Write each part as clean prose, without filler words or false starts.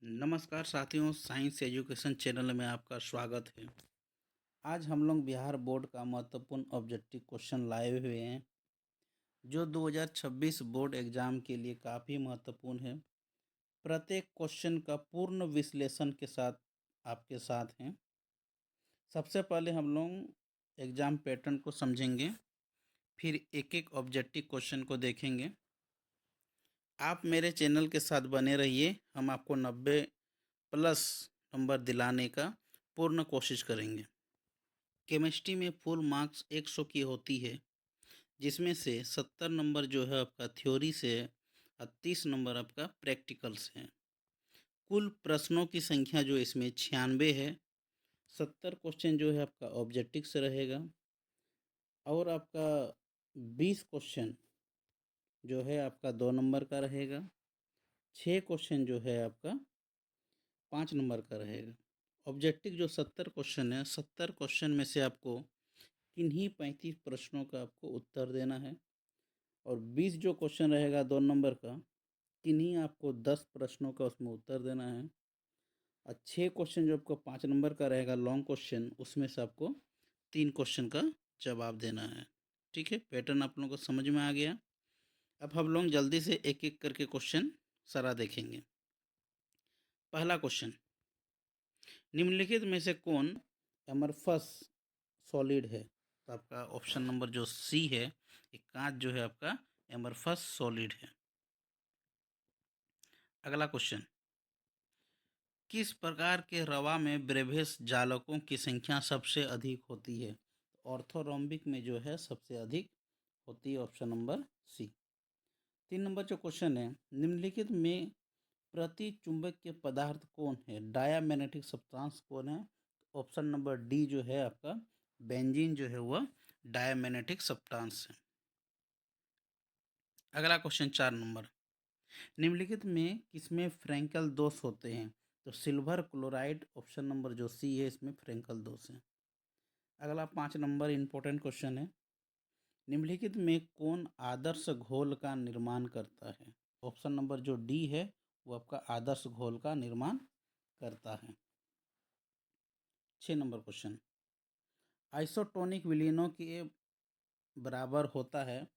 नमस्कार साथियों, science education channel में आपका स्वागत है। आज हम लोग बिहार बोर्ड का महत्वपूर्ण ऑब्जेक्टिव क्वेश्चन लाए हुए हैं, जो 2026 बोर्ड एग्जाम के लिए काफ़ी महत्वपूर्ण है। प्रत्येक क्वेश्चन का पूर्ण विश्लेषण के साथ आपके साथ हैं। सबसे पहले हम लोग एग्जाम पैटर्न को समझेंगे, फिर एक एक ऑब्जेक्टिव क्वेश्चन को देखेंगे। आप मेरे चैनल के साथ बने रहिए, हम आपको 90 प्लस नंबर दिलाने का पूर्ण कोशिश करेंगे। केमिस्ट्री में फुल मार्क्स 100 की होती है, जिसमें से 70 नंबर जो है आपका थ्योरी से और 30 नंबर आपका प्रैक्टिकल से है। कुल प्रश्नों की संख्या जो इसमें 96 है। 70 क्वेश्चन जो है आपका ऑब्जेक्टिव से रहेगा और आपका 20 क्वेश्चन जो है आपका 2 नंबर का रहेगा। 6 क्वेश्चन जो है आपका 5 नंबर का रहेगा। ऑब्जेक्टिव जो 70 क्वेश्चन है, 70 क्वेश्चन में से आपको किन्हीं 35 प्रश्नों का आपको उत्तर देना है और 20 जो क्वेश्चन रहेगा 2 नंबर का, किन्हीं आपको 10 प्रश्नों का उसमें उत्तर देना है और 6 क्वेश्चन जो आपको 5 नंबर का रहेगा लॉन्ग क्वेश्चन, उसमें से आपको 3 क्वेश्चन का जवाब देना है। ठीक है, पैटर्न आप लोगों को समझ में आ गया। अब हम लोग जल्दी से एक एक करके क्वेश्चन सारा देखेंगे। पहला क्वेश्चन, निम्नलिखित में से कौन एमरफस सॉलिड है? तो आपका ऑप्शन नंबर जो सी है, एक कांच जो है आपका एमरफस सॉलिड है। अगला क्वेश्चन, किस प्रकार के रवा में ब्रेवेस जालकों की संख्या सबसे अधिक होती है? ऑर्थोरोम्बिक में जो है सबसे अधिक होती है, ऑप्शन नंबर सी। 3 नंबर जो क्वेश्चन है, निम्नलिखित में प्रति चुंबकीय पदार्थ कौन है? डायामैग्नेटिक सब्सटेंस कौन है? ऑप्शन नंबर डी जो है आपका बेंजीन जो है वह डायामैग्नेटिक सब्सटेंस है। अगला क्वेश्चन 4 नंबर, निम्नलिखित में किसमें फ्रैंकल दोष होते हैं? तो सिल्वर क्लोराइड, ऑप्शन नंबर जो सी है इसमें फ्रैंकल दोष है। अगला 5 नंबर इंपॉर्टेंट क्वेश्चन है, निम्नलिखित में कौन आदर्श घोल का निर्माण करता है? ऑप्शन नंबर जो डी है वो आपका आदर्श घोल का निर्माण करता है। 6 नंबर क्वेश्चन, आइसोटोनिक विलीनों के बराबर होता है?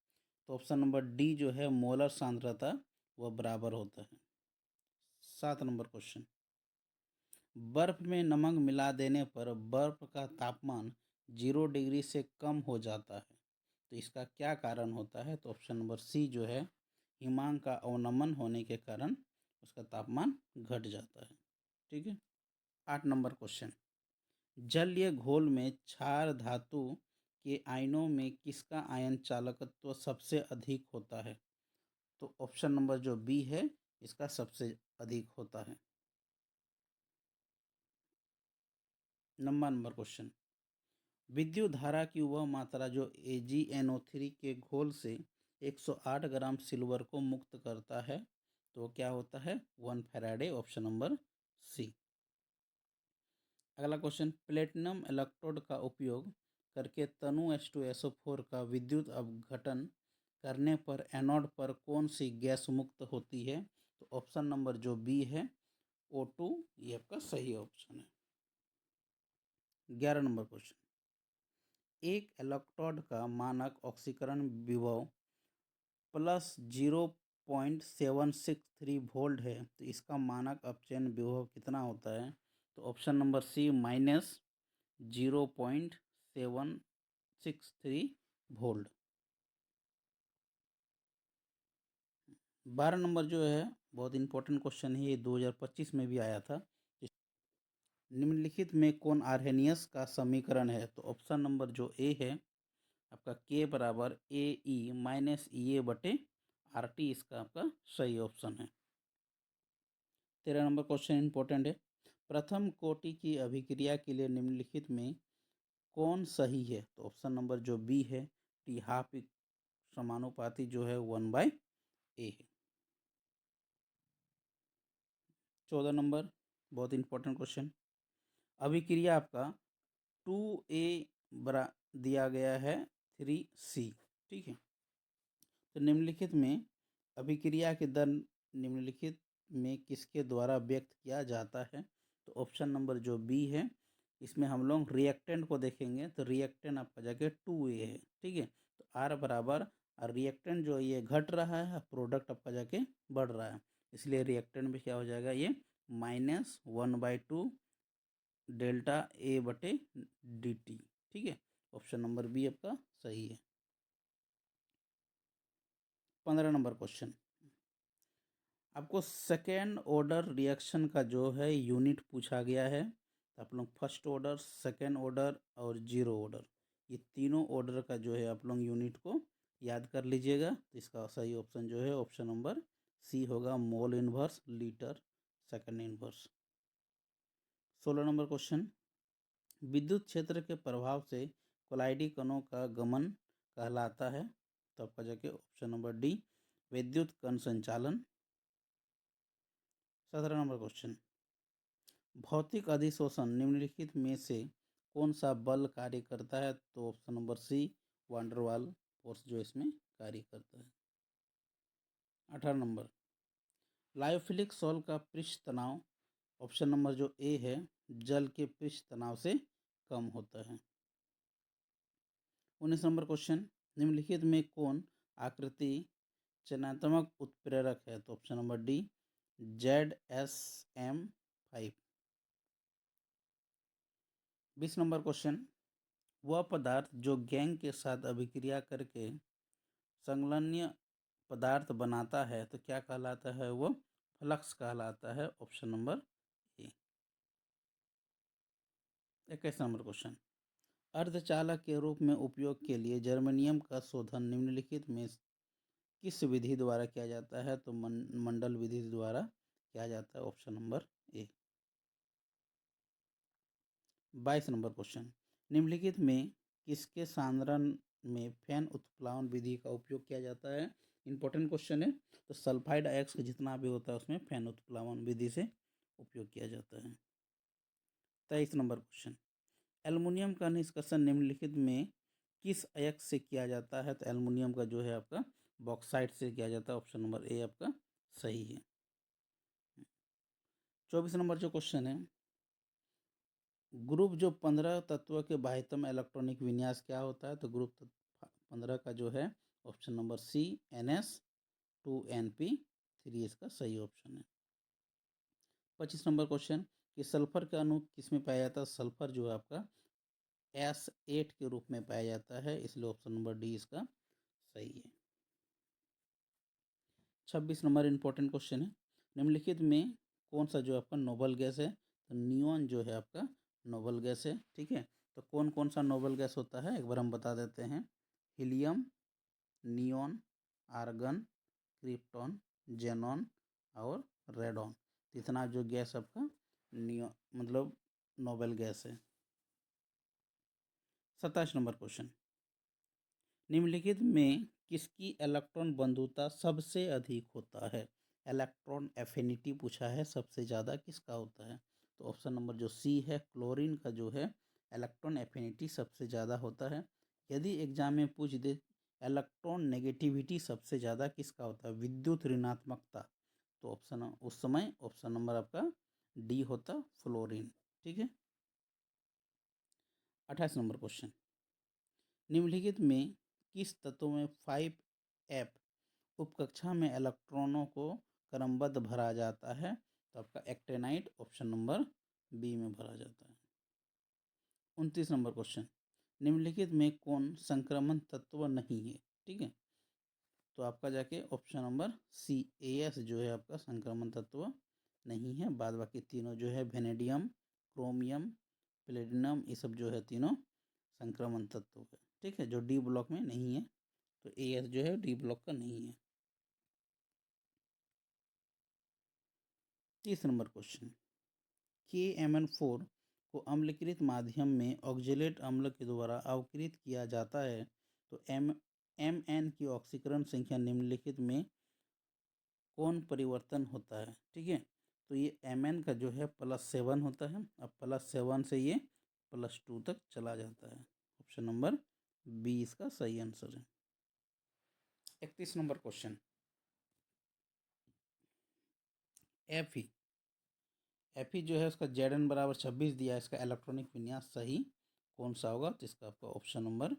तो ऑप्शन नंबर डी जो है मोलर सांद्रता वह बराबर होता है। 7 नंबर क्वेश्चन, बर्फ में नमक मिला देने पर बर्फ का तापमान 0 डिग्री से कम हो जाता है, तो इसका क्या कारण होता है? तो ऑप्शन नंबर सी जो है हिमांक का अवनमन होने के कारण उसका तापमान घट जाता है। ठीक है। 8 नंबर क्वेश्चन, जलीय घोल में क्षार धातु के आयनों में किसका आयन चालकत्व सबसे अधिक होता है? तो ऑप्शन नंबर जो बी है इसका सबसे अधिक होता है। नंबर क्वेश्चन, विद्युत धारा की वह मात्रा जो AgNO3 के घोल से 108 ग्राम सिल्वर को मुक्त करता है, तो क्या होता है? 1 फैराडे, ऑप्शन नंबर सी। अगला क्वेश्चन, प्लेटिनम इलेक्ट्रोड का उपयोग करके तनु H2SO4 का विद्युत अपघटन करने पर एनोड पर कौन सी गैस मुक्त होती है? तो ऑप्शन नंबर जो बी है O2, ये आपका सही ऑप्शन है। 11 नंबर क्वेश्चन, एक इलेक्ट्रोड का मानक ऑक्सीकरण विभव +0.763 वोल्ट है, तो इसका मानक अपचयन विभव कितना होता है? तो option number C -0.763 volt. 12 number जो है बहुत इंपॉर्टेंट क्वेश्चन है, ये 2025 में भी आया था। निम्नलिखित में कौन आर्हेनियस का समीकरण है? तो ऑप्शन नंबर जो ए है आपका के बराबर AE-EA/RT, इसका आपका सही ऑप्शन है। 13 नंबर क्वेश्चन इंपॉर्टेंट है, प्रथम कोटि की अभिक्रिया के लिए निम्नलिखित में कौन सही है? तो ऑप्शन नंबर जो बी है टी हाफ समानुपाती जो है 1/A है। 14 नंबर बहुत इंपॉर्टेंट क्वेश्चन, अभिक्रिया आपका 2A बरा दिया गया है 3C। ठीक है, तो निम्नलिखित में अभिक्रिया के दर निम्नलिखित में किसके द्वारा व्यक्त किया जाता है? तो ऑप्शन नंबर जो बी है, इसमें हम लोग रिएक्टेंट को देखेंगे तो रिएक्टेंट आपका जाके 2A है, ठीक है। तो आर बराबर रिएक्टेंट जो ये घट रहा है, प्रोडक्ट आपका जाके बढ़ रहा है, इसलिए रिएक्टेंट में क्या हो जाएगा ये -1/2 डेल्टा ए बटे डी टी, ठीक है। ऑप्शन नंबर बी आपका सही है। 15 नंबर क्वेश्चन, आपको सेकेंड ऑर्डर रिएक्शन का जो है यूनिट पूछा गया है। तो आप लोग फर्स्ट ऑर्डर, सेकेंड ऑर्डर और जीरो ऑर्डर, ये तीनों ऑर्डर का जो है आप लोग यूनिट को याद कर लीजिएगा। तो इसका सही ऑप्शन जो है ऑप्शन नंबर सी होगा, मोल inverse litre second inverse. 16 number question, विद्युत क्षेत्र के प्रभाव से कोलाइडी कणों का गमन कहलाता है। तो आपका जाके ऑप्शन नंबर डी, विद्युत कण संचालन। 17 नंबर क्वेश्चन, भौतिक अधिशोषण निम्नलिखित में से कौन सा बल कार्य करता है? तो option number C, van der Waals force जो इसमें कार्य करता है। 18 नंबर, लायोफिलिक सॉल्ट का पृष्ठ तनाव, ऑप्शन नंबर जो ए है, जल के पृष्ठ तनाव से कम होता है। 19 नंबर क्वेश्चन, निम्नलिखित में कौन आकृति चयनात्मक उत्प्रेरक है? तो option number D, ZSM5। 20 number question, वह पदार्थ जो गैंग के साथ अभिक्रिया करके संलग्न पदार्थ बनाता है तो क्या कहलाता है? वो फ्लक्स कहलाता है। ऑप्शन नंबर ए। 21 नंबर क्वेश्चन, अर्धचालक के रूप में उपयोग के लिए जर्मेनियम का शोधन निम्नलिखित में किस विधि द्वारा किया जाता है? तो मंडल विधि द्वारा किया जाता है। ऑप्शन नंबर ए। 22 नंबर क्वेश्चन, निम्नलिखित में किसके सांद्रण में फैन उत्प्लावन विधि का उपयोग किया जाता है? इंपॉर्टेंट क्वेश्चन है। तो सल्फाइड अयस्क जितना भी होता है उसमें फैन उत्प्लावन विधि से उपयोग किया जाता है। 23 नंबर क्वेश्चन, एल्युमिनियम का निष्कर्षण निम्नलिखित में किस अयस्क से किया जाता है? तो एल्युमिनियम का जो है आपका बॉक्साइट से किया जाता है। ऑप्शन नंबर ए आपका सही है। 24 नंबर जो क्वेश्चन है, ग्रुप जो 15 तत्व के बाह्यतम इलेक्ट्रॉनिक विन्यास क्या होता है? तो ग्रुप 15 का जो है ऑप्शन नंबर सी, NS2NP3 इसका सही ऑप्शन है। 25 नंबर क्वेश्चन, कि सल्फर का अणु किसमें पाया जाता है? सल्फर जो है आपका S8 के रूप में पाया जाता है, इसलिए ऑप्शन नंबर डी इसका सही है। 26 नंबर इंपॉर्टेंट क्वेश्चन है, निम्नलिखित में कौन सा जो आपका नोबल गैस है? तो नियॉन जो है आपका नोबल गैस है, ठीक है। तो कौन कौन सा नोबल गैस होता है एक बार हम बता देते हैं। Helium, neon, argon, krypton, xenon और रेडॉन। इतना जो गैस आपका नियो मतलब नोबेल गैस है। 27 नंबर क्वेश्चन, निम्नलिखित में किसकी इलेक्ट्रॉन बंधुता सबसे अधिक होता है? इलेक्ट्रॉन एफिनिटी पूछा है, सबसे ज़्यादा किसका होता है? तो ऑप्शन नंबर जो सी है, क्लोरीन का जो है इलेक्ट्रॉन एफिनिटी सबसे ज़्यादा होता है। यदि एग्जाम में पूछ दे इलेक्ट्रॉन नेगेटिविटी सबसे ज़्यादा किसका होता है, विद्युत ऋणात्मकता, तो ऑप्शन उस समय ऑप्शन नंबर आपका डी होता, फ्लोरीन, ठीक है। 28 नंबर क्वेश्चन, निम्नलिखित में किस तत्व में 5f उपकक्षा में इलेक्ट्रॉनों को क्रमबद्ध भरा जाता है? तो आपका एक्टेनाइट ऑप्शन नंबर बी में भरा जाता है। 29 नंबर क्वेश्चन, निम्नलिखित में कौन संक्रमण तत्व नहीं है? ठीक है, तो आपका जाके ऑप्शन नंबर सी, AS जो है आपका संक्रमण तत्व नहीं है। बाद बाकी तीनों जो है वेनेडियम, क्रोमियम, प्लेटिनम, ये सब जो है तीनों संक्रमण तत्व है, ठीक है, जो डी ब्लॉक में नहीं है। तो AS जो है डी ब्लॉक का नहीं है। 30 नंबर क्वेश्चन, KMN4 को अम्लीकृत माध्यम में ऑक्जेलेट अम्ल के द्वारा अवकृत किया जाता है। तो MN की ऑक्सीकरण संख्या निम्नलिखित में कौन परिवर्तन होता है? ठीक है, तो ये MN का जो है +7 होता है। अब +7 से ये +2 तक चला जाता है। ऑप्शन नंबर बी इसका सही आंसर है। 31 नंबर क्वेश्चन, एफ जो है उसका Zn बराबर 26 दिया है, इसका इलेक्ट्रॉनिक विन्यास सही कौन सा होगा? तो इसका आपका ऑप्शन नंबर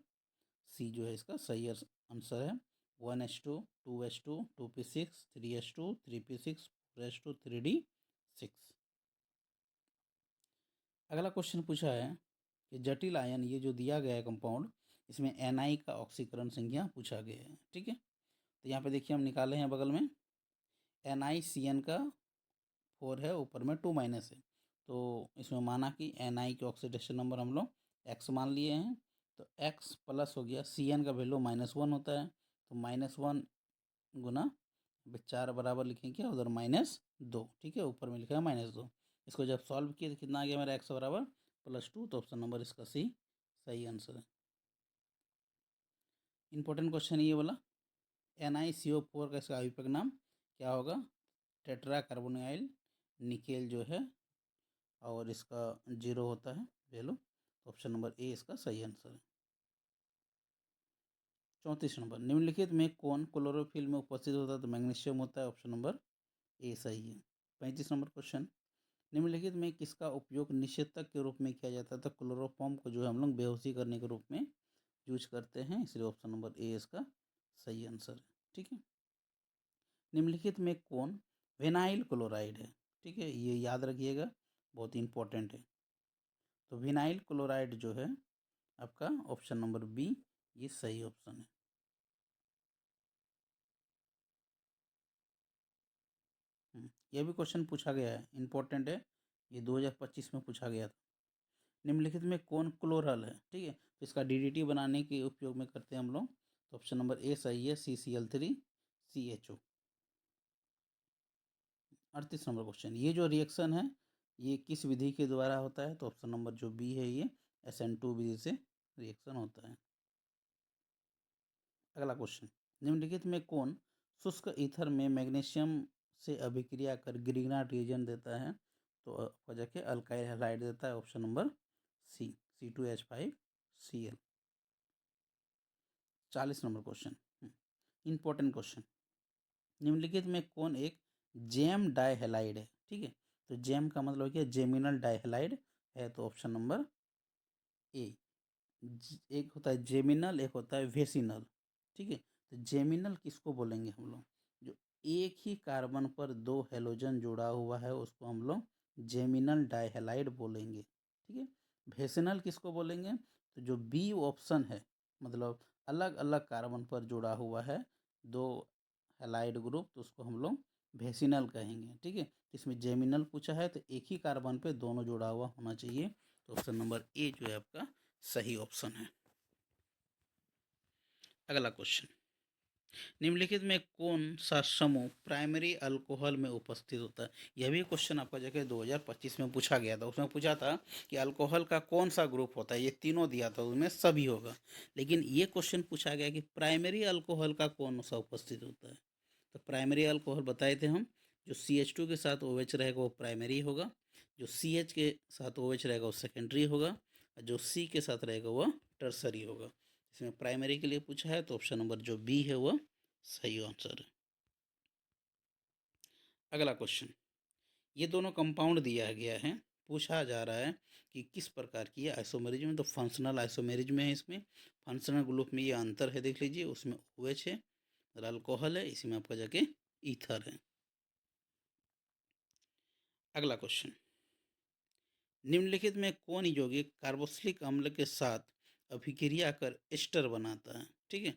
सी जो है इसका सही आंसर है। 1s2 2s2 2p6 3s2 3p6 4s2 3d6। अगला क्वेश्चन पूछा है कि जटिल आयन ये जो दिया गया है कंपाउंड, इसमें Ni का ऑक्सीकरण संख्या पूछा गया है। ठीक है, तो यहाँ पे देखिए हम निकाले हैं बगल में NiCN का 4 है, ऊपर में 2 माइनस है, तो इसमें माना कि Ni के ऑक्सीडेशन नंबर हम लोग x मान लिए हैं, तो x प्लस हो गया Cn का वैल्यू -1 होता है, तो -1 गुना 4 बराबर लिखेंगे उधर -2। ठीक है, ऊपर में लिखा है -2। इसको जब सॉल्व किए तो कितना आ गया मेरा x बराबर +2, तो ऑप्शन नंबर इसका सी सही आंसर है। इंपॉर्टेंट क्वेश्चन ये वाला, NiCO4 का इसका अभिपक नाम क्या होगा? टेट्रा कार्बोनाइल निकेल जो है, और इसका 0 होता है वैल्यू, तो ऑप्शन नंबर ए इसका सही आंसर है। 34 नंबर, निम्नलिखित में कौन क्लोरोफिल में उपस्थित होता है? तो मैग्नीशियम होता है, ऑप्शन नंबर ए सही है। 35 नंबर क्वेश्चन, निम्नलिखित में किसका उपयोग निषेधक के रूप में किया जाता है? तो क्लोरोफॉर्म को जो है हम लोग बेहोशी करने के रूप में यूज करते हैं, इसलिए ऑप्शन नंबर ए इसका सही आंसर है। ठीक है, निम्नलिखित में कौन विनाइल क्लोराइड है? ठीक है, ये याद रखिएगा, बहुत इंपॉर्टेंट है। तो विनाइल क्लोराइड जो है आपका ऑप्शन नंबर बी ये सही ऑप्शन है। यह भी क्वेश्चन पूछा गया है, इंपॉर्टेंट है, ये 2025 में पूछा गया था। निम्नलिखित में कौन क्लोरल है? ठीक है, तो इसका डीडीटी बनाने के उपयोग में करते हैं हम लोग, तो ऑप्शन नंबर ए सही है, CCl3CHO। 38 नंबर क्वेश्चन, ये जो रिएक्शन है ये किस विधि के द्वारा होता है? तो ऑप्शन नंबर जो बी है ये SN2 विधि से रिएक्शन होता है। अगला क्वेश्चन, निम्नलिखित में कौन शुष्क ईथर में मैग्नीशियम से अभिक्रिया कर ग्रिग्नार्ड रिएजेंट देता है? तो वजह के अल्काइल हैलाइड देता है, option number C C2H5Cl। 40 number question, important question, निम्नलिखित में कौन एक जेम डाइहैलाइड है? ठीक है, तो जेम का मतलब क्या? जेमिनल डाइहैलाइड है, तो ऑप्शन नंबर ए। एक होता है जेमिनल, एक होता है वेसिनल। ठीक है, तो जेमिनल किसको बोलेंगे हम लोग? जो एक ही कार्बन पर 2 हेलोजन जुड़ा हुआ है उसको हम लोग जेमिनल डाइहैलाइड बोलेंगे। ठीक है, वेसिनल किसको बोलेंगे? तो जो बी ऑप्शन है, मतलब अलग अलग कार्बन पर जुड़ा हुआ है 2 हैलाइड ग्रुप, तो उसको हम लोग वेसिनल कहेंगे। ठीक है, इसमें जेमिनल पूछा है तो एक ही कार्बन पे दोनों जुड़ा हुआ होना चाहिए, तो ऑप्शन नंबर ए जो है आपका सही ऑप्शन है। अगला क्वेश्चन, निम्नलिखित में कौन सा समूह प्राइमरी अल्कोहल में उपस्थित होता है? यह भी क्वेश्चन आपका जगह 2025 में पूछा गया था, उसमें पूछा था कि अल्कोहल का कौन सा ग्रुप होता है, ये तीनों दिया था, उसमें सभी होगा, लेकिन ये क्वेश्चन पूछा गया कि प्राइमरी अल्कोहल का कौन सा उपस्थित होता है? तो प्राइमरी अल्कोहल बताए थे हम, जो CH2 के साथ OH रहेगा वो प्राइमरी होगा, जो CH के साथ OH रहेगा वो सेकेंडरी होगा, और जो C के साथ रहेगा वह टर्सरी होगा। इसमें प्राइमरी के लिए पूछा है, तो ऑप्शन नंबर जो बी है वह सही आंसर है। अगला क्वेश्चन, ये दोनों कंपाउंड दिया गया है, पूछा जा रहा है कि किस प्रकार की ये आइसोमेरिज्म, तो फंक्शनल आइसोमेरिज्म है इसमें, फंक्शनल ग्रुप में ये अंतर है, देख लीजिए, उसमें OH है और अल्कोहल है, इसमें आपका जाके ईथर है। अगला क्वेश्चन, निम्नलिखित में कौन यौगिक कार्बोक्सिलिक अम्ल के साथ अभिक्रिया कर एस्टर बनाता है? ठीक है,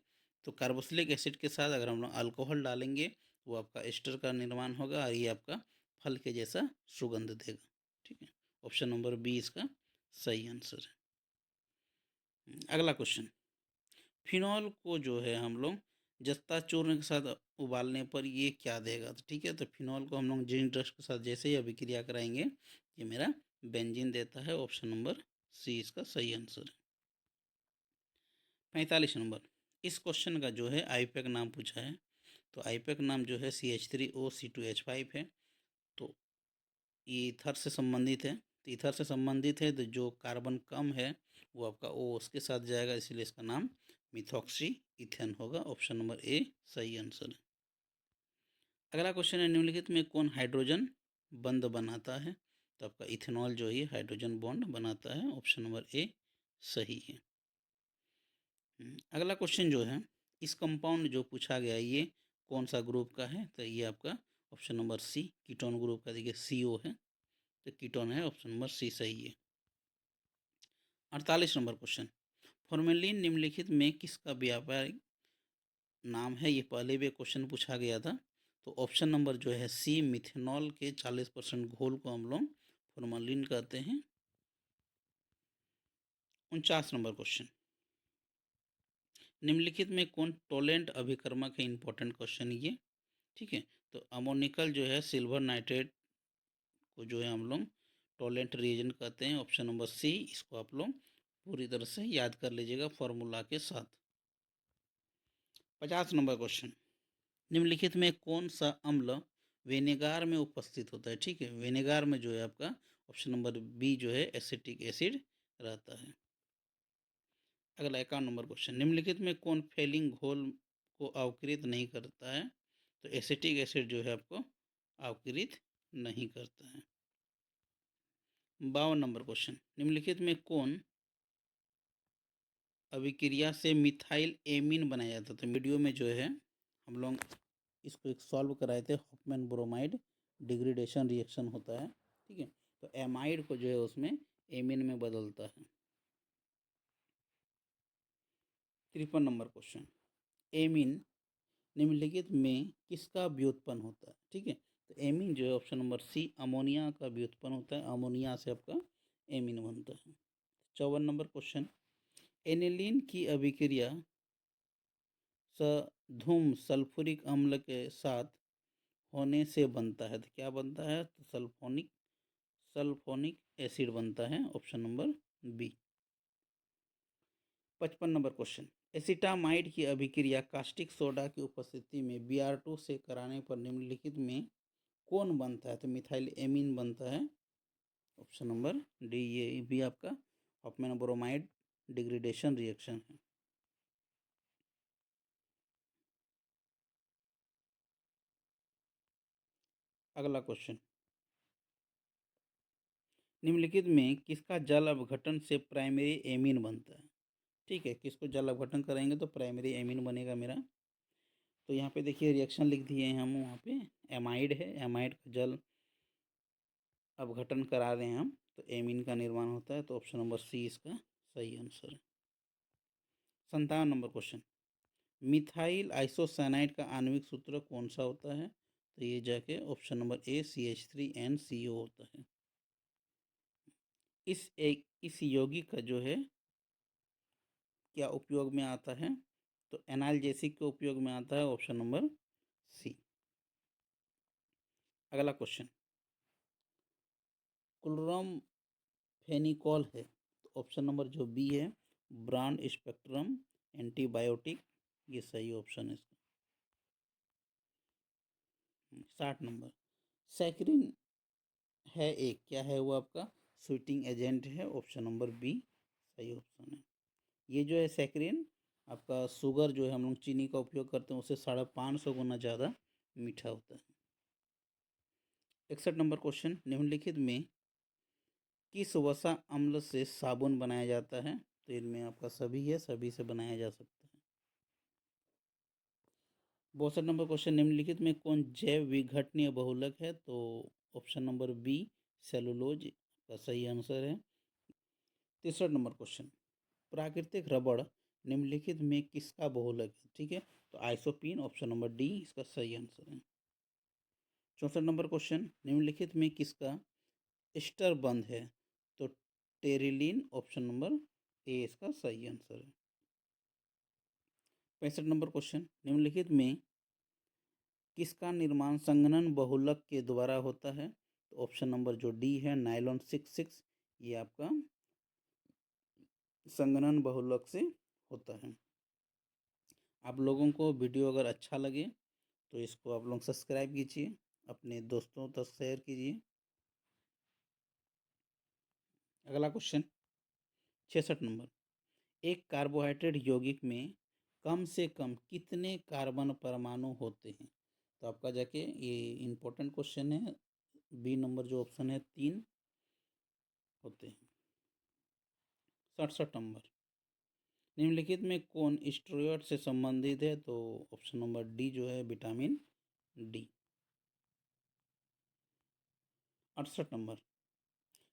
तो कार्बोक्सिलिक एसिड के साथ अगर हम लोग अल्कोहल डालेंगे वो आपका एस्टर का निर्माण होगा और ये आपका फल के जैसा सुगंध देगा। ठीक है, ऑप्शन नंबर बी इसका सही आंसर है। अगला क्वेश्चन, फिनॉल को जो है हम लोग जस्ता चूर्ण के साथ उबालने पर ये क्या देगा? तो ठीक है, तो फिनॉल को हम लोग जिंक डस्ट के साथ जैसे ही अभिक्रिया कराएंगे ये मेरा बेंजीन देता है, ऑप्शन नंबर सी इसका सही आंसर है। 45 नंबर, इस क्वेश्चन का जो है आईपैक नाम पूछा है, तो आईपैक नाम जो है CH3OC2H5 है, तो ये ईथर से संबंधित है, तो ईथर से संबंधित है तो जो कार्बन कम है वो आपका O उसके साथ जाएगा, इसलिए इसका नाम मिथॉक्सी इथेन होगा, ऑप्शन नंबर ए सही आंसर है। अगला क्वेश्चन है, निम्नलिखित में कौन हाइड्रोजन बंध बनाता है? तो आपका इथेनॉल जो है हाइड्रोजन बॉन्ड बनाता है। ऑप्शन नंबर ए सही है। अगला क्वेश्चन जो है, इस कंपाउंड जो पूछा गया है ये कौन सा ग्रुप का है? तो ये आपका option number C ketone group का, देखिए CO है तो कीटोन है, ऑप्शन नंबर सी सही है। 48 नंबर क्वेश्चन, फॉर्मेलिन निम्नलिखित में किसका व्यापारिक नाम है? ये पहले भी क्वेश्चन पूछा गया था। तो ऑप्शन नंबर जो है सी मिथेनॉल के 40% घोल को हम लोग फॉर्मेलिन कहते हैं। 49 नंबर क्वेश्चन, निम्नलिखित में कौन टोलेंट अभिकर्मक है? इंपॉर्टेंट क्वेश्चन ये, ठीक है। तो अमोनिकल जो है सिल्वर नाइट्रेट को जो है हम लोग टोलेंट रिएजेंट कहते हैं। ऑप्शन नंबर सी, इसको आप लोग पूरी तरह से याद कर लीजिएगा फॉर्मूला के साथ। 50 नंबर क्वेश्चन, निम्नलिखित में कौन सा अम्ल विनेगार में उपस्थित होता है? ठीक है, विनेगार में जो है आपका ऑप्शन नंबर बी जो है एसिटिक एसिड रहता है। अगला 51 नंबर क्वेश्चन, निम्नलिखित में कौन फेलिंग घोल को अवकृत नहीं करता है? तो एसिटिक एसिड जो है आपको अवकृत नहीं करता है। 52 नंबर क्वेश्चन, निम्नलिखित में कौन अभिक्रिया से मिथाइल एमीन बनाया जाता? तो वीडियो में जो है हम लोग इसको एक सॉल्व कराए थे, हॉफमैन ब्रोमाइड डिग्रेडेशन रिएक्शन होता है, ठीक है। तो एमाइड को जो है उसमें एमीन में बदलता है। 53 नंबर क्वेश्चन, एमीन निम्नलिखित में किसका व्युत्पन्न होता है? ठीक है, तो एमीन जो है ऑप्शन नंबर सी अमोनिया का व्युत्पन्न होता है। अमोनिया से आपका एमीन बनता है। 54 नंबर क्वेश्चन, एनिलीन की अभिक्रिया सधूम सल्फ्यूरिक अम्ल के साथ होने से बनता है, तो क्या बनता है? तो सल्फोनिक एसिड बनता है। Option number B. 55 number question, acetamide की अभिक्रिया कास्टिक सोडा की उपस्थिति में Br2 से कराने पर निम्नलिखित में कौन बनता है? तो मिथाइल एमीन बनता है। ऑप्शन नंबर डी, ये भी आपका हॉफमैन ब्रोमाइड डिग्रेडेशन रिएक्शन है। अगला क्वेश्चन, निम्नलिखित में किसका जल अपघटन से प्राइमरी एमीन बनता है? ठीक है, किसको जल अपघटन करेंगे तो प्राइमरी एमीन बनेगा मेरा। तो यहाँ पे देखिए रिएक्शन लिख दिए हैं हम, वहाँ पे एमाइड है, एमाइड का जल अपघटन करा रहे हैं हम, तो एमीन का निर्माण होता है। तो ऑप्शन नंबर सी इसका सही आंसर है। 57 नंबर क्वेश्चन, मिथाइल आइसोसाइनाइड का आणविक सूत्र कौन सा होता है? तो ये जाके ऑप्शन नंबर ए CH3NCO होता है। इस यौगिक का जो है क्या उपयोग में आता है? तो एनाल्जेसिक के उपयोग में आता है। Option number C. अगला क्वेश्चन, क्लोरम फेनिकॉल है, तो ऑप्शन नंबर जो बी है ब्रॉड स्पेक्ट्रम एंटीबायोटिक, ये सही ऑप्शन है इसका। 60 नंबर, सैकरिन है एक, क्या है वो आपका स्वीटिंग एजेंट है। ऑप्शन नंबर बी सही ऑप्शन है। ये जो है सैकरिन आपका शुगर जो है हम लोग चीनी का उपयोग करते हैं उससे 550 गुना ज़्यादा मीठा होता है। 61 नंबर क्वेश्चन, निम्नलिखित में किस वसा अम्ल से साबुन बनाया जाता है? तो इनमें आपका सभी है, सभी से बनाया जा सकता है। 62 नंबर क्वेश्चन, निम्नलिखित में कौन जैव विघटनीय बहुलक है? तो ऑप्शन नंबर बी सेलुलोज का सही आंसर है। 63 नंबर क्वेश्चन, प्राकृतिक रबड़ निम्नलिखित में किसका बहुलक है? ठीक है, तो आइसोपीन, ऑप्शन नंबर डी इसका सही आंसर है। 64 नंबर क्वेश्चन, निम्नलिखित में किसका एस्टर बंध है? तो टेरिलीन, ऑप्शन नंबर ए इसका सही आंसर है। 65 नंबर क्वेश्चन, निम्नलिखित में किसका निर्माण संघनन बहुलक के द्वारा होता है? तो ऑप्शन नंबर जो डी है नायलॉन 66, ये आपका संघनन बहुलक से होता है। आप लोगों को वीडियो अगर अच्छा लगे तो इसको आप लोग सब्सक्राइब कीजिए, अपने दोस्तों तक शेयर कीजिए। अगला क्वेश्चन 66 नंबर, एक कार्बोहाइड्रेट यौगिक में कम से कम कितने कार्बन परमाणु होते हैं? तो आपका जाके ये इम्पोर्टेंट क्वेश्चन है, बी नंबर जो ऑप्शन है 3 होते हैं। 67 नंबर, निम्नलिखित में कौन स्टेरॉयड से संबंधित है? तो ऑप्शन नंबर डी जो है विटामिन डी। 68 नंबर,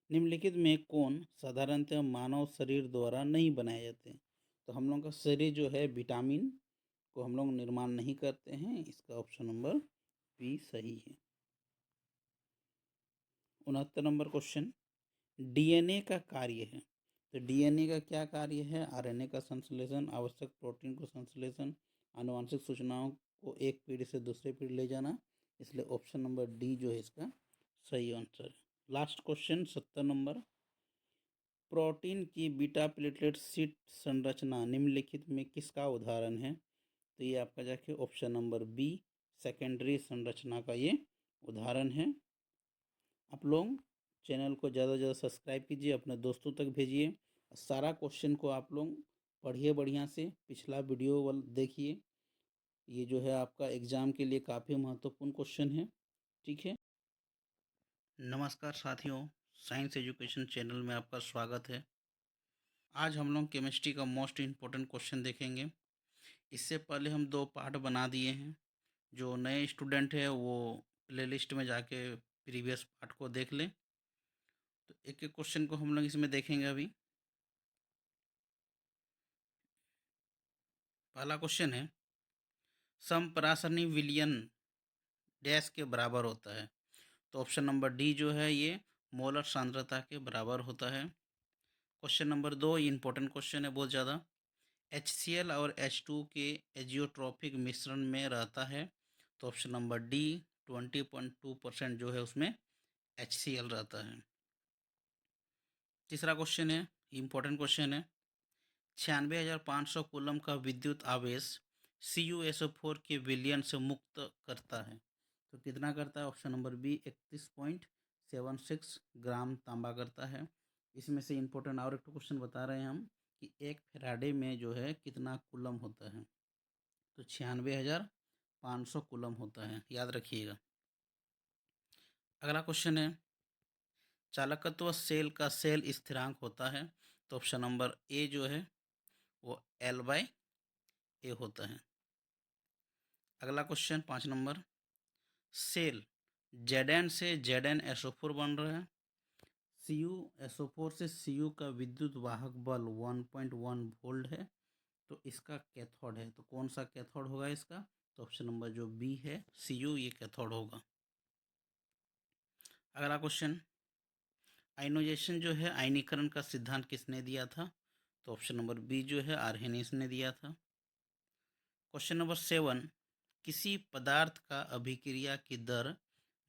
निम्नलिखित में कौन साधारणतः मानव शरीर द्वारा नहीं बनाए जाते हैं? तो हम लोग का शरीर जो है विटामिन को हम लोग निर्माण नहीं करते हैं, इसका ऑप्शन नंबर बी सही है। 69 नंबर क्वेश्चन, डीएनए का कार्य है। तो डीएनए का क्या कार्य है? आरएनए का संश्लेषण, आवश्यक प्रोटीन को संश्लेषण, आनुवंशिक सूचनाओं को एक पीढ़ी से दूसरे पीढ़ी ले जाना, इसलिए ऑप्शन नंबर डी जो है इसका सही आंसर है। लास्ट क्वेश्चन 70 नंबर, प्रोटीन की बीटा प्लेटलेट शीट संरचना निम्नलिखित में किसका उदाहरण है? तो ये आपका जाके ऑप्शन नंबर बी सेकेंडरी संरचना का ये उदाहरण है। आप लोग चैनल को ज़्यादा से ज़्यादा सब्सक्राइब कीजिए, अपने दोस्तों तक भेजिए। सारा क्वेश्चन को आप लोग पढ़िए बढ़िया से, पिछला वीडियो वाला देखिए। ये जो है आपका एग्ज़ाम के लिए काफ़ी महत्वपूर्ण क्वेश्चन है, ठीक है। नमस्कार साथियों, साइंस एजुकेशन चैनल में आपका स्वागत है। आज हम लोग केमिस्ट्री का मोस्ट इम्पोर्टेंट क्वेश्चन देखेंगे। इससे पहले हम 2 पार्ट बना दिए हैं। जो नए स्टूडेंट है वो प्लेलिस्ट में जाके प्रीवियस पार्ट को देख लें। तो एक-एक क्वेश्चन को हम लोग इसमें देखेंगे अभी। पहला क्वेश्चन है, समपरासनी विलयन डैश के बराबर होता है? तो ऑप्शन नंबर डी जो है ये मोलर सांद्रता के बराबर होता है। क्वेश्चन नंबर 2 इम्पोर्टेंट क्वेश्चन है बहुत ज़्यादा। HCl और H2 के एजियोट्रॉपिक मिश्रण में रहता है? तो ऑप्शन नंबर डी 20.2% जो है उसमें HCl रहता है। तीसरा क्वेश्चन है, इम्पोर्टेंट क्वेश्चन है, 96,500 कूलम का विद्युत आवेश CuSO4 के विलयन से मुक्त करता है? तो कितना करता है? ऑप्शन नंबर बी 31.76 ग्राम तांबा करता है। इसमें से इम्पोर्टेंट और एक क्वेश्चन बता रहे हैं हम कि 1 फैराडे में जो है कितना कूलम होता है? तो 96,500 कूलम होता है, याद रखिएगा। अगला क्वेश्चन है, चालकत्व सेल का सेल स्थिरांक होता है? तो ऑप्शन नंबर ए जो है वो L/A होता है। अगला क्वेश्चन 5 नंबर, सेल Zn से ZnSO4 बन रहा है। CuSO4 से Cu का विद्युत वाहक बल 1.1 वोल्ट है। तो इसका कैथोड है, तो कौन सा कैथोड होगा इसका? तो ऑप्शन नंबर जो बी है Cu, ये कैथोड होगा। अगला क्वेश्चन, आयनोजेशन जो है आयनीकरण का सिद्धांत किसने दिया था? तो ऑप्शन नंबर बी जो है आर्हेनियस ने दिया था। क्वेश्चन नंबर 7, किसी पदार्थ का अभिक्रिया की दर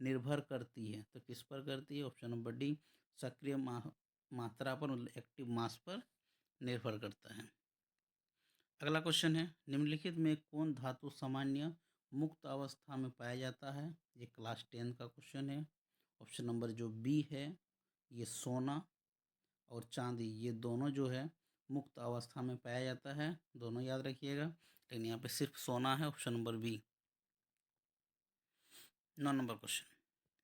निर्भर करती है? तो किस पर करती है? ऑप्शन नंबर डी सक्रिय मात्रा पर, मतलब एक्टिव मास पर निर्भर करता है। अगला क्वेश्चन है, निम्नलिखित में कौन धातु सामान्य मुक्त अवस्था में पाया जाता है? ये क्लास 10 का क्वेश्चन है। ऑप्शन नंबर जो बी है ये सोना और चांदी, ये दोनों जो है मुक्त अवस्था में पाया जाता है, दोनों याद रखिएगा। लेकिन यहाँ पे सिर्फ सोना है, option number B. 9 number question,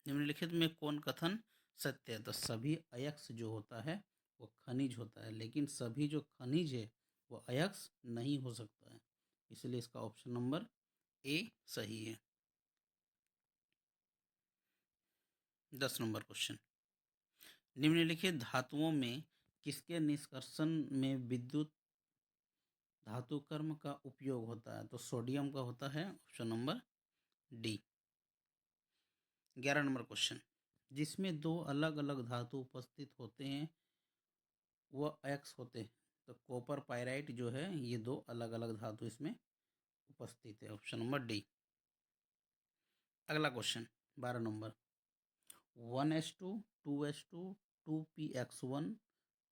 निम्नलिखित में कौन कथन सत्य है? तो सभी अयस्क जो होता है वो खनिज होता है, लेकिन सभी जो खनिज है वो अयस्क नहीं हो सकता है, इसलिए इसका ऑप्शन नंबर ए सही है। 10 नंबर क्वेश्चन, निम्नलिखित धातुओं में किसके निष्कर्षण में विद्युत धातु कर्म का उपयोग होता है? तो सोडियम का होता है, option number D. 11 number question, जिसमें दो अलग अलग धातु उपस्थित होते हैं वह एक्स होते हैं? तो कॉपर पायराइट जो है ये दो अलग अलग धातु इसमें उपस्थित है, ऑप्शन नंबर डी। अगला question 12 number, 1s2 2s2 2px1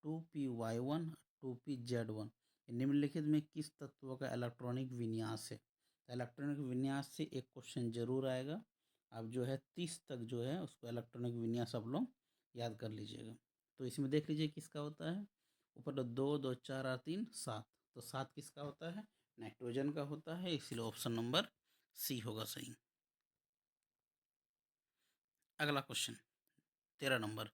2py1 2pz1 निम्नलिखित में किस तत्व का इलेक्ट्रॉनिक विन्यास है? तो इलेक्ट्रॉनिक विन्यास से एक क्वेश्चन जरूर आएगा। आप जो है 30 तक जो है उसको इलेक्ट्रॉनिक विन्यास आप लोग याद कर लीजिएगा। तो इसमें देख लीजिए किसका होता है। ऊपर तो 2 2 4 और 3 7, तो 7 किसका होता है? नाइट्रोजन का होता है, इसलिए ऑप्शन नंबर सी होगा सही। अगला क्वेश्चन 13 नंबर,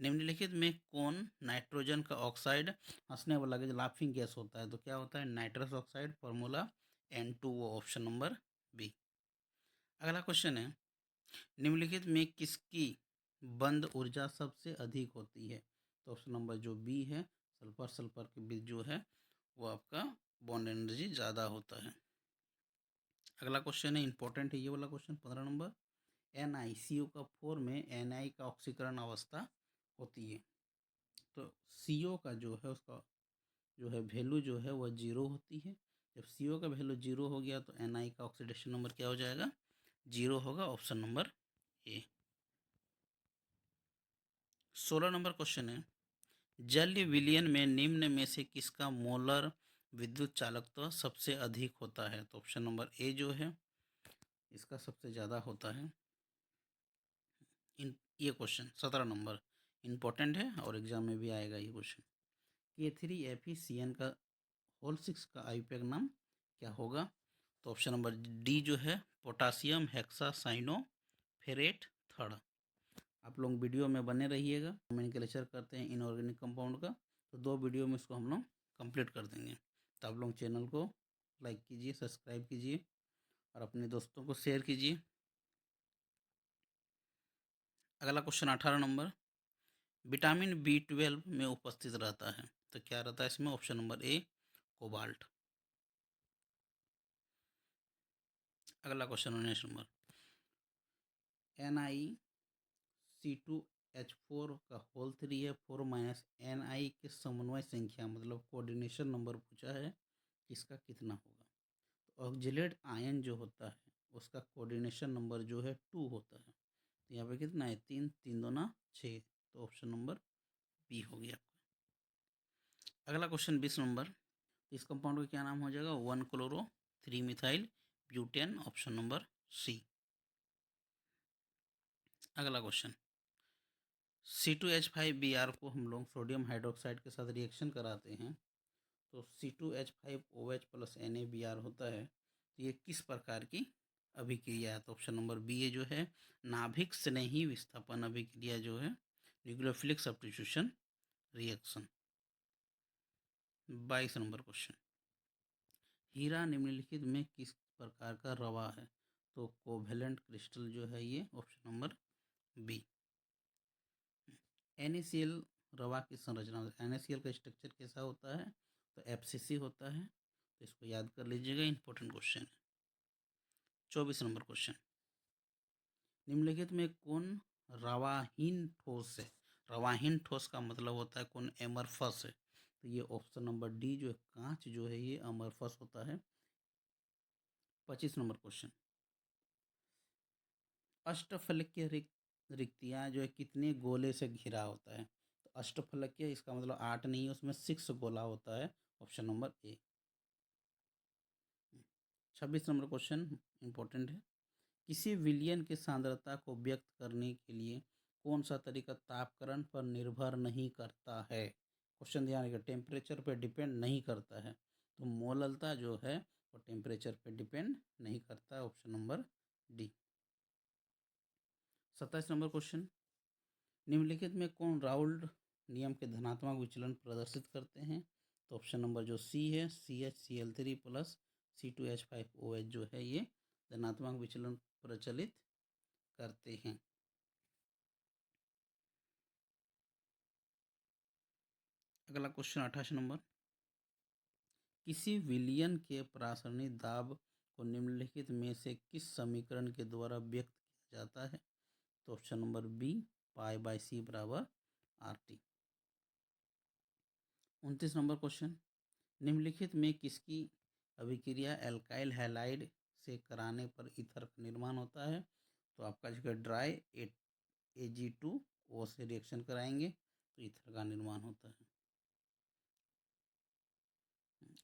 निम्नलिखित में कौन नाइट्रोजन का ऑक्साइड हंसने वाला जो लाफिंग गैस होता है, तो क्या होता है nitrous oxide, formula N2O, option number B. अगला क्वेश्चन है, निम्नलिखित में किसकी बंद ऊर्जा सबसे अधिक होती है, तो ऑप्शन नंबर जो बी है, सल्फर सल्फर के बीच जो है वो आपका बॉन्ड एनर्जी ज़्यादा होता है। अगला क्वेश्चन है, इंपॉर्टेंट है ये वाला क्वेश्चन 15 नंबर, NiCO का 4 में Na का ऑक्सीकरण अवस्था होती है, तो CO का जो है उसका जो है वैल्यू जो है वह 0 होती है। जब CO का वैल्यू 0 हो गया तो Na का ऑक्सीडेशन नंबर क्या हो जाएगा, 0 होगा, ऑप्शन नंबर ए। 16 नंबर क्वेश्चन है, जल विलयन में निम्न में से किसका मोलर विद्युत चालकत्व सबसे अधिक होता है, तो ऑप्शन नंबर ए जो है इसका सबसे ज़्यादा होता है। इन ये क्वेश्चन 17 नंबर इम्पोर्टेंट है और एग्जाम में भी आएगा ये क्वेश्चन। K3FeCN का होल 6 का आईयूपीएक नाम क्या होगा, तो ऑप्शन नंबर डी जो है पोटासियम हेक्सासाइनोफेरेट थर्ड। आप लोग वीडियो में बने रहिएगा, हम इनके लेक्चर करते हैं इनऑर्गेनिक कंपाउंड का, तो 2 वीडियो में इसको हम लोग कंप्लीट कर देंगे। तो आप लोग चैनल को लाइक कीजिए, सब्सक्राइब कीजिए और अपने दोस्तों को शेयर कीजिए। अगला क्वेश्चन 18 नंबर, विटामिन B12 में उपस्थित रहता है, तो क्या रहता है इसमें, ऑप्शन नंबर ए कोबाल्ट। अगला क्वेश्चन 19 नंबर, NiC2H4 का होल 3 है, 4 माइनस Ni के समन्वय संख्या मतलब कोऑर्डिनेशन नंबर पूछा है, किसका कितना होगा, तो ऑक्जेलेट आयन जो होता है उसका कोऑर्डिनेशन नंबर जो है 2 होता है, तो यहाँ पे कितना है 3, 3 दूना 6, तो ऑप्शन नंबर बी हो गया आपका। अगला क्वेश्चन 20 नंबर, इस कंपाउंड का क्या नाम हो जाएगा, 1-क्लोरो-3-मिथाइल ब्यूटेन, ऑप्शन नंबर सी। अगला क्वेश्चन, C2H5Br को हम लोग सोडियम हाइड्रोक्साइड के साथ रिएक्शन कराते हैं, तो C2H5OH प्लस NaBr होता है, तो ये किस प्रकार की अभिक्रिया है, तो ऑप्शन नंबर बी ये जो है नाभिक स्नेही विस्थापन अभिक्रिया जो है, न्यूक्लियोफिलिक सब्स्टिट्यूशन रिएक्शन। 22 नंबर क्वेश्चन, हीरा निम्नलिखित में किस प्रकार का रवा है, तो कोवेलेंट क्रिस्टल जो है ये, ऑप्शन नंबर बी। NaCl रवा की संरचना, NaCl का स्ट्रक्चर कैसा होता है, तो FCC होता है, तो इसको याद कर लीजिएगा, इंपॉर्टेंट क्वेश्चन है। 24 नंबर क्वेश्चन, निम्नलिखित में कौन रवाहीन ठोस है, रवाहीन ठोस का मतलब होता है कौन एमरफस है, तो ये ऑप्शन नंबर डी जो है कांच जो है ये अमरफस होता है। 25 नंबर क्वेश्चन, अष्टफलकीय रिक्तियाँ जो है कितने गोले से घिरा होता है, तो अष्टफलकीय इसका मतलब 8 नहीं है, उसमें 6 गोला होता है, ऑप्शन नंबर ए। 26 नंबर क्वेश्चन इंपॉर्टेंट है, किसी विलयन की सांद्रता को व्यक्त करने के लिए कौन सा तरीका तापकरण पर निर्भर नहीं करता है, क्वेश्चन ध्यान रखिए, टेम्परेचर पर डिपेंड नहीं करता है, तो मोललता जो है वो टेम्परेचर पर डिपेंड नहीं करता है, option number D. 27 number question, निम्नलिखित में कौन राउल्ट नियम के धनात्मक विचलन प्रदर्शित करते हैं, तो ऑप्शन नंबर जो सी है CHCl3 प्लस C2H5OH जो है ये धनात्मक विचलन प्रचलित करते हैं। अगला क्वेश्चन 28 नंबर, किसी विलयन के प्रासरणिक दाब को निम्नलिखित में से किस समीकरण के द्वारा व्यक्त किया जाता है, तो ऑप्शन नंबर बी π/c बराबर RT। 29 नंबर क्वेश्चन, निम्नलिखित में किसकी अभिक्रिया एल्काइल हैलाइड से कराने पर ईथर का निर्माण होता है, तो आपका जो ड्राई Ag2O से रिएक्शन कराएंगे तो ईथर का निर्माण होता है।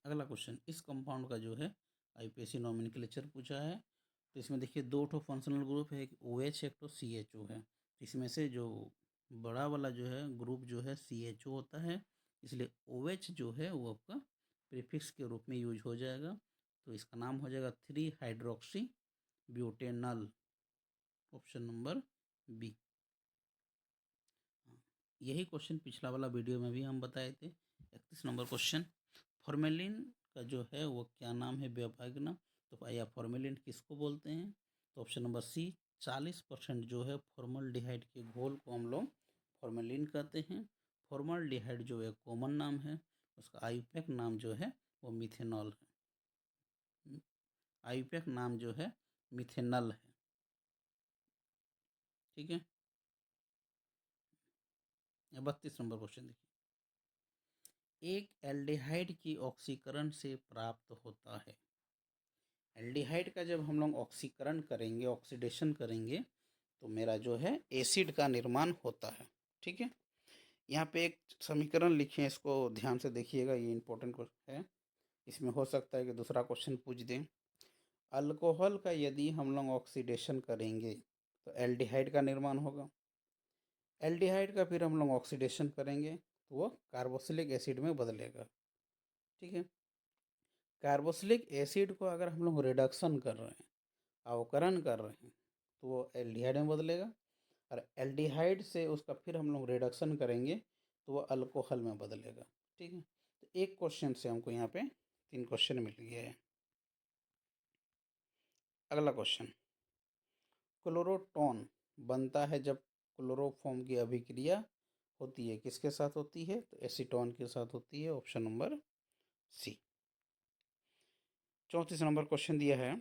अगला क्वेश्चन, इस कंपाउंड का जो है IPSC नॉमेनक्लेचर पूछा है, तो इसमें देखिए 2 ठो फंक्शनल ग्रुप है, एक OH एक तो CHO है, इसमें से जो बड़ा वाला जो है ग्रुप जो है CHO होता है, इसलिए OH जो है वो आपका प्रीफिक्स के रूप में यूज हो जाएगा, तो इसका नाम हो जाएगा 3 hydroxy butanal, option number B. यही क्वेश्चन पिछला वाला वीडियो में भी हम बताए थे। 31 नंबर क्वेश्चन, फॉर्मेलिन का जो है वो क्या नाम है, व्यावहारिक नाम। तो भैया फॉर्मेलिन किसको बोलते हैं? तो ऑप्शन नंबर सी, 40% जो है फॉर्मलडिहाइड के घोल को हम लोग फॉर्मेलिन कहते हैं। फॉर्मलडिहाइड जो है कॉमन नाम है, उसका आयुपैक नाम जो है वो मिथेनॉल है। आयुपैक नाम जो है मिथेनल है। ठीक है। 32 नंबर क्वेश्चन देखिए, एक एल्डिहाइड की ऑक्सीकरण से प्राप्त होता है। एल्डिहाइड का जब हम लोग ऑक्सीकरण करेंगे, ऑक्सीडेशन करेंगे, तो मेरा जो है एसिड का निर्माण होता है। ठीक है। यहाँ पे एक समीकरण लिखे हैं, इसको ध्यान से देखिएगा, ये इंपॉर्टेंट क्वेश्चन है। इसमें हो सकता है कि दूसरा क्वेश्चन पूछ दें। अल्कोहल का यदि हम लोग ऑक्सीडेशन करेंगे तो एल्डिहाइड का निर्माण होगा। एल्डिहाइड का फिर हम लोग ऑक्सीडेशन करेंगे तो वो कार्बोक्सिलिक एसिड में बदलेगा। ठीक है। कार्बोक्सिलिक एसिड को अगर हम लोग रिडक्शन कर रहे हैं, अवकरण कर रहे हैं, तो वो एल्डिहाइड में बदलेगा। और एल्डिहाइड से उसका फिर हम लोग रिडक्शन करेंगे तो वो अल्कोहल में बदलेगा। ठीक है। तो एक क्वेश्चन से हमको यहाँ पे 3 क्वेश्चन मिल गया है। अगला क्वेश्चन, क्लोरोटोन बनता है जब क्लोरोफॉर्म की अभिक्रिया होती है, किसके साथ होती है? तो एसीटोन के साथ होती है। Option number C. 34 number question दिया है,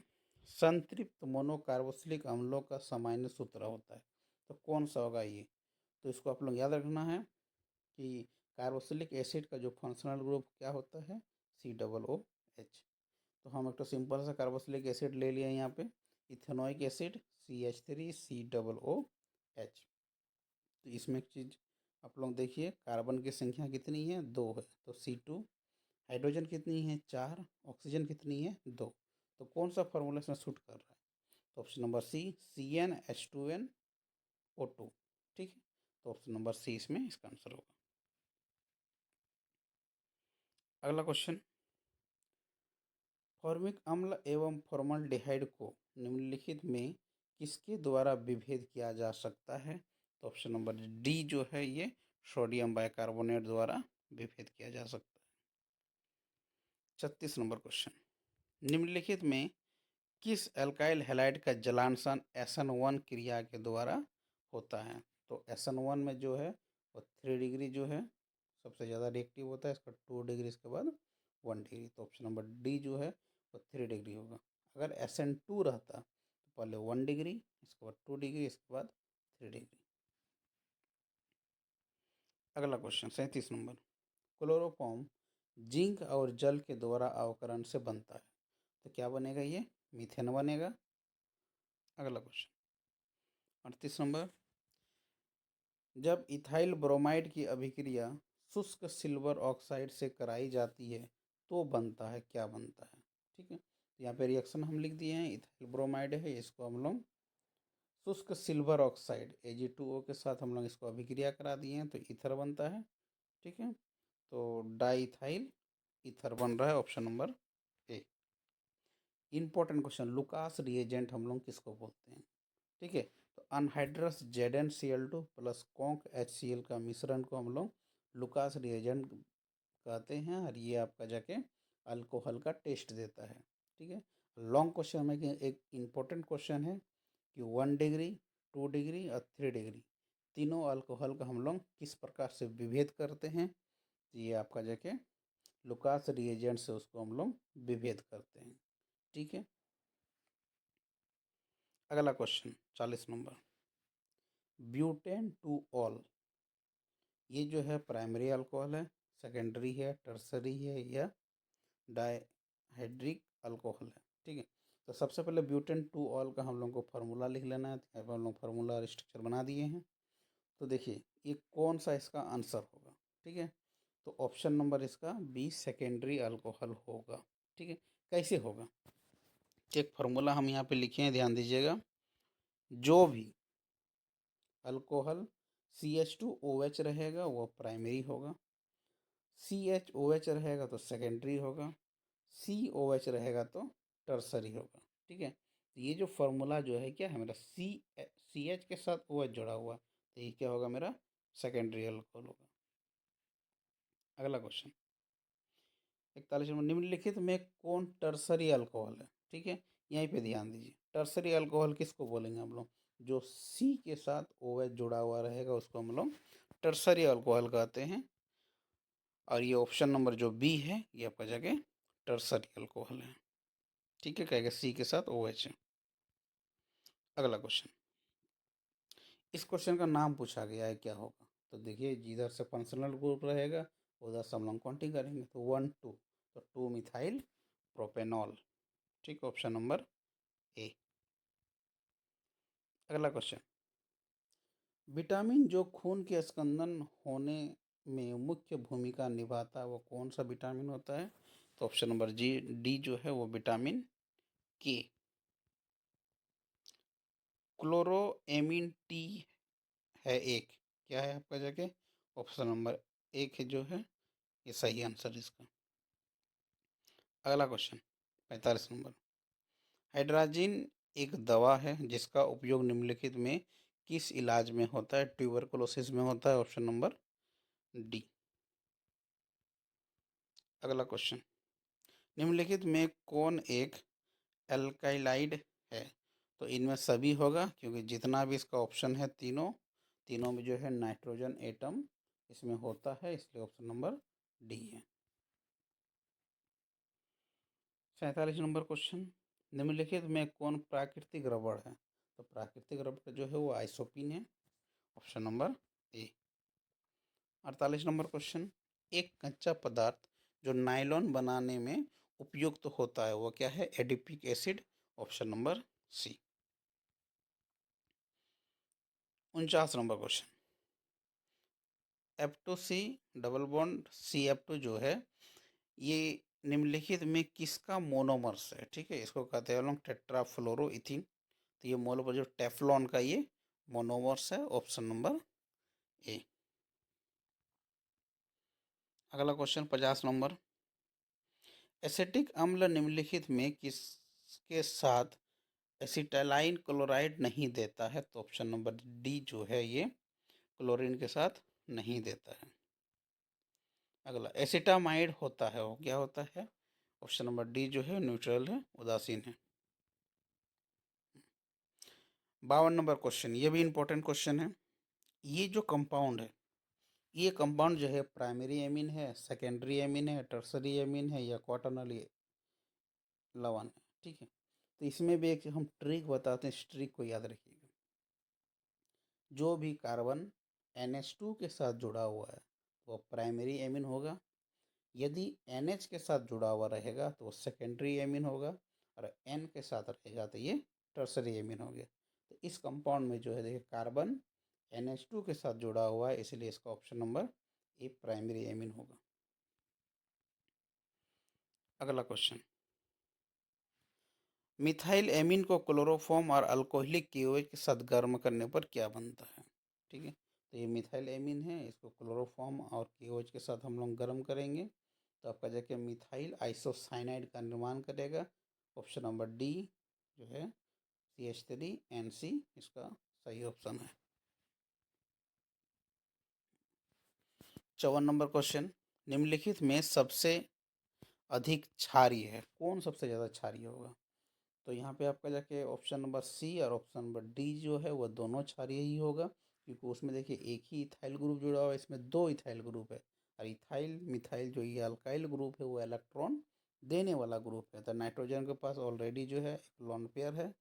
संतृप्त मोनोकार्बोक्सिलिक अम्लों का सामान्य सूत्र होता है, तो कौन सा होगा ये? तो इसको आप लोग याद रखना है कि कार्बोक्सिलिक एसिड का जो फंक्शनल ग्रुप क्या होता है? COOH। तो हम एक तो सिंपल सा कार्बोक्सिलिक एसिड ले लिया यहाँ पे, इथेनोइक एसिड CH3COOH। तो इसमें एक चीज़ आप लोग देखिए, कार्बन की संख्या कितनी है? 2 है, तो C2। हाइड्रोजन कितनी है? 4। ऑक्सीजन कितनी है? 2। तो कौन सा फॉर्मूला इसमें सूट कर रहा है? तो ऑप्शन नंबर सी, CnH2nO2। ठीक है। तो ऑप्शन नंबर सी इसमें इसका आंसर होगा। अगला क्वेश्चन, फॉर्मिक अम्ल एवं फॉर्मलडिहाइड को निम्नलिखित में किसके द्वारा विभेद किया जा सकता है? तो ऑप्शन नंबर डी जो है ये सोडियम बाइकार्बोनेट द्वारा विभेद किया जा सकता है। 36 नंबर क्वेश्चन, निम्नलिखित में किस एल्काइल हैलाइड का जलांशन SN1 क्रिया के द्वारा होता है? तो SN1 में जो है वो 3 डिग्री जो है सबसे ज़्यादा रिएक्टिव होता है, इसका 2 डिग्री, इसके बाद 1 डिग्री। तो ऑप्शन नंबर डी जो है वो 3 डिग्री होगा। अगर SN2 रहता तो पहले 1 डिग्री, इसके बाद 2 डिग्री, इसके बाद 3 डिग्री। अगला क्वेश्चन 37 नंबर, क्लोरोफॉर्म जिंक और जल के द्वारा अवकरण से बनता है, तो क्या बनेगा? ये मीथेन बनेगा। अगला क्वेश्चन 38 नंबर, जब इथाइल ब्रोमाइड की अभिक्रिया शुष्क सिल्वर ऑक्साइड से कराई जाती है तो बनता है, क्या बनता है? ठीक है। तो यहाँ पे रिएक्शन हम लिख दिए हैं, इथाइल ब्रोमाइड है, इसको हम लोग शुष्क सिल्वर ऑक्साइड Ag2O के साथ हम लोग इसको अभिक्रिया करा दिए हैं तो ईथर बनता है। ठीक है। तो डाइथाइल ईथर बन रहा है। ऑप्शन नंबर ए। इंपॉर्टेंट क्वेश्चन, लुकास रिएजेंट हम लोग किसको बोलते हैं? ठीक है। तो anhydrous ZnCl2 plus conc HCl का मिश्रण को हम लोग लुकास रिएजेंट कहते हैं, और ये आपका जाके अल्कोहल का टेस्ट देता है। ठीक है। लॉन्ग क्वेश्चन में एक इम्पोर्टेंट क्वेश्चन है कि 1 डिग्री, 2 डिग्री और 3 डिग्री तीनों अल्कोहल का हम लोग किस प्रकार से विभेद करते हैं? तो ये आपका जाके लुकास रिएजेंट से उसको हम लोग विभेद करते हैं। ठीक है। अगला question 40 number, butane two all, ये जो है प्राइमरी अल्कोहल है, सेकेंडरी है, टर्सरी है, या डाइहाइड्रिक अल्कोहल है? ठीक है। तो सबसे पहले ब्यूटेन टू ऑल का हम लोग को फार्मूला लिख लेना है। यहाँ पर हम लोग फार्मूला और स्ट्रक्चर बना दिए हैं। तो देखिए ये कौन सा इसका आंसर होगा। ठीक है। तो ऑप्शन नंबर इसका बी, सेकेंडरी अल्कोहल होगा। ठीक है। कैसे होगा? एक फार्मूला हम यहाँ पे लिखे हैं, ध्यान दीजिएगा। जो भी अल्कोहल CH2OH रहेगा वो प्राइमरी होगा, CHOH रहेगा तो सेकेंडरी होगा, COH रहेगा तो टर्सरी होगा। ठीक है। तो ये जो फॉर्मूला जो है क्या है मेरा, सी एच के साथ ओ एच जुड़ा हुआ, तो ये क्या होगा मेरा सेकेंडरी अल्कोहल होगा। अगला क्वेश्चन 41 नंबर, निम्नलिखित में कौन टर्सरी अल्कोहल है? ठीक है, यहीं पे ध्यान दीजिए, टर्सरी अल्कोहल किसको बोलेंगे हम लोग? जो सी के साथ ओ एच जुड़ा हुआ रहेगा उसको हम लोग टर्सरी अल्कोहल कहते हैं। और ये ऑप्शन नंबर जो बी है ये आपका जगह टर्सरी अल्कोहल है। ठीक है, कहेगा सी के साथ ओ एच है। अगला क्वेश्चन, इस क्वेश्चन का नाम पूछा गया है, क्या होगा? तो देखिए, जिधर से फंक्शनल ग्रुप रहेगा उधर से हम लोग काउंटिंग करेंगे, तो 1 2, तो 2 मिथाइल प्रोपेनॉल। ठीक, ऑप्शन नंबर ए। अगला क्वेश्चन, विटामिन जो खून के स्कंदन होने में मुख्य भूमिका निभाता है वो कौन सा विटामिन होता है? तो ऑप्शन नंबर डी जो है वो विटामिन के। क्लोरोएमिन टी है एक, क्या है आपका जगह? ऑप्शन नंबर एक है जो है ये सही आंसर इसका। अगला क्वेश्चन 45 नंबर, हाइड्राजिन एक दवा है जिसका उपयोग निम्नलिखित में किस इलाज में होता है? ट्यूबरकुलोसिस में होता है, ऑप्शन नंबर डी। अगला क्वेश्चन, निम्नलिखित में कौन एक एल्काइलाइड है? तो इनमें सभी होगा, क्योंकि जितना भी इसका ऑप्शन है तीनों तीनों में जो है नाइट्रोजन एटम इसमें होता है, इसलिए ऑप्शन नंबर डी है। 47 नंबर क्वेश्चन, निम्नलिखित में कौन प्राकृतिक रबड़ है? तो प्राकृतिक रबड़ जो है वो आइसोपिन है, ऑप्शन नंबर ए। 48 नंबर क्वेश्चन, एक कच्चा पदार्थ जो नायलॉन बनाने में उपयुक्त होता है वो क्या है? Adipic acid, option number C. 49 number question, F2C double bond CF2 जो है ये निम्नलिखित में किसका मोनोमर्स है? ठीक है, इसको कहते हैं हम लोग टेट्राफ्लोरोइथीन। तो ये मोल जो टेफ्लॉन का ये मोनोमर्स है, ऑप्शन नंबर ए। अगला क्वेश्चन 50 नंबर, एसिटिक अम्ल निम्नलिखित में किसके साथ एसिटाइलाइन क्लोराइड नहीं देता है? तो ऑप्शन नंबर डी जो है ये क्लोरीन के साथ नहीं देता है। अगला एसिटामाइड होता है वो क्या होता है? ऑप्शन नंबर डी जो है न्यूट्रल है, उदासीन है। 52 नंबर क्वेश्चन, ये भी इंपॉर्टेंट क्वेश्चन है। ये जो कंपाउंड है ये कंपाउंड जो है प्राइमरी एमिन है, सेकेंडरी एमिन है, टर्सरी एमिन है या क्वाटर्नरी लवन है? ठीक है, तो इसमें भी एक हम ट्रिक बताते हैं, इस ट्रिक को याद रखिएगा। जो भी कार्बन NH2 के साथ जुड़ा हुआ है वो प्राइमरी एमिन होगा, यदि NH के साथ जुड़ा हुआ रहेगा तो वो सेकेंडरी एमिन होगा, और N के साथ रहेगा तो ये टर्सरी एमिन हो गया। तो इस कंपाउंड में जो है देखिए कार्बन NH2 के साथ जुड़ा हुआ है, इसलिए इसका option number A primary amine होगा। अगला क्वेश्चन, मिथाइल एमीन को क्लोरोफॉर्म और अल्कोहलिक KOH के साथ गर्म करने पर क्या बनता है? ठीक है, तो ये मिथाइल एमीन है, इसको क्लोरोफॉर्म और KOH के साथ हम लोग गर्म करेंगे तो आपका जाके मिथाइल आइसोसाइनाइड का निर्माण करेगा, ऑप्शन नंबर डी जो है CH3NC इसका सही ऑप्शन है। 54 नंबर क्वेश्चन, निम्नलिखित में सबसे अधिक क्षारीय है, कौन सबसे ज़्यादा क्षारीय होगा? तो यहाँ पे आपका जाके ऑप्शन नंबर सी और ऑप्शन नंबर डी जो है वह दोनों क्षारीय ही होगा, क्योंकि उसमें देखिए एक ही इथाइल ग्रुप जुड़ा हुआ है, इसमें दो इथाइल ग्रुप है, और इथाइल मिथाइल जो ये अल्काइल ग्रुप है वो इलेक्ट्रॉन देने वाला ग्रुप है। तो नाइट्रोजन के पास ऑलरेडी जो है एक लोन पेयर है,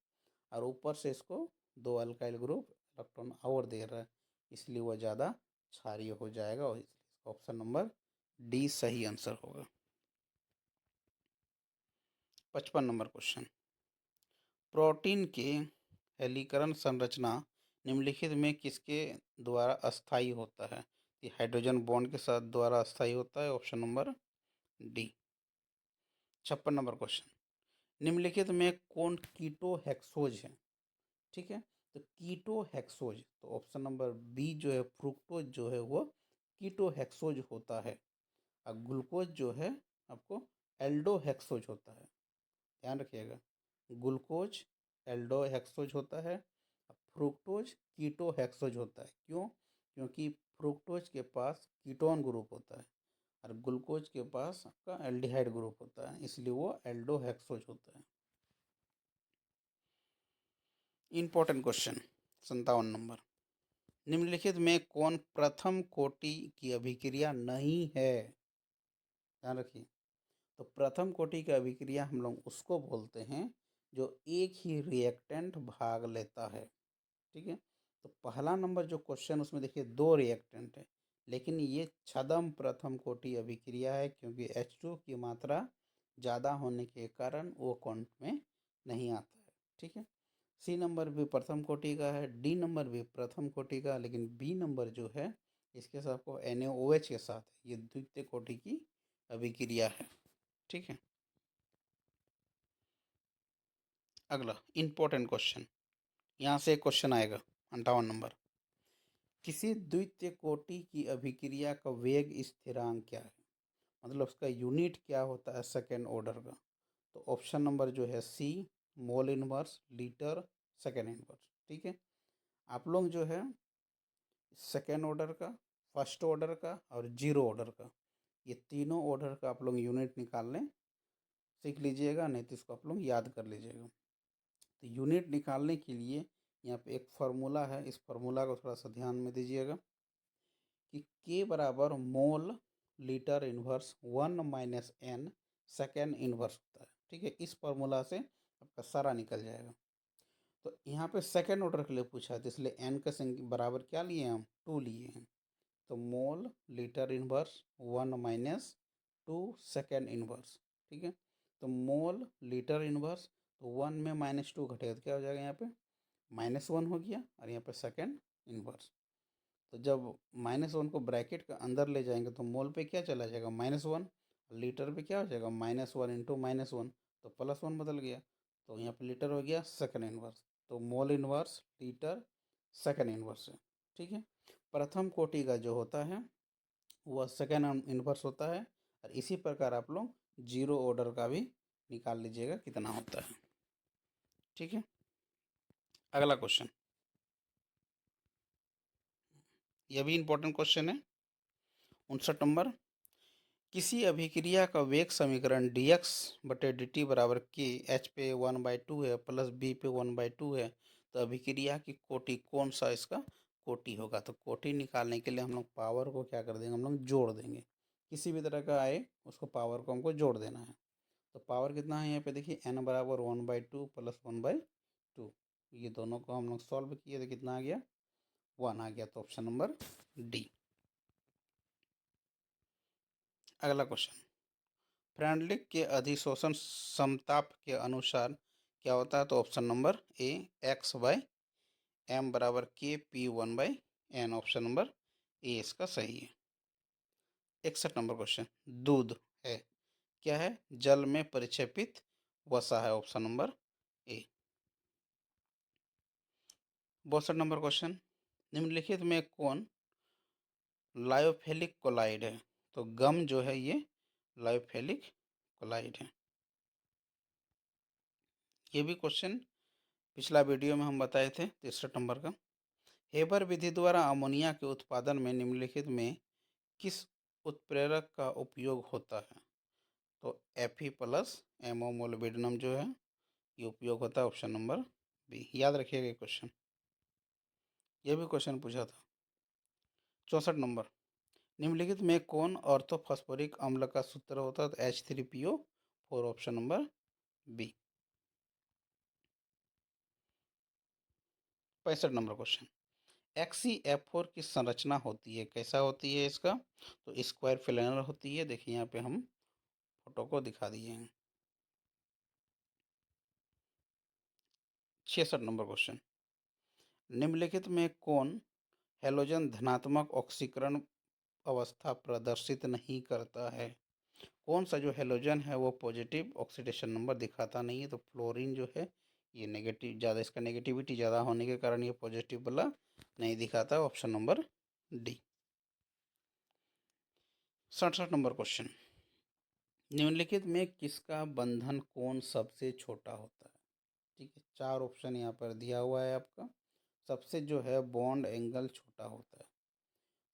और ऊपर से इसको दो अल्काइल ग्रुप इलेक्ट्रॉन और दे रहा है, इसलिए वह ज़्यादा क्षारीय हो जाएगा, और इसलिए ऑप्शन नंबर डी सही आंसर होगा। 55 नंबर क्वेश्चन, प्रोटीन के हेलिकरण संरचना निम्नलिखित में किसके द्वारा अस्थायी होता है? ये हाइड्रोजन बॉन्ड के साथ द्वारा अस्थायी होता है, option number D. 56 number question, निम्नलिखित में कौन कीटो हेक्सोज है? ठीक है, तो कीटो हेक्सोज, तो ऑप्शन नंबर बी जो है फ्रुक्टोज जो है वो कीटो हेक्सोज होता है, और ग्लूकोज जो है आपको एल्डो हेक्सोज होता है। ध्यान रखिएगा, ग्लूकोज एल्डोहेक्सोज होता है, फ्रुक्टोज कीटोहेक्सोज होता है। क्यों? क्योंकि फ्रुक्टोज के पास कीटोन ग्रुप होता है और ग्लूकोज के पास आपका एल्डिहाइड ग्रुप होता है, इसलिए वो एल्डोहेक्सोज होता है। इंपॉर्टेंट क्वेश्चन 57 नंबर, निम्नलिखित में कौन प्रथम कोटि की अभिक्रिया नहीं है? ध्यान रखिए, तो प्रथम कोटि की अभिक्रिया हम लोग उसको बोलते हैं जो एक ही रिएक्टेंट भाग लेता है। ठीक है, तो पहला नंबर जो क्वेश्चन उसमें देखिए 2 रिएक्टेंट है, लेकिन ये छदम प्रथम कोटि अभिक्रिया है क्योंकि H2 की मात्रा ज़्यादा होने के कारण वो काउंट में नहीं आता है। ठीक है, सी नंबर भी प्रथम कोटि का है, डी नंबर भी प्रथम कोटि का, लेकिन बी नंबर जो है इसके साथ आपको NaOH के साथ ये द्वितीय कोटि की अभिक्रिया है। ठीक है, अगला इंपॉर्टेंट क्वेश्चन, यहाँ से एक क्वेश्चन आएगा 58 नंबर, किसी द्वितीय कोटि की अभिक्रिया का वेग स्थिरांक क्या है? मतलब उसका यूनिट क्या होता है सेकेंड ऑर्डर का? तो ऑप्शन नंबर जो है C, mole inverse, litre, second inverse. ठीक है, आप लोग जो है सेकेंड ऑर्डर का, फर्स्ट ऑर्डर का और जीरो ऑर्डर का, ये तीनों ऑर्डर का आप लोग यूनिट निकालने सीख लीजिएगा, नहीं तो इसको आप लोग याद कर लीजिएगा। तो यूनिट निकालने के लिए यहाँ पे एक फार्मूला है, इस फार्मूला को थोड़ा सा ध्यान में दीजिएगा कि K बराबर mole litre inverse 1 - n second inverse होता है। ठीक है, इस फार्मूला से आपका सारा निकल जाएगा। तो यहाँ पे सेकेंड ऑर्डर के लिए पूछा है, तो इसलिए n का बराबर क्या लिए हम 2 लिए हैं, तो mole litre inverse 1 - 2 second inverse. ठीक है, तो मोल लीटर इन्वर्स, तो 1 में -2 घटेगा तो क्या हो जाएगा, यहाँ पे -1 हो गया और यहाँ पे सेकेंड इन्वर्स। तो जब -1 को ब्रैकेट के अंदर ले जाएंगे तो मोल पे क्या चला जाएगा -1, लीटर पे क्या हो जाएगा -1 इंटू -1, तो +1 बदल गया, तो यहाँ पे लीटर हो गया सेकेंड इन्वर्स। तो मोल इन्वर्स लीटर सेकेंड इन्वर्स है। ठीक है, प्रथम कोटि का जो होता है वह सेकेंड इन्वर्स होता है, और इसी प्रकार आप लोग जीरो ऑर्डर का भी निकाल लीजिएगा कितना होता है। ठीक है, अगला क्वेश्चन, यह भी इंपॉर्टेंट क्वेश्चन है 59 नंबर, किसी अभिक्रिया का वेग समीकरण dx/dt बराबर k, h पे 1/2 है प्लस b पे 1/2 है, तो अभिक्रिया की कोटि कौन सा इसका कोटि होगा? तो कोटि निकालने के लिए हम लोग पावर को क्या कर देंगे, हम लोग जोड़ देंगे, किसी भी तरह का आए उसको पावर को हमको जोड़ देना है। तो पावर कितना है यहाँ पे देखिए, n बराबर 1/2 प्लस 1/2, ये दोनों को हम लोग सॉल्व किए तो कितना आ गया 1 आ गया, तो ऑप्शन नंबर डी। अगला क्वेश्चन, फ्रेंडलिक के अधिशोषण समताप के अनुसार क्या होता है? तो ऑप्शन नंबर ए x/m बराबर Kp1/n, ऑप्शन नंबर ए इसका सही है। 61 नंबर क्वेश्चन, दूध है क्या है? जल में परिक्षेपित वसा है, ऑप्शन नंबर ए। 62 नंबर क्वेश्चन, निम्नलिखित में कौन लायोफिलिक कोलाइड है? तो गम जो है ये लायोफिलिक कोलाइड है। ये भी क्वेश्चन पिछला वीडियो में हम बताए थे 63 नंबर का। हेबर विधि द्वारा अमोनिया के उत्पादन में निम्नलिखित में किस उत्प्रेरक का उपयोग होता है? तो Fe+MO जो है ये उपयोग होता है, ऑप्शन नंबर बी। याद रखिएगा ये क्वेश्चन, ये भी क्वेश्चन पूछा था। 64 नंबर, निम्नलिखित में कौन ऑर्थोफॉस्फोरिक अम्ल का सूत्र होता है? तो H3PO4, option number B. 65 number question, XeF4 की संरचना होती है, कैसा होती है इसका? तो स्क्वायर फिलर होती है, देखिए यहाँ पे हम फोटो को दिखा दिए हैं। 66 नंबर क्वेश्चन, निम्नलिखित में कौन हैलोजन धनात्मक ऑक्सीकरण अवस्था प्रदर्शित नहीं करता है? कौन सा जो हैलोजन है वो पॉजिटिव ऑक्सीडेशन नंबर दिखाता नहीं है? तो फ्लोरीन जो है ये नेगेटिव, ज़्यादा इसका नेगेटिविटी ज़्यादा होने के कारण ये पॉजिटिव वाला नहीं दिखाता, option number D. 67 number question, निम्नलिखित में किसका बंधन कोण सबसे छोटा होता है? ठीक है, 4 ऑप्शन यहाँ पर दिया हुआ है आपका। सबसे जो है बॉन्ड एंगल छोटा होता है।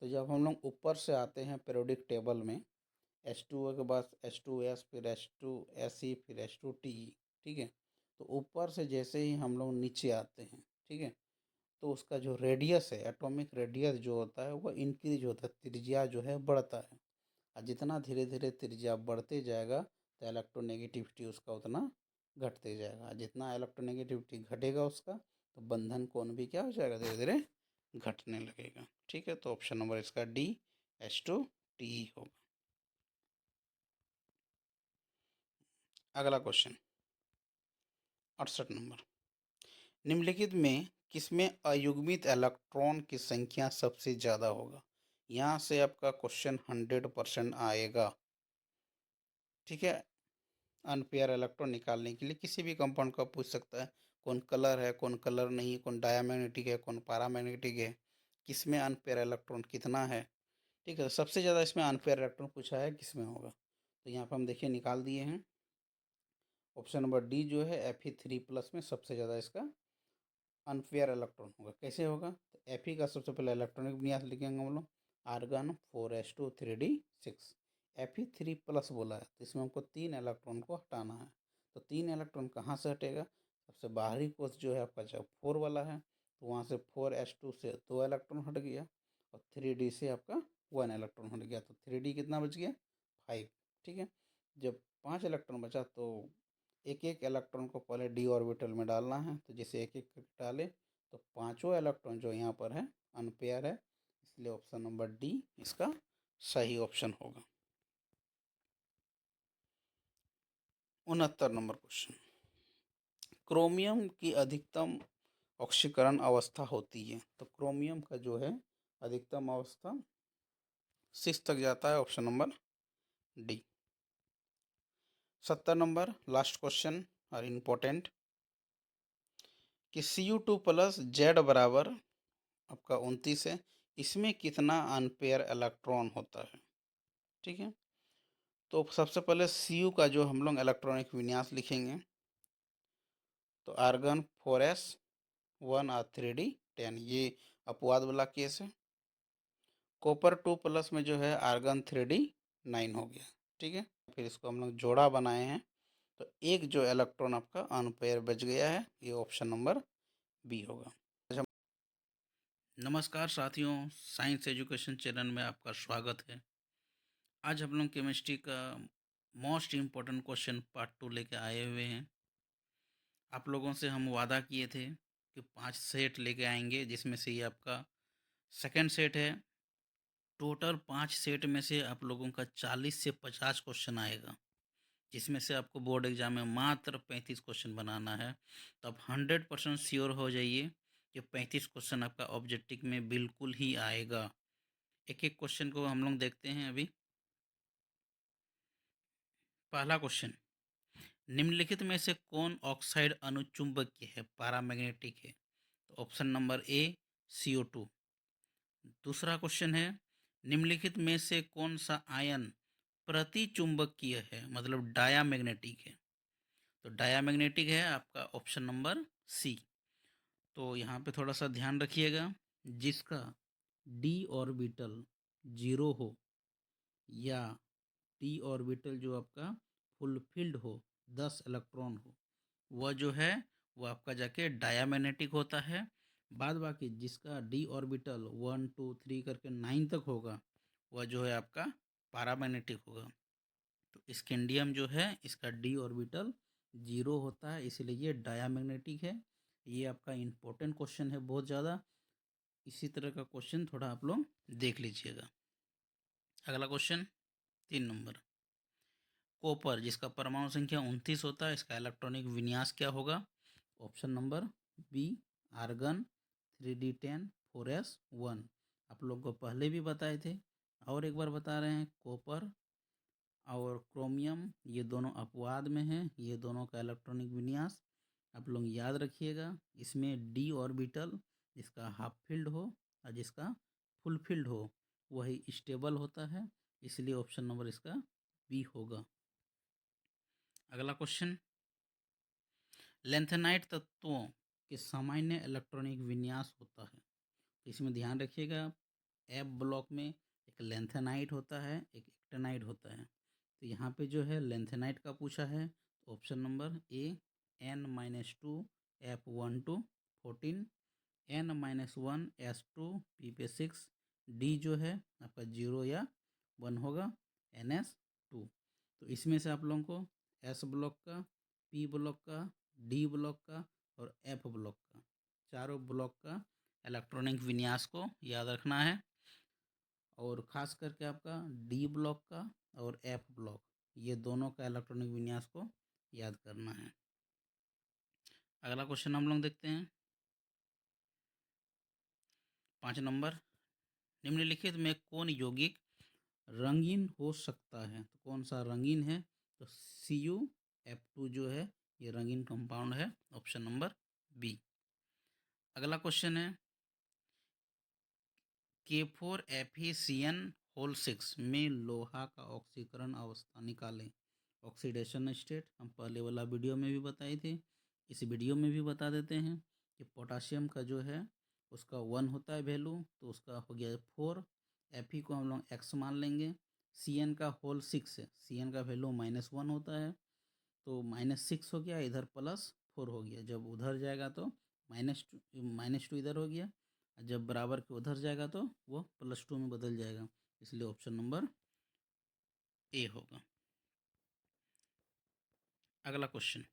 तो जब हम लोग ऊपर से आते हैं पीरियोडिक टेबल में, H2O के बाद H2S, फिर H2Se, फिर H2Te, ठीक है। तो ऊपर से जैसे ही हम लोग नीचे आते हैं, ठीक है, तो उसका जो रेडियस है, एटॉमिक रेडियस जो होता है वो इंक्रीज होता है, त्रिज्या जो है बढ़ता है। और जितना धीरे धीरे त्रिज्या बढ़ते जाएगा तो इलेक्ट्रोनेगेटिविटी उसका उतना घटते जाएगा। जितना इलेक्ट्रोनेगेटिविटी घटेगा उसका, तो बंधन कोण भी क्या हो जाएगा, धीरे धीरे घटने लगेगा। ठीक है, तो ऑप्शन नंबर इसका डी, H2Te होगा। अगला क्वेश्चन 68 नंबर, निम्नलिखित में किसमें अयुग्मित इलेक्ट्रॉन की संख्या सबसे ज़्यादा होगा। यहाँ से आपका क्वेश्चन 100% आएगा। ठीक है, अनपेयर इलेक्ट्रॉन निकालने के लिए किसी भी कंपाउंड का पूछ सकता है, कौन कलर है, कौन कलर नहीं, कौन डायमैग्नेटिक है, कौन पैरामैग्नेटिक है, किसमें अनपेयर इलेक्ट्रॉन कितना है। ठीक है, सबसे ज़्यादा इसमें अनपेयर इलेक्ट्रॉन पूछा है, किसमें होगा। तो यहाँ पर हम देखिए निकाल दिए हैं। ऑप्शन नंबर डी जो है Fe3+ में सबसे ज़्यादा इसका अनपेयर इलेक्ट्रॉन होगा। कैसे होगा, तो Fe का सबसे पहले इलेक्ट्रॉनिक विन्यास लिखेंगे हम लोग, आर्गन 4s2 3d6। Fe3+ बोला है तो इसमें हमको 3 इलेक्ट्रॉन को हटाना है। तो 3 इलेक्ट्रॉन कहाँ से हटेगा, सबसे बाहरी कोष जो है आपका जब 4 वाला है, तो वहाँ से 4s2 से 2 इलेक्ट्रॉन हट गया, और 3d से आपका 1 इलेक्ट्रॉन हट गया, तो 3d कितना बच गया, 5। ठीक है, जब 5 इलेक्ट्रॉन बचा तो एक एक इलेक्ट्रॉन को पहले डी ऑर्बिटल में डालना है। तो जैसे एक एक करके डाले तो पांचों इलेक्ट्रॉन जो यहाँ पर है अनपेयर है, इसलिए ऑप्शन नंबर डी इसका सही ऑप्शन होगा। 69 नंबर क्वेश्चन, क्रोमियम की अधिकतम ऑक्सीकरण अवस्था होती है। तो क्रोमियम का जो है अधिकतम अवस्था 6 तक जाता है, option number D. 70 number last question और इम्पोर्टेंट, कि Cu2+ Z बराबर आपका 29 है, इसमें कितना अनपेयर इलेक्ट्रॉन होता है। ठीक है, तो सबसे पहले Cu का जो हम लोग इलेक्ट्रॉनिक विन्यास लिखेंगे, तो आर्गन 4s1 और 3d10, ये अपवाद वाला केस है। कॉपर 2+ में जो है आर्गन 3d9 हो गया। ठीक है, फिर इसको हम लोग जोड़ा बनाए हैं, तो एक जो इलेक्ट्रॉन आपका अनपेयर बच गया है, ये ऑप्शन नंबर बी होगा। नमस्कार साथियों, साइंस एजुकेशन चैनल में आपका स्वागत है। आज हम लोग केमिस्ट्री का मोस्ट इम्पोर्टेंट क्वेश्चन पार्ट 2 लेके आए हुए हैं। आप लोगों से हम वादा किए थे कि 5 सेट लेके आएंगे, जिसमें से ये आपका सेकंड सेट है। टोटल 5 सेट में से आप लोगों का 40 से 50 क्वेश्चन आएगा, जिसमें से आपको बोर्ड एग्जाम में मात्र 35 क्वेश्चन बनाना है। तो आप 100% श्योर हो जाइए कि 35 क्वेश्चन आपका ऑब्जेक्टिव में बिल्कुल ही आएगा। एक एक क्वेश्चन को हम लोग देखते हैं अभी। पहला क्वेश्चन, निम्नलिखित में से कौन ऑक्साइड अनुचुंबकीय है, पैरामैग्नेटिक है। तो ऑप्शन नंबर ए CO2। दूसरा क्वेश्चन है, निम्नलिखित में से कौन सा आयन प्रतिचुंबकीय है, मतलब डायामैग्नेटिक है। तो डायामैग्नेटिक है आपका ऑप्शन नंबर सी। तो यहाँ पे थोड़ा सा ध्यान रखिएगा, जिसका डी ऑर्बिटल 0 हो या डी ऑर्बिटल जो आपका फुलफिल्ड हो, 10 इलेक्ट्रॉन हो, वह जो है वो आपका जाके डायामैग्नेटिक होता है। बाद बाकी जिसका डी ऑर्बिटल 1 2 3 करके 9 तक होगा, वह जो है आपका पैरामैग्नेटिक होगा। तो स्कैंडियम जो है इसका डी ऑर्बिटल 0 होता है, इसलिए ये डायामैग्नेटिक है। ये आपका इम्पोर्टेंट क्वेश्चन है बहुत ज़्यादा। इसी तरह का क्वेश्चन थोड़ा आप लोग देख लीजिएगा। अगला क्वेश्चन 3 नंबर, कॉपर जिसका परमाणु संख्या 29 होता है, इसका इलेक्ट्रॉनिक विन्यास क्या होगा। Option number B argon 3d10 4s1। आप लोग को पहले भी बताए थे और एक बार बता रहे हैं, कॉपर और क्रोमियम ये दोनों अपवाद में हैं, ये दोनों का इलेक्ट्रॉनिक विन्यास आप लोग याद रखिएगा। इसमें डी ऑर्बिटल जिसका हाफ फील्ड हो और जिसका फुल फील्ड हो वही स्टेबल होता है, इसलिए ऑप्शन नंबर इसका बी होगा। अगला क्वेश्चन, लेंथेनाइट तत्वों के सामान्य इलेक्ट्रॉनिक विन्यास होता है। तो इसमें ध्यान रखिएगा, एफ ब्लॉक में एक लेंथेनाइट होता है, एक एक्टेनाइट होता है। तो यहाँ पे जो है लेंथेनाइट का पूछा है, तो ऑप्शन नंबर ए N-2 F12 14, N-1 S2 P पे 6, डी जो है आपका 0 या 1 होगा NS2। तो इसमें से आप लोगों को एस ब्लॉक का, पी ब्लॉक का, डी ब्लॉक का और एफ ब्लॉक का, चारों ब्लॉक का इलेक्ट्रॉनिक विन्यास को याद रखना है, और ख़ास करके आपका डी ब्लॉक का और एफ ब्लॉक, ये दोनों का इलेक्ट्रॉनिक विन्यास को याद करना है। अगला क्वेश्चन हम लोग देखते हैं 5 नंबर। निम्नलिखित में कौन यौगिक रंगीन हो सकता है? तो कौन सा रंगीन है? तो CuF2 जो है ये रंगीन कंपाउंड है, ऑप्शन नंबर बी। अगला क्वेश्चन है K4FeCN6 में लोहा का ऑक्सीकरण अवस्था निकालें। ऑक्सीडेशन स्टेट हम पहले वाला वीडियो में भी बताए थे, इस वीडियो में भी बता देते हैं कि पोटासियम का जो है उसका 1 होता है वैल्यू, तो उसका हो गया 4, Fe को हम लोग x मान लेंगे, Cn का होल 6 है, Cn का वैल्यू -1 होता है, तो -6 हो गया, इधर +4 हो गया, जब उधर जाएगा तो -2 इधर हो गया, जब बराबर के उधर जाएगा तो वो +2 में बदल जाएगा, इसलिए ऑप्शन नंबर ए होगा। अगला क्वेश्चन,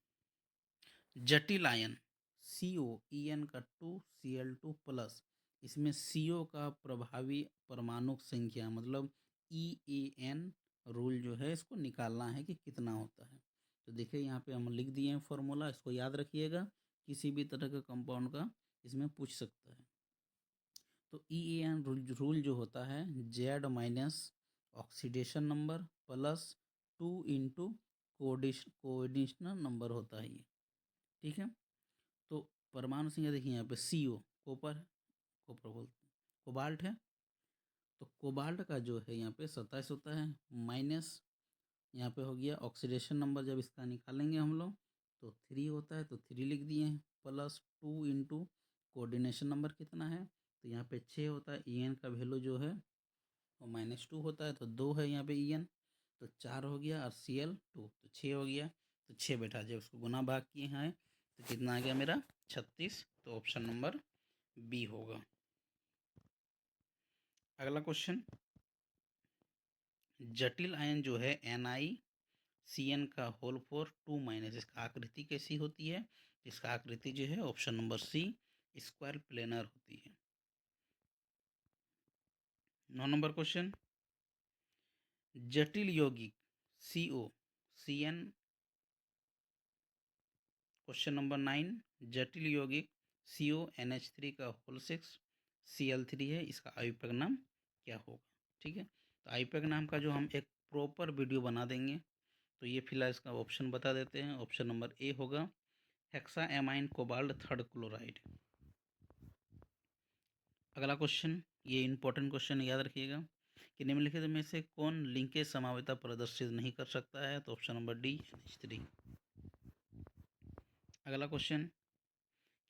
जटिल आयन COEN का 2Cl2+, इसमें CO का प्रभावी परमाणु संख्या मतलब EAN रूल जो है इसको निकालना है कि कितना होता है। तो देखिए यहाँ पे हम लिख दिए हैं फॉर्मूला, इसको याद रखिएगा, किसी भी तरह का कंपाउंड का इसमें पूछ सकता है। तो EAN रूल जो होता है Z minus oxidation number plus 2 into coordination number होता है ये, ठीक है। तो परमाणु संख्या देखिए यहाँ पे CO कॉपर है, कॉपर बोलते हैं, कोबाल्ट है, तो कोबाल्ट का जो है यहाँ पे 27 होता है, माइनस यहाँ पे हो गया ऑक्सीडेशन नंबर, जब इसका निकालेंगे हम लोग तो 3 होता है, तो 3 लिख दिए हैं, प्लस 2 इंटू कोऑर्डिनेशन नंबर कितना है, तो यहाँ पे 6 होता है, EN का वैल्यू जो है वो -2 होता है, तो 2 है यहाँ पे EN, तो 4 हो गया, और Cl2 तो 6 हो गया, तो 6 बैठा, जब उसको गुना भाग किए हैं तो कितना आ गया मेरा 36, तो ऑप्शन नंबर बी होगा। अगला क्वेश्चन, जटिल आयन जो है NiCN का होल 4 2 इसका आकृति कैसी होती है? इसका आकृति जो है option number C square planar होती है। 9 नंबर क्वेश्चन, जटिल यौगिक COCN, क्वेश्चन नंबर 9, जटिल यौगिक CONH3 का होल 6 Cl3 है, इसका आयुपक नाम क्या होगा? ठीक है, तो आयुपक नाम का जो हम एक प्रॉपर वीडियो बना देंगे, तो ये फिलहाल इसका ऑप्शन बता देते हैं, ऑप्शन नंबर ए होगा hexa amine cobalt third chloride. अगला क्वेश्चन, ये इंपॉर्टेंट क्वेश्चन याद रखिएगा कि निम्नलिखित में से कौन लिंकेज समावता प्रदर्शित नहीं कर सकता है? तो ऑप्शन नंबर डी NH3। अगला क्वेश्चन,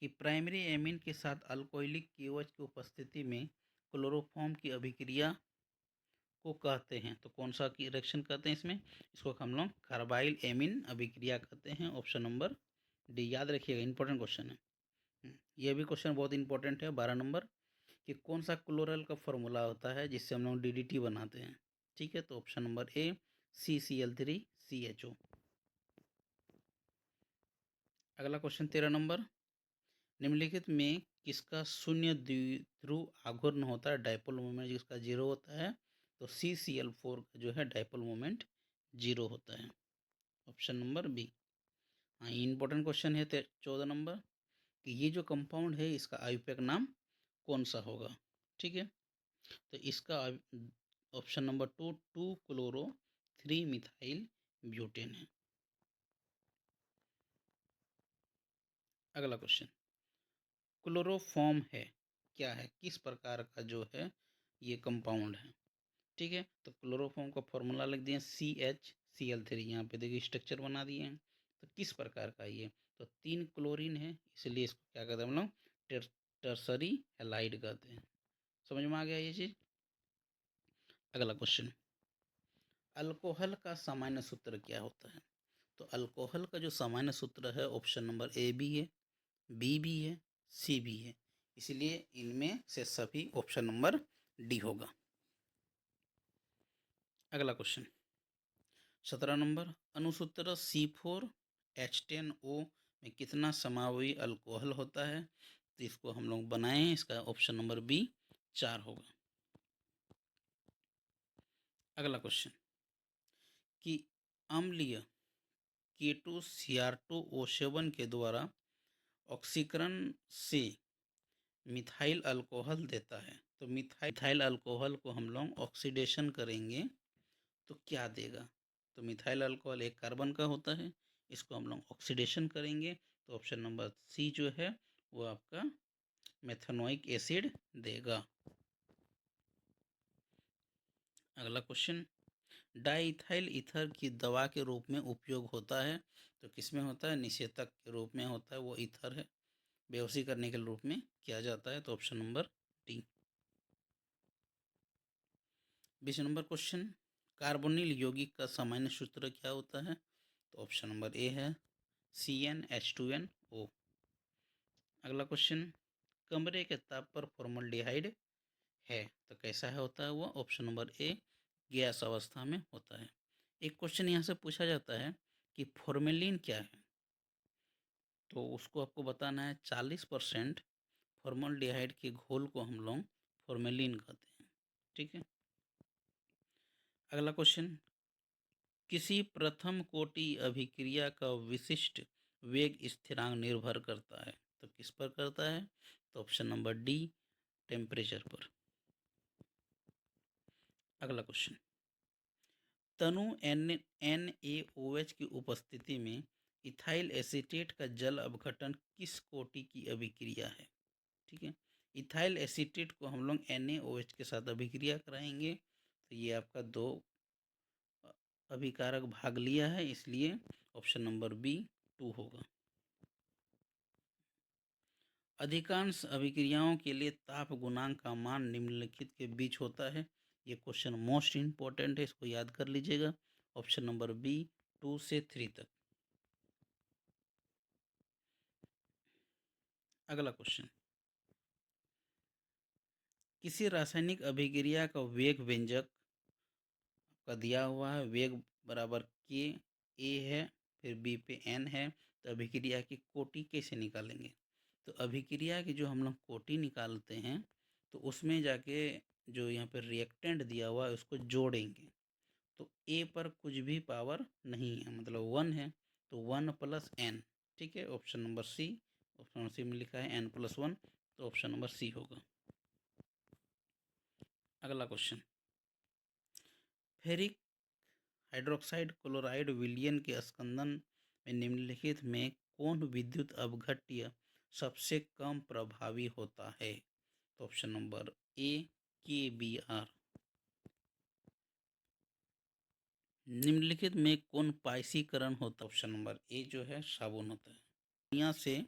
कि प्राइमरी एमीन के साथ अल्कोहलिक KOH की उपस्थिति में क्लोरोफॉर्म की अभिक्रिया को कहते हैं, तो कौन सा की रिएक्शन कहते हैं इसमें? इसको हम लोग कार्बाइल एमीन अभिक्रिया कहते हैं, ऑप्शन नंबर डी। याद रखिएगा, इंपॉर्टेंट क्वेश्चन है। ये भी क्वेश्चन बहुत इंपॉर्टेंट है, 12 नंबर, कि कौन सा क्लोरल का फॉर्मूला होता है जिससे हम लोग DDT बनाते हैं? ठीक है, तो ऑप्शन नंबर ए CCl3CHO। अगला क्वेश्चन 13 नंबर, निम्नलिखित में किसका शून्य द्विध्रुव आघूर्ण होता है, डायपोल मोमेंट जिसका 0 होता है? तो CCl4 का जो है डायपोल मोमेंट 0 होता है, ऑप्शन नंबर बी। हाँ, इंपॉर्टेंट क्वेश्चन है 14 नंबर, कि ये जो कंपाउंड है इसका आयुपक नाम कौन सा होगा? ठीक है, तो इसका option number 2 2 chloro 3 methyl butane है। अगला क्वेश्चन, क्लोरोफॉर्म है क्या है, किस प्रकार का जो है ये कंपाउंड है? ठीक है, तो क्लोरोफॉर्म का फॉर्मूला लिख दिए CHCl3, यहाँ पे देखिए स्ट्रक्चर बना दिए हैं, तो किस प्रकार का ये? तो 3 क्लोरीन है, इसलिए इसको क्या कहते हैं हम लोग, टर्सरी हैलाइड कहते हैं। समझ में आ गया ये चीज़। अगला क्वेश्चन, अल्कोहल का सामान्य सूत्र क्या होता है? तो अल्कोहल का जो सामान्य सूत्र है ऑप्शन नंबर ए भी है, बी भी है, सी भी है, इसलिए इनमें से सभी ऑप्शन नंबर डी होगा। अगला क्वेश्चन 17 नंबर, अणुसूत्र C4H10O में कितना समावयी अल्कोहल होता है? तो इसको हम लोग बनाएं, इसका ऑप्शन नंबर बी 4 होगा। अगला क्वेश्चन कि अम्लीय K2Cr2O7 के द्वारा ऑक्सीकरण से मिथाइल अल्कोहल देता है, तो मिथाइल अल्कोहल को हम लोग ऑक्सीडेशन करेंगे तो क्या देगा? तो मिथाइल अल्कोहल एक कार्बन का होता है, इसको हम लोग ऑक्सीडेशन करेंगे तो ऑप्शन नंबर सी जो है वो आपका मेथनोइक एसिड देगा। अगला क्वेश्चन, डाइथाइल ईथर की दवा के रूप में उपयोग होता है, तो किसमें होता है? निषेधक के रूप में होता है, वो ईथर है, बेहोशी करने के रूप में किया जाता है, तो option number D. 20 number question, carbonyl यौगिक का सामान्य सूत्र क्या होता है? तो ऑप्शन नंबर ए है CnH2nO। अगला क्वेश्चन, कमरे के ताप पर फॉर्मल्डिहाइड है तो कैसा है होता है वो? ऑप्शन नंबर ए गैस अवस्था में होता है। एक क्वेश्चन यहाँ से पूछा जाता है कि फॉर्मेलिन क्या है, तो उसको आपको बताना है 40% फॉर्मल्डिहाइड के घोल को हम लोग फॉर्मेलिन कहते हैं। ठीक है। अगला क्वेश्चन, किसी प्रथम कोटि अभिक्रिया का विशिष्ट वेग स्थिरांक निर्भर करता है, तो किस पर करता है? तो ऑप्शन नंबर डी टेम्परेचर पर। अगला क्वेश्चन, तनु NaOH की उपस्थिति में इथाइल एसीटेट का जल अपघटन किस कोटि की अभिक्रिया है? ठीक है, इथाइल एसीटेट को हम लोग NaOH के साथ अभिक्रिया कराएंगे तो ये आपका 2 अभिकारक भाग लिया है, इसलिए ऑप्शन नंबर बी 2 होगा। अधिकांश अभिक्रियाओं के लिए ताप गुणांक का मान निम्नलिखित के बीच होता है। ये क्वेश्चन मोस्ट इंपॉर्टेंट है, इसको याद कर लीजिएगा। ऑप्शन नंबर बी 2 से 3 तक। अगला क्वेश्चन, किसी रासायनिक अभिक्रिया का वेग व्यंजक का दिया हुआ है, वेग बराबर के ए है, फिर बी पे एन है, तो अभिक्रिया की कोटि कैसे निकालेंगे? तो अभिक्रिया की जो हम लोग कोटि निकालते हैं तो उसमें जाके जो यहाँ पे रिएक्टेंट दिया हुआ है उसको जोड़ेंगे, तो ए पर कुछ भी पावर नहीं है, मतलब 1 है, तो 1+n। ठीक है, option number C, option number C में लिखा है n+1, तो ऑप्शन नंबर सी होगा। अगला क्वेश्चन, फेरिक हाइड्रोक्साइड क्लोराइड विलयन के स्कंदन में निम्नलिखित में कौन विद्युत अपघट्य सबसे कम प्रभावी होता है? तो ऑप्शन नंबर ए KBr। निम्नलिखित में कौन पाइसीकरण होता है? ऑप्शन नंबर ए जो है साबुन होता है। दुनिया से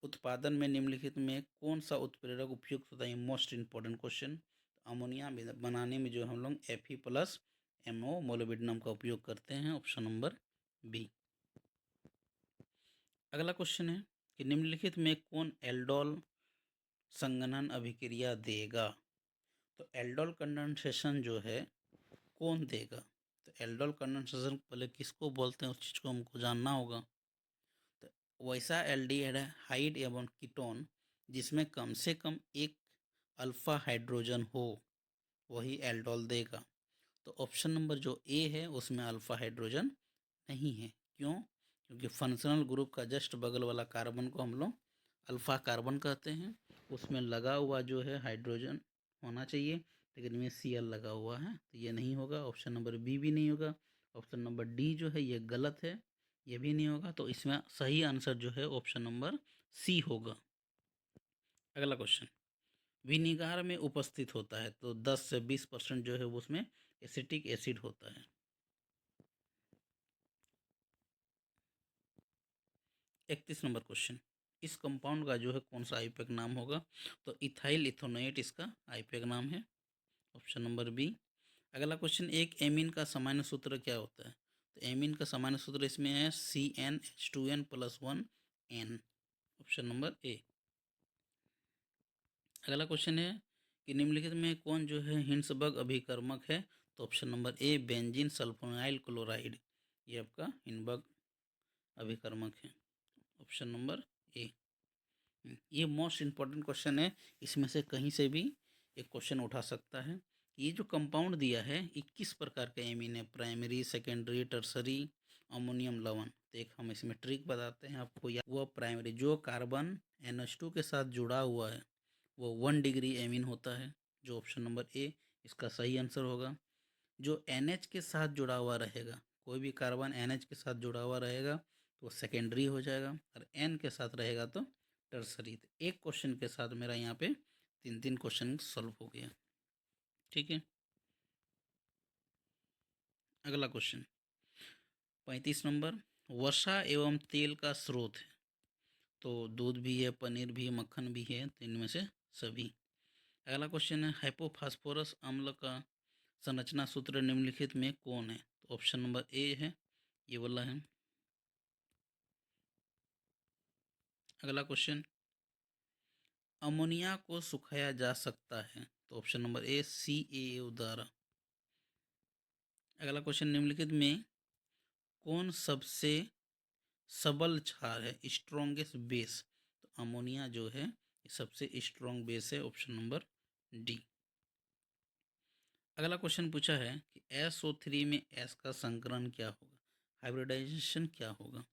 उत्पादन में निम्नलिखित में कौन सा उत्प्रेरक उपयुक्त होता है? Most important question. अमोनिया बनाने में जो हम लोग Fe+MO मोलिब्डेनम का उपयोग करते हैं, ऑप्शन नंबर बी। अगला क्वेश्चन है कि निम्नलिखित में कौन एल्डोल संघनन अभिक्रिया देगा? तो एल्डोल कंडेंसेशन जो है कौन देगा? तो एल्डोल कंडेंसेशन पहले किसको बोलते हैं उस चीज़ को हमको जानना होगा। तो वैसा एल्डिहाइड एवं कीटोन जिसमें कम से कम एक अल्फा हाइड्रोजन हो वही एल्डोल देगा। तो ऑप्शन नंबर जो ए है उसमें अल्फा हाइड्रोजन नहीं है। क्यों? क्योंकि फंक्शनल ग्रुप का जस्ट बगल वाला कार्बन को हम लोग अल्फा कार्बन कहते हैं, उसमें लगा हुआ जो है हाइड्रोजन होना चाहिए, लेकिन इसमें Cl लगा हुआ है, तो ये नहीं होगा। ऑप्शन नंबर बी भी नहीं होगा। ऑप्शन नंबर डी जो है ये गलत है, ये भी नहीं होगा, तो इसमें सही आंसर जो है ऑप्शन नंबर सी होगा। अगला क्वेश्चन, विनीगार में उपस्थित होता है तो 10 से 20% जो है वो उसमें एसिटिक एसिड होता है। 31 नंबर क्वेश्चन, इस कंपाउंड का जो है कौन सा आईयूपीएक नाम होगा? तो इथाइल इथोनेट इसका आईयूपीएक नाम है, ऑप्शन नंबर बी। अगला क्वेश्चन, एक एमीन का सामान्य सूत्र क्या होता है? तो एमीन का सामान्य सूत्र इसमें है CnH2n+1n, ऑप्शन नंबर ए। अगला क्वेश्चन है कि निम्नलिखित में कौन जो है हिंसबर्ग अभिकर्मक है? तो ऑप्शन नंबर ए बेंजीन सल्फोनाइल क्लोराइड, ये आपका हिंसबर्ग अभिकर्मक है, ऑप्शन नंबर ए। ये मोस्ट इम्पॉर्टेंट क्वेश्चन है, इसमें से कहीं से भी एक क्वेश्चन उठा सकता है। ये जो कंपाउंड दिया है 21 प्रकार के एमीन है, प्राइमरी, सेकेंडरी, टर्सरी, अमोनियम लवण। तो एक हम इसमें ट्रिक बताते हैं आपको, या वो प्राइमरी जो कार्बन NH2 के साथ जुड़ा हुआ है वो 1 डिग्री एमीन होता है, जो ऑप्शन नंबर ए इसका सही आंसर होगा। जो NH के साथ जुड़ा हुआ रहेगा, कोई भी कार्बन NH के साथ जुड़ा हुआ रहेगा तो वो सेकेंडरी हो जाएगा, और N के साथ रहेगा तो टर्सरी। एक क्वेश्चन के साथ मेरा यहाँ पे 3 क्वेश्चन सॉल्व हो गया। ठीक है, अगला क्वेश्चन 35 नंबर, वसा एवं तेल का स्रोत है। तो दूध भी है, पनीर भी है, मक्खन भी है, तो इनमें से सभी। अगला क्वेश्चन है, हाइपोफास्फोरस अम्ल का संरचना सूत्र निम्नलिखित में कौन है? तो ऑप्शन नंबर ए है, ये वाला है। अगला क्वेश्चन, अमोनिया को सुखाया जा सकता है? तो ऑप्शन नंबर ए CaO द्वारा। अगला क्वेश्चन, निम्नलिखित में कौन सबसे सबल क्षार है, स्ट्रॉन्गेस्ट बेस? तो अमोनिया जो है ये सबसे स्ट्रॉन्ग बेस है, ऑप्शन नंबर डी। अगला क्वेश्चन पूछा है कि SO3 में S का संकरण क्या होगा, हाइब्रिडाइजेशन क्या होगा?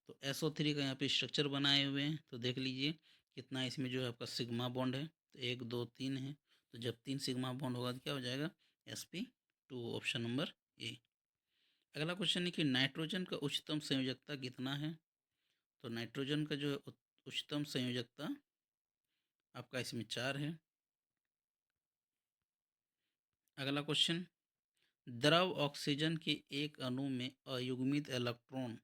तो SO3 का यहाँ पे स्ट्रक्चर बनाए हुए हैं, तो देख लीजिए कितना इसमें जो है आपका सिग्मा बॉन्ड है, तो 1 2 3 है, तो जब 3 सिग्मा बॉन्ड होगा तो क्या हो जाएगा? sp2, ऑप्शन नंबर ए। अगला क्वेश्चन है कि नाइट्रोजन का उच्चतम संयोजकता कितना है? तो नाइट्रोजन का जो है उच्चतम संयोजकता आपका इसमें 4 है। अगला क्वेश्चन, द्रव ऑक्सीजन के एक अणु में अयुग्मित इलेक्ट्रॉन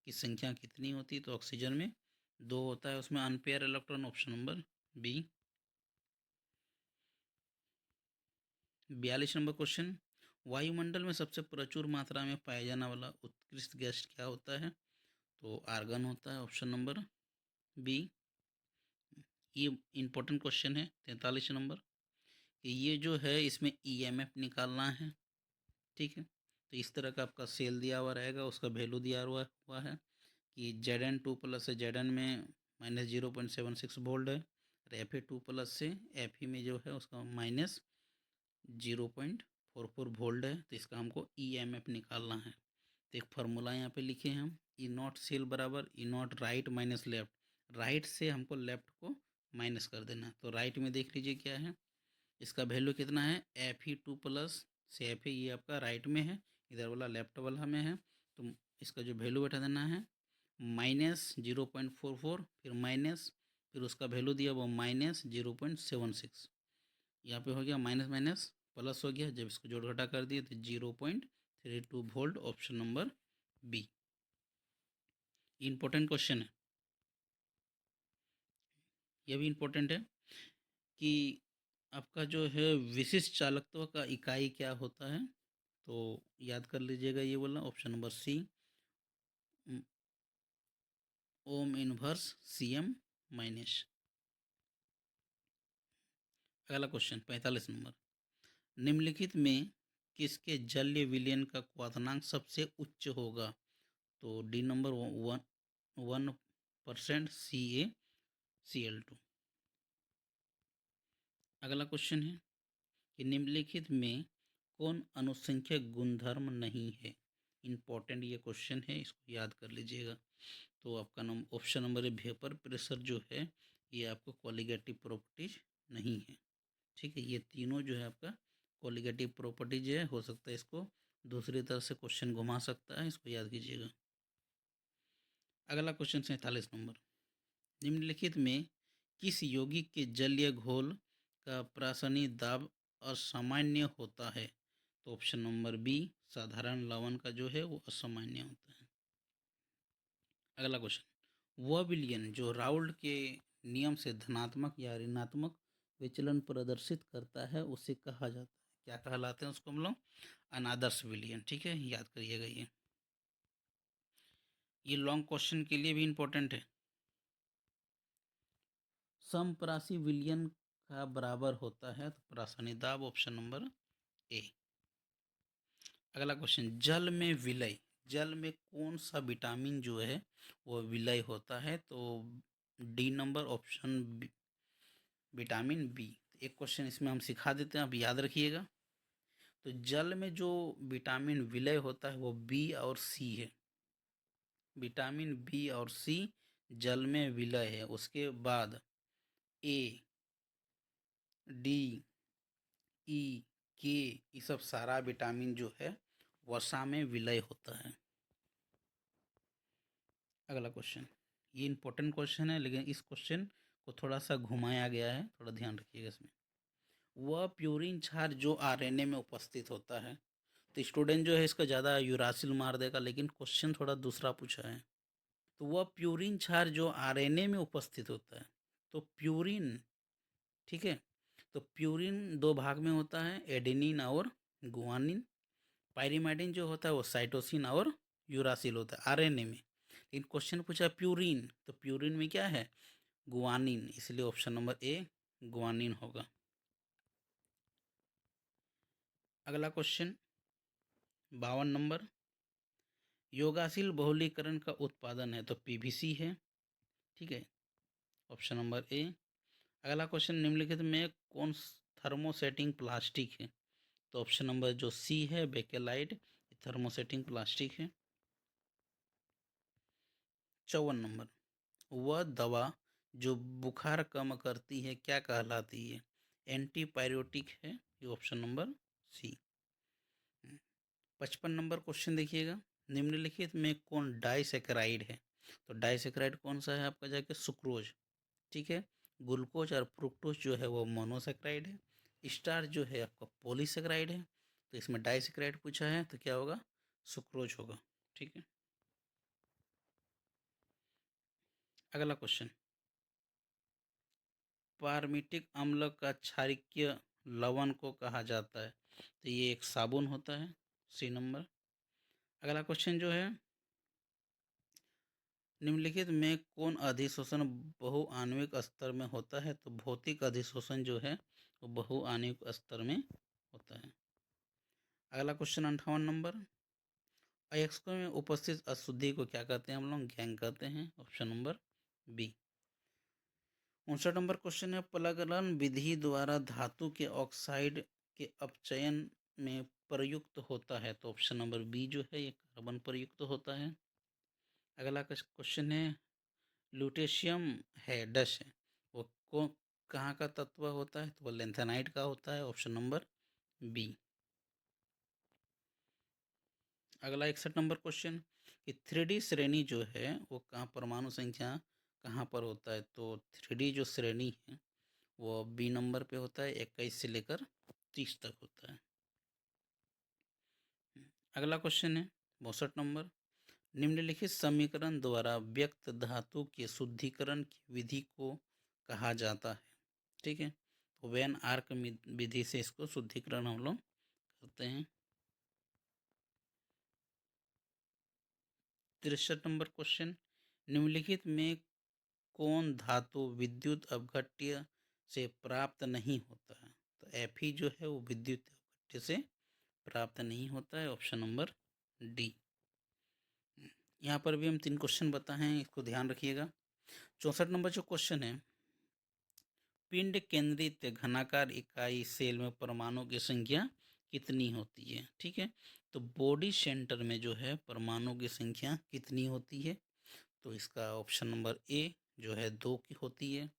की संख्या कितनी होती है? तो ऑक्सीजन में 2 होता है, उसमें unpaired electron, option number B. 42 number question, वायुमंडल में सबसे प्रचुर मात्रा में पाया जाने वाला उत्कृष्ट गैस क्या होता है? तो आर्गन होता है, ऑप्शन नंबर बी। ये इंपॉर्टेंट क्वेश्चन है 43 नंबर, कि ये जो है इसमें EMF निकालना है। ठीक है, तो इस तरह का आपका सेल दिया हुआ रहेगा, उसका वैल्यू दिया हुआ है कि Zn2+ से Zn में -0.76 वोल्ट है, और Fe2+ से Fe में जो है उसका -0.44 वोल्ट है, तो इसका हमको EMF निकालना है। तो एक फार्मूला यहाँ पे लिखे हैं हम, E0 सेल बराबर E0 right minus left, right से हमको लेफ्ट को माइनस कर देना, तो राइट में देख लीजिए क्या है, इसका वैल्यू कितना है, Fe2+ से Fe, ये आपका राइट में है, इधर वाला लेफ्ट वाला में है, तो इसका जो वैल्यू बैठा देना है -0.44, फिर माइनस, फिर उसका वैल्यू दिया वो -0.76, यहाँ पे हो गया माइनस माइनस प्लस हो गया, जब इसको जोड़ घटा कर दिए तो 0.32 volt, option number B. Important question है, ये भी इम्पोर्टेंट है कि आपका जो है विशिष्ट चालकत्व का इकाई क्या होता है? तो याद कर लीजिएगा ये बोला, option number C, ohm inverse Cm-। अगला क्वेश्चन 45 नंबर, निम्नलिखित में किसके जलीय विलयन का क्वथनांक सबसे उच्च होगा? तो डी नंबर 1% CaCl2। अगला क्वेश्चन है कि निम्नलिखित में कौन अनुसंख्यक गुणधर्म नहीं है? इम्पोर्टेंट ये क्वेश्चन है, इसको याद कर लीजिएगा। तो आपका ऑप्शन नंबर ए वेपर प्रेशर जो है ये आपको कॉलिगेटिव प्रॉपर्टीज नहीं है। ठीक है, ये तीनों जो है आपका कॉलिगेटिव प्रॉपर्टीज है, हो सकता है इसको दूसरी तरह से क्वेश्चन घुमा सकता है, इसको याद कीजिएगा। अगला क्वेश्चन 47 नंबर, निम्नलिखित में किस यौगिक के जलीय घोल का प्रासंगिक दाब असामान्य होता है? तो ऑप्शन नंबर बी, साधारण लवण का जो है वो असामान्य होता है। अगला क्वेश्चन, वह विलयन जो राउल्ट के नियम से धनात्मक या ऋणात्मक विचलन प्रदर्शित करता है उसे कहा जाता है, क्या कहलाते हैं उसको हम लोग? अनादर्श विलयन। ठीक है, याद करिएगा ये लॉन्ग क्वेश्चन के लिए भी इंपॉर्टेंट है। समप्रासी विलयन का बराबर होता है तो प्रासनिदाब ऑप्शन नंबर ए। अगला क्वेश्चन, जल में विलय, जल में कौन सा विटामिन जो है वो विलय होता है? तो D number option vitamin B. एक क्वेश्चन इसमें हम सिखा देते हैं, आप याद रखिएगा। तो जल में जो विटामिन विलय होता है वो बी और सी है। विटामिन बी और सी जल में विलय है। उसके बाद ए, डी, ई, के, ये सब सारा विटामिन जो है वसा में विलय होता है। अगला क्वेश्चन, ये इंपॉर्टेंट क्वेश्चन है लेकिन इस क्वेश्चन को थोड़ा सा घुमाया गया है, थोड़ा ध्यान रखिएगा इसमें। वह प्यूरिन क्षार जो आरएनए में उपस्थित होता है, तो स्टूडेंट जो है इसका ज़्यादा यूरासिल मार देगा, लेकिन क्वेश्चन थोड़ा दूसरा पूछा है। तो वह प्यूरिन क्षार जो आरएनए में उपस्थित होता है, तो प्यूरिन, ठीक है, तो प्यूरिन दो भाग में होता है, एडेनिन और गुआनिन। पायरीमाइडिन जो होता है वो साइटोसिन और यूरासिल होता है आरएनए में। लेकिन क्वेश्चन पूछा प्यूरिन, तो प्यूरिन में क्या है? गुआनिन, इसलिए ऑप्शन नंबर ए गुआनिन होगा। अगला क्वेश्चन 52 नंबर, योगाशील बहुलीकरण का उत्पादन है तो पीवीसी है। ठीक है, ऑप्शन नंबर ए। अगला क्वेश्चन, निम्नलिखित में कौन थर्मोसेटिंग प्लास्टिक है? तो ऑप्शन नंबर जो सी है बेकेलाइट, थर्मोसेटिंग प्लास्टिक है। 54 नंबर, वह दवा जो बुखार कम करती है क्या कहलाती है? एंटीपायरेटिक है, ये option number C. 55 number question देखिएगा, निम्नलिखित में कौन डाइसेकेराइड है? तो डाइसेकेराइड कौन सा है आपका? जाके सुक्रोज। ठीक है, ग्लूकोज और फ्रुक्टोज जो है वो मोनोसेक्राइड है, स्टार जो है आपका पॉलीसेक्राइड है। तो इसमें डाइसेक्राइड पूछा है तो क्या होगा? सुक्रोज होगा। ठीक है, अगला क्वेश्चन, पारमिटिक अम्ल का क्षारीय लवण को कहा जाता है? तो ये एक साबुन होता है, सी नंबर। अगला क्वेश्चन जो है, निम्नलिखित में कौन अधिशोषण बहुआण्विक स्तर में होता है? तो भौतिक अधिशोषण जो है वो बहुआण्विक स्तर में होता है। अगला क्वेश्चन 58 नंबर, अयस्कों में उपस्थित अशुद्धि को क्या कहते हैं हम लोग? गैंग कहते हैं, option number B. 59 number question है, प्लगरन विधि द्वारा धातु के ऑक्साइड के अपचयन में प्रयुक्त होता है? तो ऑप्शन नंबर बी जो है ये कार्बन प्रयुक्त होता है। अगला क्वेश्चन है, लुटेशियम है डश है वो कहाँ का तत्व होता है? तो वो लेंथेनाइट का होता है, ऑप्शन नंबर बी। अगला 61 नंबर क्वेश्चन, कि 3D श्रेणी जो है वो कहाँ परमाणु संख्या कहाँ पर होता है? तो 3D जो श्रेणी है वो बी नंबर पे होता है, 21 से लेकर 30 तक होता है। अगला क्वेश्चन है 62 नंबर, निम्नलिखित समीकरण द्वारा व्यक्त धातु के शुद्धिकरण की विधि को कहा जाता है? ठीक है, तो वेन आर्क विधि से इसको शुद्धिकरण हम लोग करते हैं। 63 नंबर क्वेश्चन, निम्नलिखित में कौन धातु विद्युत अपघट्य से प्राप्त नहीं होता है? तो Fe जो है वो विद्युत अपघट्य से प्राप्त नहीं होता है, ऑप्शन नंबर डी। यहाँ पर भी हम 3 क्वेश्चन बताए हैं, इसको ध्यान रखिएगा। 64 नंबर जो क्वेश्चन है, पिंड केंद्रित घनाकार इकाई सेल में परमाणु की संख्या कितनी होती है? ठीक है, तो बॉडी सेंटर में जो है परमाणु की संख्या कितनी होती है? तो इसका ऑप्शन नंबर ए जो है 2 की होती है।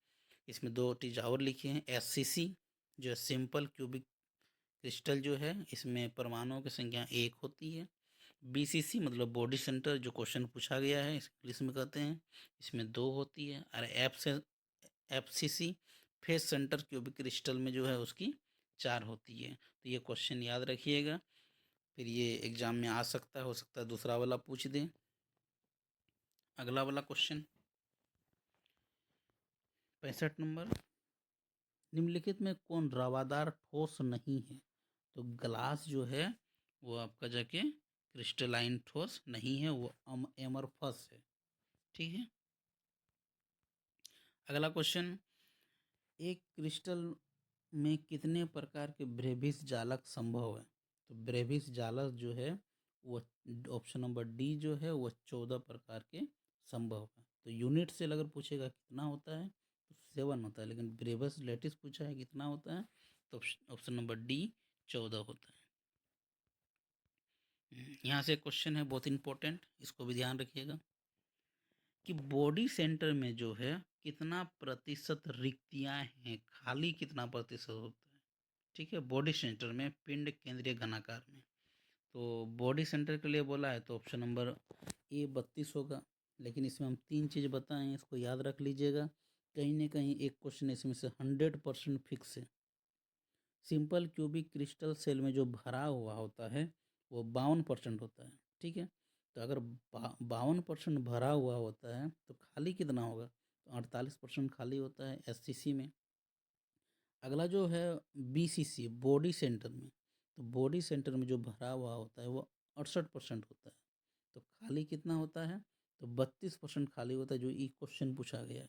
इसमें 2 चीज़ और लिखी हैं, एससीसी जो है सिंपल क्यूबिक क्रिस्टल जो है इसमें परमाणुओं की संख्या 1 होती है। बीसीसी मतलब बॉडी सेंटर जो क्वेश्चन पूछा गया है इंग्लिश में कहते हैं, इसमें 2 होती है। और FCC face centre cubic crystal में जो है उसकी 4 होती है। तो ये क्वेश्चन याद रखिएगा, फिर ये एग्जाम में आ सकता है, हो सकता है दूसरा वाला पूछ दें। अगला वाला क्वेश्चन, 65 नंबर, निम्नलिखित में कौन रवादार ठोस नहीं है? तो ग्लास जो है वो आपका जाके क्रिस्टलाइन ठोस नहीं है, वो एमरफस है। ठीक है। अगला क्वेश्चन, एक क्रिस्टल में कितने प्रकार के ब्रेविस जालक संभव है? तो ब्रेविस जालक जो है वो ऑप्शन नंबर डी जो है वो 14 प्रकार के संभव है। तो यूनिट से अगर पूछेगा कितना होता है तो 7 होता है, लेकिन ब्रेविस लेटिस पूछा है कितना होता है तो ऑप्शन नंबर डी 14 होता है। यहाँ से क्वेश्चन है बहुत इंपॉर्टेंट, इसको भी ध्यान रखिएगा कि बॉडी सेंटर में जो है कितना प्रतिशत रिक्तियां हैं, खाली कितना प्रतिशत होता है। ठीक है, बॉडी सेंटर में पिंड केंद्रीय घनाकार में। तो बॉडी सेंटर के लिए बोला है तो ऑप्शन नंबर ए 32 होगा, लेकिन इसमें हम 3 चीज़ बताएं, इसको याद रख लीजिएगा। कहीं ना कहीं एक क्वेश्चन इसमें से 100% फिक्स है। सिंपल क्यूबिक क्रिस्टल सेल में जो भरा हुआ होता है वो 52% होता है। ठीक है, तो अगर 52% भरा हुआ होता है तो खाली कितना होगा? तो 48% खाली होता है एससीसी में। अगला जो है बीसीसी बॉडी सेंटर में, तो बॉडी सेंटर में जो भरा हुआ होता है वो 68% होता है। तो खाली कितना होता है? तो 32% खाली होता है, जो ई क्वेश्चन पूछा गया है।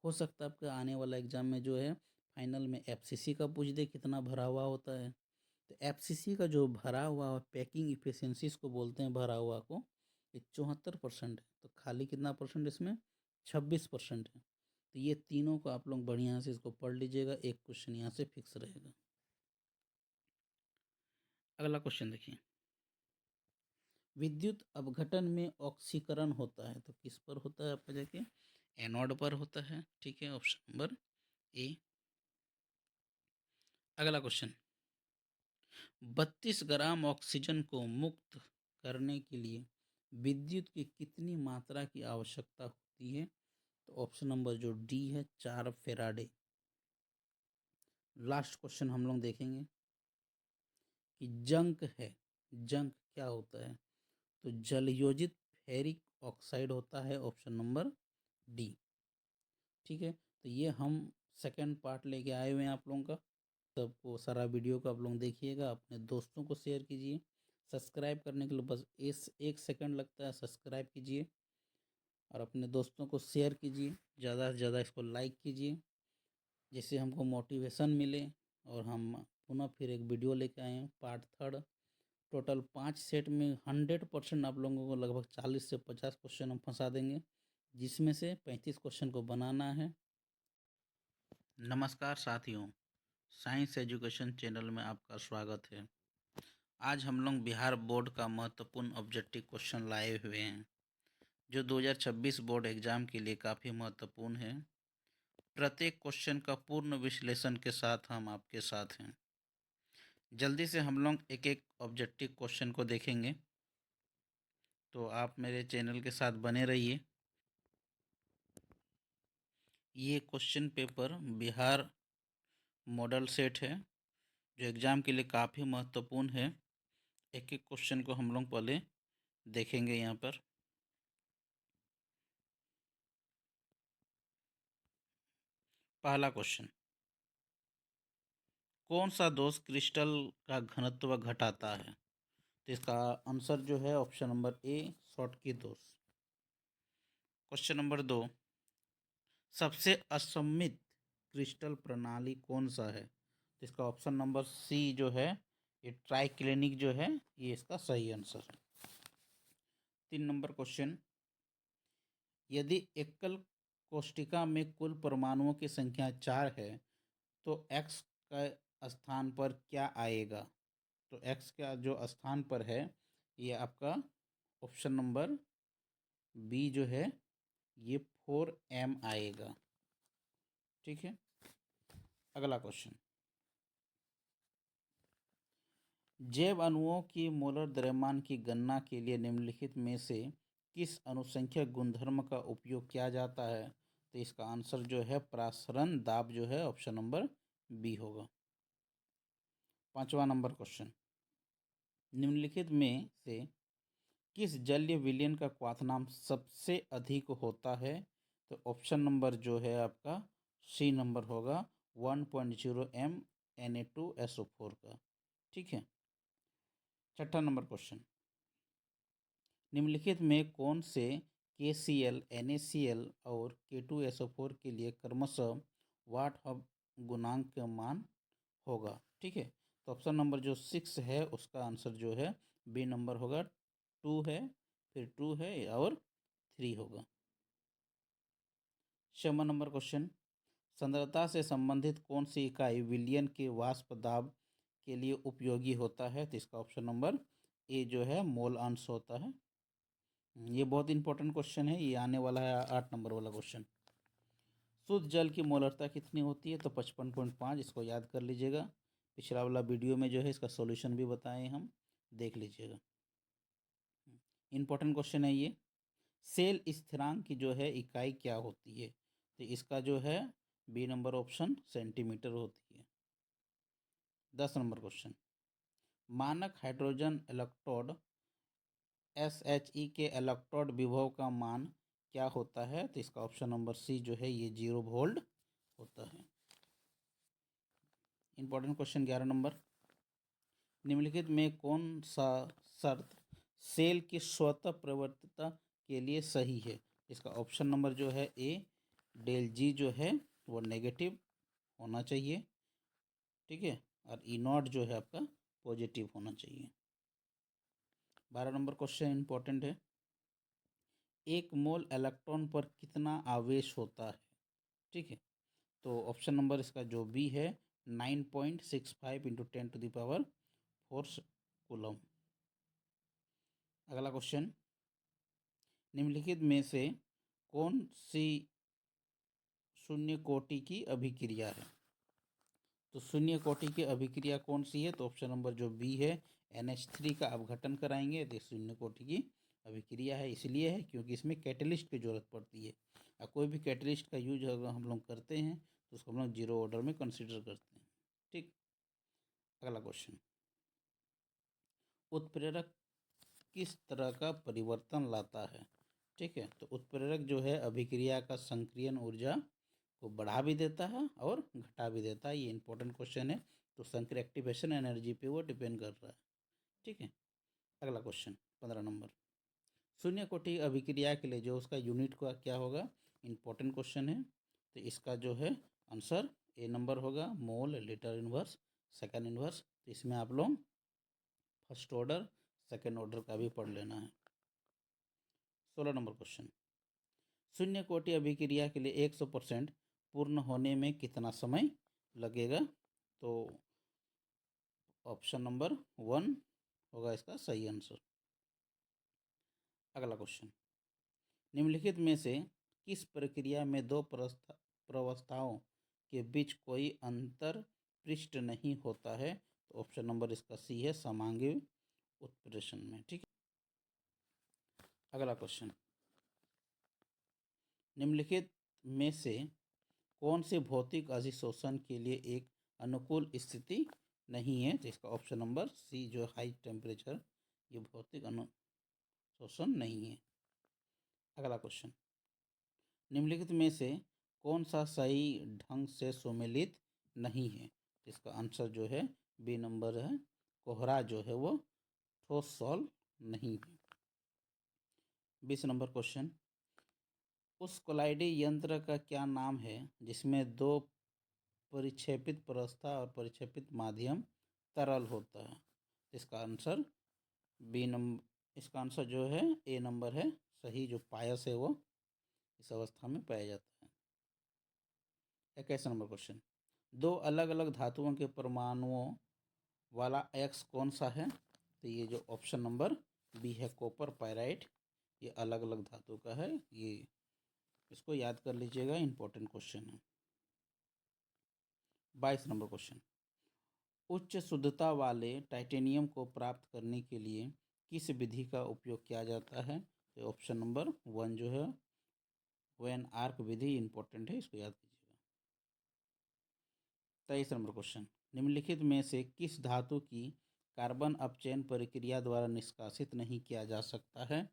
हो सकता है आपका आने वाला एग्जाम में जो है फाइनल में एफसीसी का पूछ दे कितना भरा हुआ होता है। तो एफसीसी का जो भरा हुआ पैकिंग इफिशियंसीज को बोलते हैं भरा हुआ को, ये 74% है। तो खाली कितना परसेंट इसमें? 26% है। तो ये तीनों को आप लोग बढ़िया से इसको पढ़ लीजिएगा, एक क्वेश्चन यहाँ से फिक्स रहेगा। अगला क्वेश्चन देखिए, विद्युत अपघटन में ऑक्सीकरण होता है तो किस पर होता है? आपका जाके एनोड पर होता है। ठीक है, ऑप्शन नंबर ए। अगला क्वेश्चन, 32 ग्राम ऑक्सीजन को मुक्त करने के लिए विद्युत की कितनी मात्रा की आवश्यकता होती है? तो ऑप्शन नंबर जो डी है 4 फेराडे। लास्ट क्वेश्चन हम लोग देखेंगे कि जंक है, जंक क्या होता है? तो जलयोजित फेरिक ऑक्साइड होता है, ऑप्शन नंबर डी। ठीक है, तो ये हम सेकंड पार्ट लेके आए हुए हैं आप लोगों का। सबको सारा वीडियो को आप लोग देखिएगा, अपने दोस्तों को शेयर कीजिए। सब्सक्राइब करने के लिए बस इस 1 सेकंड लगता है, सब्सक्राइब कीजिए और अपने दोस्तों को शेयर कीजिए, ज़्यादा से ज़्यादा इसको लाइक कीजिए, जिससे हमको मोटिवेशन मिले और हम पुनः फिर एक वीडियो लेके आए हैं पार्ट थर्ड। टोटल 5 सेट में 100% आप लोगों को लगभग 40 से 50 क्वेश्चन हम फंसा देंगे, जिसमें से 35 क्वेश्चन को बनाना है। नमस्कार साथियों, साइंस एजुकेशन चैनल में आपका स्वागत है। आज हम लोग बिहार बोर्ड का महत्वपूर्ण ऑब्जेक्टिव क्वेश्चन लाए हुए हैं, जो 2026 बोर्ड एग्जाम के लिए काफ़ी महत्वपूर्ण है। प्रत्येक क्वेश्चन का पूर्ण विश्लेषण के साथ हम आपके साथ हैं। जल्दी से हम लोग एक एक ऑब्जेक्टिव क्वेश्चन को देखेंगे, तो आप मेरे चैनल के साथ बने रहिए। ये question paper Bihar model set है, जो एग्ज़ाम के लिए काफ़ी महत्वपूर्ण है। एक एक क्वेश्चन को हम लोग पहले देखेंगे यहाँ पर। पहला क्वेश्चन, कौन सा दोष क्रिस्टल का घनत्व घटाता है? तो इसका आंसर जो है ऑप्शन नंबर ए शॉटकी दोष। क्वेश्चन नंबर 2, सबसे असममित क्रिस्टल प्रणाली कौन सा है? तो इसका ऑप्शन नंबर सी जो है ये ट्राइक्लिनिक जो है ये इसका सही आंसर है। 3 नंबर क्वेश्चन, यदि एकल कोष्टिका में कुल परमाणुओं की संख्या 4 है तो x का स्थान पर क्या आएगा? तो x का जो स्थान पर है ये आपका ऑप्शन नंबर बी जो है ये 4m आएगा। ठीक है, अगला क्वेश्चन, जैव अणुओं की मोलर द्रव्यमान की गणना के लिए निम्नलिखित में से किस अनुसंख्यक गुणधर्म का उपयोग किया जाता है? तो इसका आंसर जो है प्रासरण दाब जो है ऑप्शन नंबर बी होगा। 5वां नंबर क्वेश्चन, निम्नलिखित में से किस जलीय विलयन का क्वाथनांक सबसे अधिक होता है? तो ऑप्शन नंबर जो है आपका सी नंबर होगा 1.0 m Na2SO4 का। ठीक है। छठा नंबर क्वेश्चन, निम्नलिखित में कौन से KCl, NaCl और K2SO4 के लिए क्रमशः वाट हब गुणांक का मान होगा? ठीक है। तो ऑप्शन नंबर जो 6 है उसका आंसर जो है बी नंबर होगा 2 है, फिर 2 है और 3 होगा। 6वां नंबर क्वेश्चन, सांद्रता से संबंधित कौन सी इकाई विलयन के वाष्प दाब के लिए उपयोगी होता है? तो इसका ऑप्शन नंबर ए जो है मोल अंश होता है। ये बहुत इंपॉर्टेंट क्वेश्चन है, ये आने वाला है 8 नंबर वाला क्वेश्चन। शुद्ध जल की मोलरता कितनी होती है? तो 55.5, इसको याद कर लीजिएगा। पिछला वाला वीडियो में जो है इसका सॉल्यूशन भी बताए हम, देख लीजिएगा। इंपॉर्टेंट क्वेश्चन है ये। सेल स्थिरांक की जो है इकाई क्या होती है? तो इसका जो है बी नंबर ऑप्शन सेंटीमीटर होती है। 10 नंबर क्वेश्चन, मानक हाइड्रोजन इलेक्ट्रोड SHE के इलेक्ट्रोड विभव का मान क्या होता है? तो इसका ऑप्शन नंबर सी जो है ये 0 वोल्ट होता है। इंपॉर्टेंट क्वेश्चन 11 नंबर, निम्नलिखित में कौन सा शर्त सेल की स्वतः प्रवर्तिता के लिए सही है? इसका ऑप्शन नंबर जो है ए, डेल जी जो है वो नेगेटिव होना चाहिए। ठीक है। और ई नॉट जो है आपका पॉजिटिव होना चाहिए। 12 नंबर क्वेश्चन इंपॉर्टेंट है, एक मोल इलेक्ट्रॉन पर कितना आवेश होता है? ठीक है। तो ऑप्शन नंबर इसका जो बी है 9.65 इंटू 10⁴ कूलम। अगला क्वेश्चन, निम्नलिखित में से कौन सी शून्य कोटि की अभिक्रिया है? तो शून्य कोटि की अभिक्रिया कौन सी है? तो ऑप्शन नंबर जो बी है NH3 का अपघटन कराएंगे तो शून्य कोटि की अभिक्रिया है। इसलिए है क्योंकि इसमें कैटलिस्ट की जरूरत पड़ती है, और कोई भी कैटलिस्ट का यूज अगर हम लोग करते हैं तो उसको हम लोग जीरो ऑर्डर में कंसिडर करते हैं। ठीक। अगला क्वेश्चन, उत्प्रेरक किस तरह का परिवर्तन लाता है? ठीक है। तो उत्प्रेरक जो है अभिक्रिया का संक्रियन ऊर्जा को बढ़ा भी देता है और घटा भी देता है। ये इंपॉर्टेंट क्वेश्चन है। तो संक्रिय एक्टिवेशन एनर्जी पे वो डिपेंड कर रहा है। ठीक है। अगला क्वेश्चन 15 नंबर, शून्य कोटि अभिक्रिया के लिए जो उसका यूनिट का क्या होगा? इंपॉर्टेंट क्वेश्चन है। तो इसका जो है आंसर ए नंबर होगा mole litre inverse second inverse. तो इसमें आप लोग फर्स्ट ऑर्डर सेकेंड ऑर्डर का भी पढ़ लेना है। 16 नंबर क्वेश्चन, शून्य कोटि अभिक्रिया के लिए 100% पूर्ण होने में कितना समय लगेगा? तो ऑप्शन नंबर 1 होगा इसका सही आंसर। अगला क्वेश्चन, निम्नलिखित में से किस प्रक्रिया में दो प्रवस्थाओं के बीच कोई अंतर पृष्ठ नहीं होता है? तो ऑप्शन नंबर इसका सी है समांगी उत्प्रेषण में। ठीक है। अगला क्वेश्चन, निम्नलिखित में से कौन से भौतिक अधिशोषण के लिए एक अनुकूल स्थिति नहीं है? तो इसका ऑप्शन नंबर सी जो हाई टेम्परेचर, ये भौतिक अनुशोषण नहीं है। अगला क्वेश्चन, निम्नलिखित में से कौन सा सही ढंग से सुमेलित नहीं है? तो इसका आंसर जो है बी नंबर है, कोहरा जो है वो ठोस सॉल्व नहीं है। 20 नंबर क्वेश्चन, उस कोलाइडी यंत्र का क्या नाम है जिसमें दो परिक्षेपित प्रस्था और परिक्षेपित माध्यम तरल होता है? इसका आंसर बी नंबर, इसका आंसर जो है ए नंबर है सही, जो पायस है वो इस अवस्था में पाया जाता है। 21 नंबर क्वेश्चन, दो अलग अलग धातुओं के परमाणुओं वाला एक्स कौन सा है? तो ये जो ऑप्शन नंबर बी है कॉपर पायराइट, ये अलग अलग धातु का है। ये इसको याद कर लीजिएगा, इंपॉर्टेंट क्वेश्चन है। 22 नंबर क्वेश्चन, उच्च शुद्धता वाले टाइटेनियम को प्राप्त करने के लिए किस विधि का उपयोग किया जाता है? तो ऑप्शन नंबर 1 जो है वेन आर्क विधि इंपॉर्टेंट है, इसको याद कीजिएगा। 23 नंबर क्वेश्चन, निम्नलिखित में से किस धातु की कार्बन अपचयन प्रक्रिया द्वारा निष्कासित नहीं किया जा सकता है?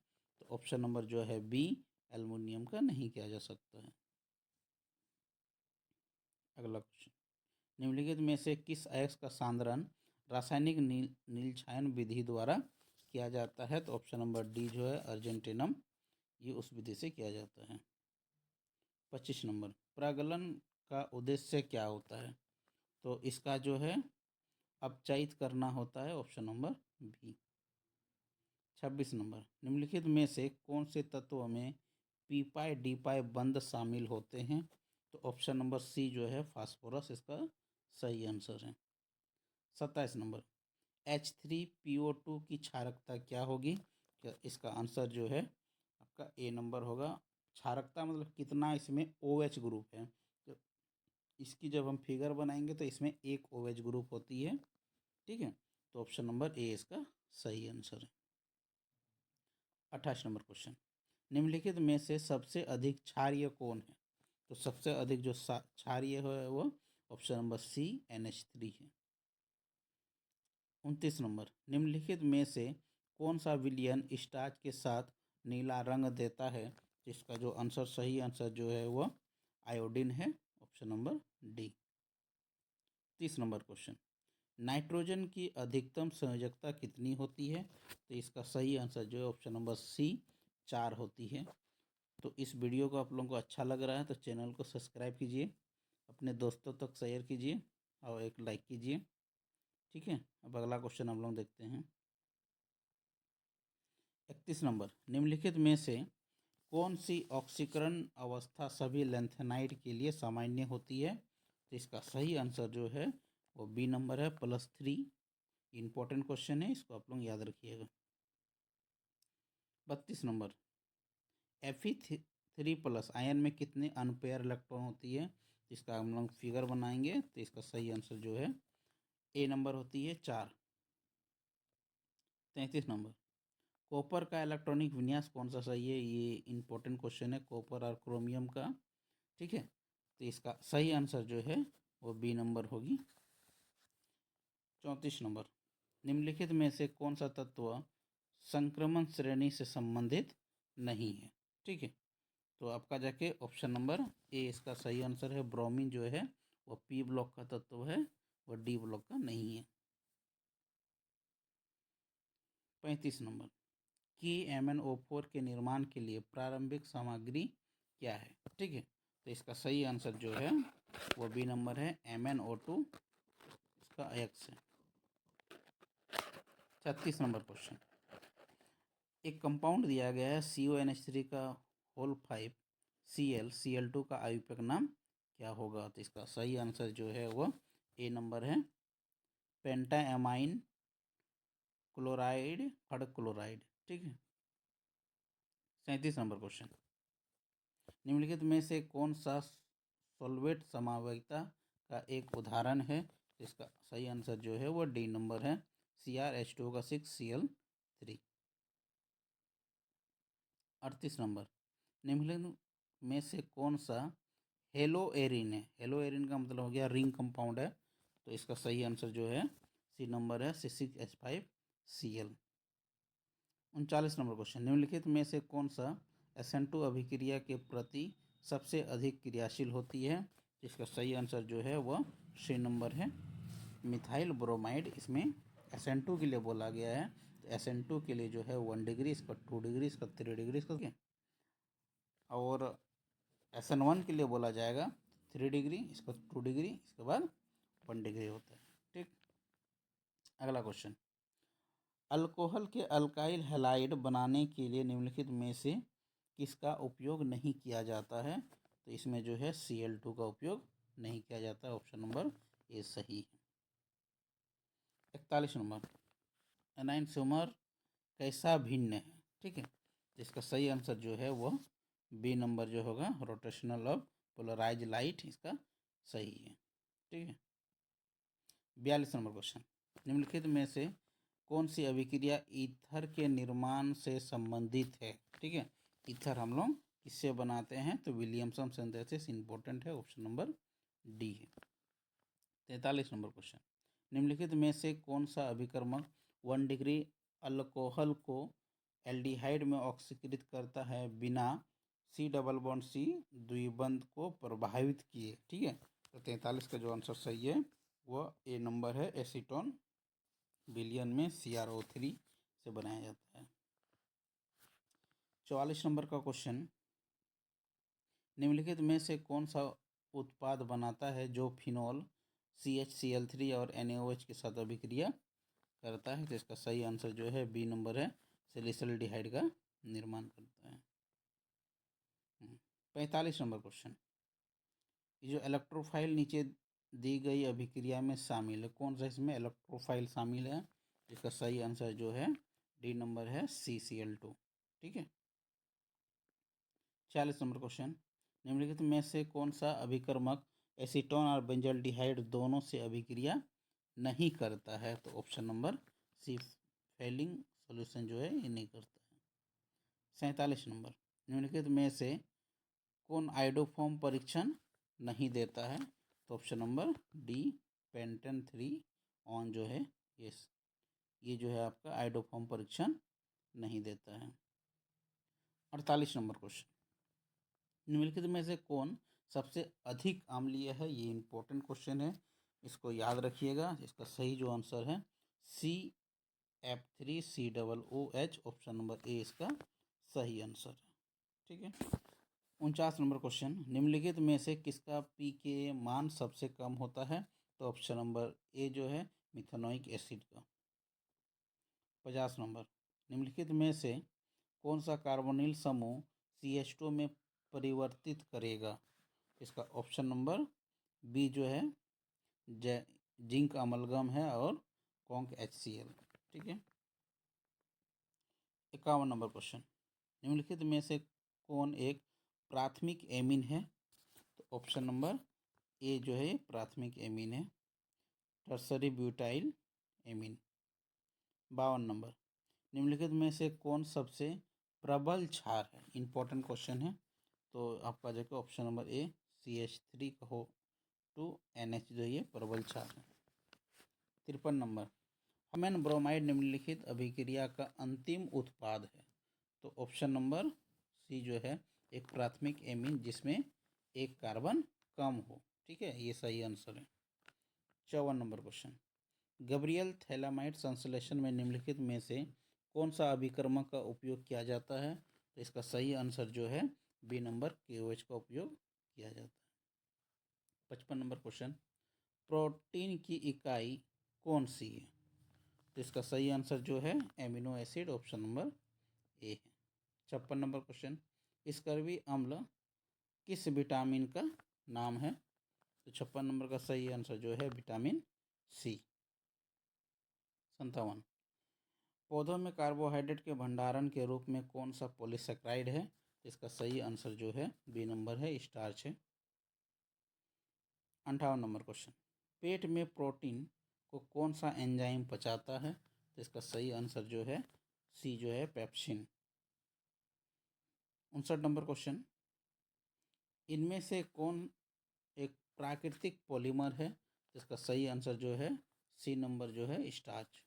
तो ऑप्शन नंबर जो है बी एल्युमिनियम का नहीं किया जा सकता है। अगला क्वेश्चन, निम्नलिखित में से किस अयस्क का सांद्रण रासायनिक नीलछायन विधि द्वारा किया जाता है? तो ऑप्शन नंबर डी जो है अर्जेंटिनम, ये उस विधि से किया जाता है। 25 नंबर, परागलन का उद्देश्य क्या होता है? तो इसका जो है अपचयित करना होता है, ऑप्शन नंबर बी। 26 नंबर, निम्नलिखित में से कौन से तत्वों में पी पाई डी पाई बंध शामिल होते हैं? तो ऑप्शन नंबर सी जो है फास्फोरस इसका सही आंसर है। 27 नंबर, H3PO2 की क्षारकता क्या होगी? क्या इसका आंसर जो है आपका ए नंबर होगा। क्षारकता मतलब कितना इसमें OH ग्रुप है, तो इसकी जब हम फिगर बनाएंगे तो इसमें एक OH ग्रुप होती है, ठीक है। तो ऑप्शन नंबर ए इसका सही आंसर है। 28 नंबर क्वेश्चन, निम्नलिखित में से सबसे अधिक क्षारीय कौन है? तो सबसे अधिक जो क्षारीय है वो ऑप्शन नंबर सी NH3 है। 29 नंबर, निम्नलिखित में से कौन सा विलयन स्टार्च के साथ नीला रंग देता है? जिसका जो आंसर सही आंसर जो है वो आयोडीन है, option number D. 30 number question, nitrogen की अधिकतम संयोजकता कितनी होती है? तो इसका सही आंसर जो है ऑप्शन नंबर सी 4 होती है। तो इस वीडियो को आप लोगों को अच्छा लग रहा है तो चैनल को सब्सक्राइब कीजिए, अपने दोस्तों तक शेयर कीजिए और एक लाइक कीजिए, ठीक है। अब अगला क्वेश्चन हम लोग देखते हैं। 31 नंबर, निम्नलिखित में से कौन सी ऑक्सीकरण अवस्था सभी लेंथेनाइड के लिए सामान्य होती है? तो इसका सही आंसर जो है वो बी नंबर है +3। इंपॉर्टेंट क्वेश्चन है, इसको आप लोग याद रखिएगा। 32 नंबर, Fe3+ आयन में कितने अनपेयर इलेक्ट्रॉन होती है? इसका हम लोग फिगर बनाएंगे तो इसका सही आंसर जो है ए नंबर होती है 4। 33 नंबर, कॉपर का इलेक्ट्रॉनिक विन्यास कौन सा सही है? ये इंपॉर्टेंट क्वेश्चन है कॉपर और क्रोमियम का, ठीक है। तो इसका सही आंसर जो है वो बी नंबर होगी। 34 नंबर, निम्नलिखित में से कौन सा तत्व संक्रमण श्रेणी से संबंधित नहीं है? ठीक है, तो आपका जाके ऑप्शन नंबर ए इसका सही आंसर है। ब्रोमीन जो है वो पी ब्लॉक का तत्व है, वह डी ब्लॉक का नहीं है। 35 नंबर, की MnO4 के निर्माण के लिए प्रारंभिक सामग्री क्या है? ठीक है, तो इसका सही आंसर जो है वो बी नंबर है MnO2, इसका एक्स है। 36 नंबर क्वेश्चन, एक कंपाउंड दिया गया है CONH3 का होल 5 Cl का आयुपक नाम क्या होगा? तो इसका सही आंसर जो है वो ए नंबर है पेंटाएमाइन क्लोराइड फड़ क्लोराइड, ठीक है। 37 नंबर क्वेश्चन, निम्नलिखित में से कौन सा सॉल्वेट समवायिकता का एक उदाहरण है? इसका सही आंसर जो है वो डी नंबर है CrH2 का 6Cl3। 38 नंबर, निम्नलिखित में से कौन सा हेलोएरिन है? हेलोएरिन का मतलब हो गया रिंग कंपाउंड है, तो इसका सही आंसर जो है सी नंबर है C6H5Cl। 39 नंबर क्वेश्चन, निम्नलिखित में से कौन सा SN2 अभिक्रिया के प्रति सबसे अधिक क्रियाशील होती है? इसका सही आंसर जो है वह सी नंबर है मिथाइल ब्रोमाइड। इसमें SN2 के लिए बोला गया है, तो SN2 के लिए जो है 1 डिग्री, इसका 2 डिग्री, इसका 3 डिग्री, इसका और SN1 के लिए बोला जाएगा 3 डिग्री, इसका 2 डिग्री, इसके बाद 1 डिग्री होता है, ठीक। अगला क्वेश्चन, अल्कोहल के अल्काइल हैलाइड बनाने के लिए निम्नलिखित में से किसका उपयोग नहीं किया जाता है? तो इसमें जो है Cl2 का उपयोग नहीं किया जाता है, ऑप्शन नंबर ए सही है। 41 नंबर, एनाइंसोमर कैसा भिन्न है? ठीक है, इसका सही आंसर जो है वह बी नंबर जो होगा रोटेशनल ऑफ पोलराइज लाइट, इसका सही है, ठीक है। 42 नंबर क्वेश्चन, निम्नलिखित में से कौन सी अभिक्रिया ईथर के निर्माण से संबंधित है? ठीक है, ईथर हम लोग किससे बनाते हैं? तो विलियमसन सिंथेसिस इंपॉर्टेंट है, ऑप्शन नंबर डी है। 43 नंबर क्वेश्चन, निम्नलिखित में से कौन सा अभिकर्मक 1 डिग्री अल्कोहल को एल्डिहाइड में ऑक्सीकृत करता है बिना C डबल बॉन्ड C द्विबंध को प्रभावित किए? ठीक है, तो 43 का जो आंसर सही है वह ए नंबर है। एसीटोन विलयन में CrO3 से बनाया जाता है। 44 नंबर का क्वेश्चन, निम्नलिखित में से कौन सा उत्पाद बनाता है जो फिनॉल CHCl3 और NaOH के साथ अभिक्रिया करता है? तो इसका सही आंसर जो है बी नंबर है, सैलिसल्डिहाइड का निर्माण करता है। 45 नंबर क्वेश्चन, ये जो इलेक्ट्रोफाइल नीचे दी गई अभिक्रिया में शामिल है, कौन सा इसमें इलेक्ट्रोफाइल शामिल है? इसका सही आंसर जो है डी नंबर है, CCl2। ठीक है। 40 नंबर क्वेश्चन, निम्नलिखित में से कौन सा अभिकर्मक एसीटोन और बेंजल्डिहाइड दोनों से अभिक्रिया नहीं करता है? तो option number C, Fehling solution जो है ये नहीं करता है। 47 नंबर, निम्नलिखित में से कौन आइडोफॉर्म परीक्षण नहीं देता है? तो ऑप्शन नंबर डी, पेंटन 3 ऑन जो है ये जो है आपका आइडोफॉर्म परीक्षण नहीं देता है। 48 नंबर क्वेश्चन, निम्नलिखित में से कौन सबसे अधिक अम्लीय है? ये इंपॉर्टेंट क्वेश्चन है, इसको याद रखिएगा। इसका सही जो आंसर है CF3COOH, ऑप्शन नंबर ए इसका सही आंसर है। ठीक है। 49 नंबर क्वेश्चन, निम्नलिखित में से किसका pKa मान सबसे कम होता है? तो ऑप्शन नंबर ए जो है मिथेनोइक एसिड का। 50 नंबर, निम्नलिखित में से कौन सा कार्बोनिल समूह CH2 में परिवर्तित करेगा? इसका ऑप्शन नंबर बी जो है जिंक अमलगम है और कॉन्क HCl। ठीक है। 51 नंबर क्वेश्चन, निम्नलिखित में से कौन एक प्राथमिक एमीन है? तो ऑप्शन नंबर ए जो है प्राथमिक एमीन है, टर्सरी ब्यूटाइल एमीन। 52 नंबर, निम्नलिखित में से कौन सबसे प्रबल क्षार है? इंपॉर्टेंट क्वेश्चन है, तो आपका जो ऑप्शन नंबर ए CH3 कहो टू NH जो ये प्रबल क्षार है। 53 नंबर, अमोनियम ब्रोमाइड निम्नलिखित अभिक्रिया का अंतिम उत्पाद है? तो ऑप्शन नंबर सी जो है एक प्राथमिक एमीन जिसमें एक कार्बन कम हो। ठीक है, ये सही आंसर है। 54 नंबर क्वेश्चन, गैब्रियल थैलामाइड संश्लेषण में निम्नलिखित में से कौन सा अभिकर्मक का उपयोग किया जाता है? तो इसका सही आंसर जो है बी नंबर KOH का उपयोग किया जाता है। 55 नंबर क्वेश्चन, प्रोटीन की इकाई कौन सी है? तो इसका सही आंसर जो है एमिनो एसिड, ऑप्शन नंबर ए है। 56 नंबर क्वेश्चन, स्कर्वी अम्ल किस विटामिन का नाम है? तो 56 नंबर का सही आंसर जो है विटामिन C। 57, पौधों में कार्बोहाइड्रेट के भंडारण के रूप में कौन सा पॉलीसेकेराइड है? तो इसका सही आंसर जो है बी नंबर है, स्टार्च है। 58 नंबर क्वेश्चन, पेट में प्रोटीन को कौन सा एंजाइम पचाता है? तो इसका सही आंसर जो है सी जो है पेप्सिन। 59 नंबर क्वेश्चन, इनमें से कौन एक प्राकृतिक पॉलीमर है? तो इसका सही आंसर जो है सी नंबर जो है स्टार्च।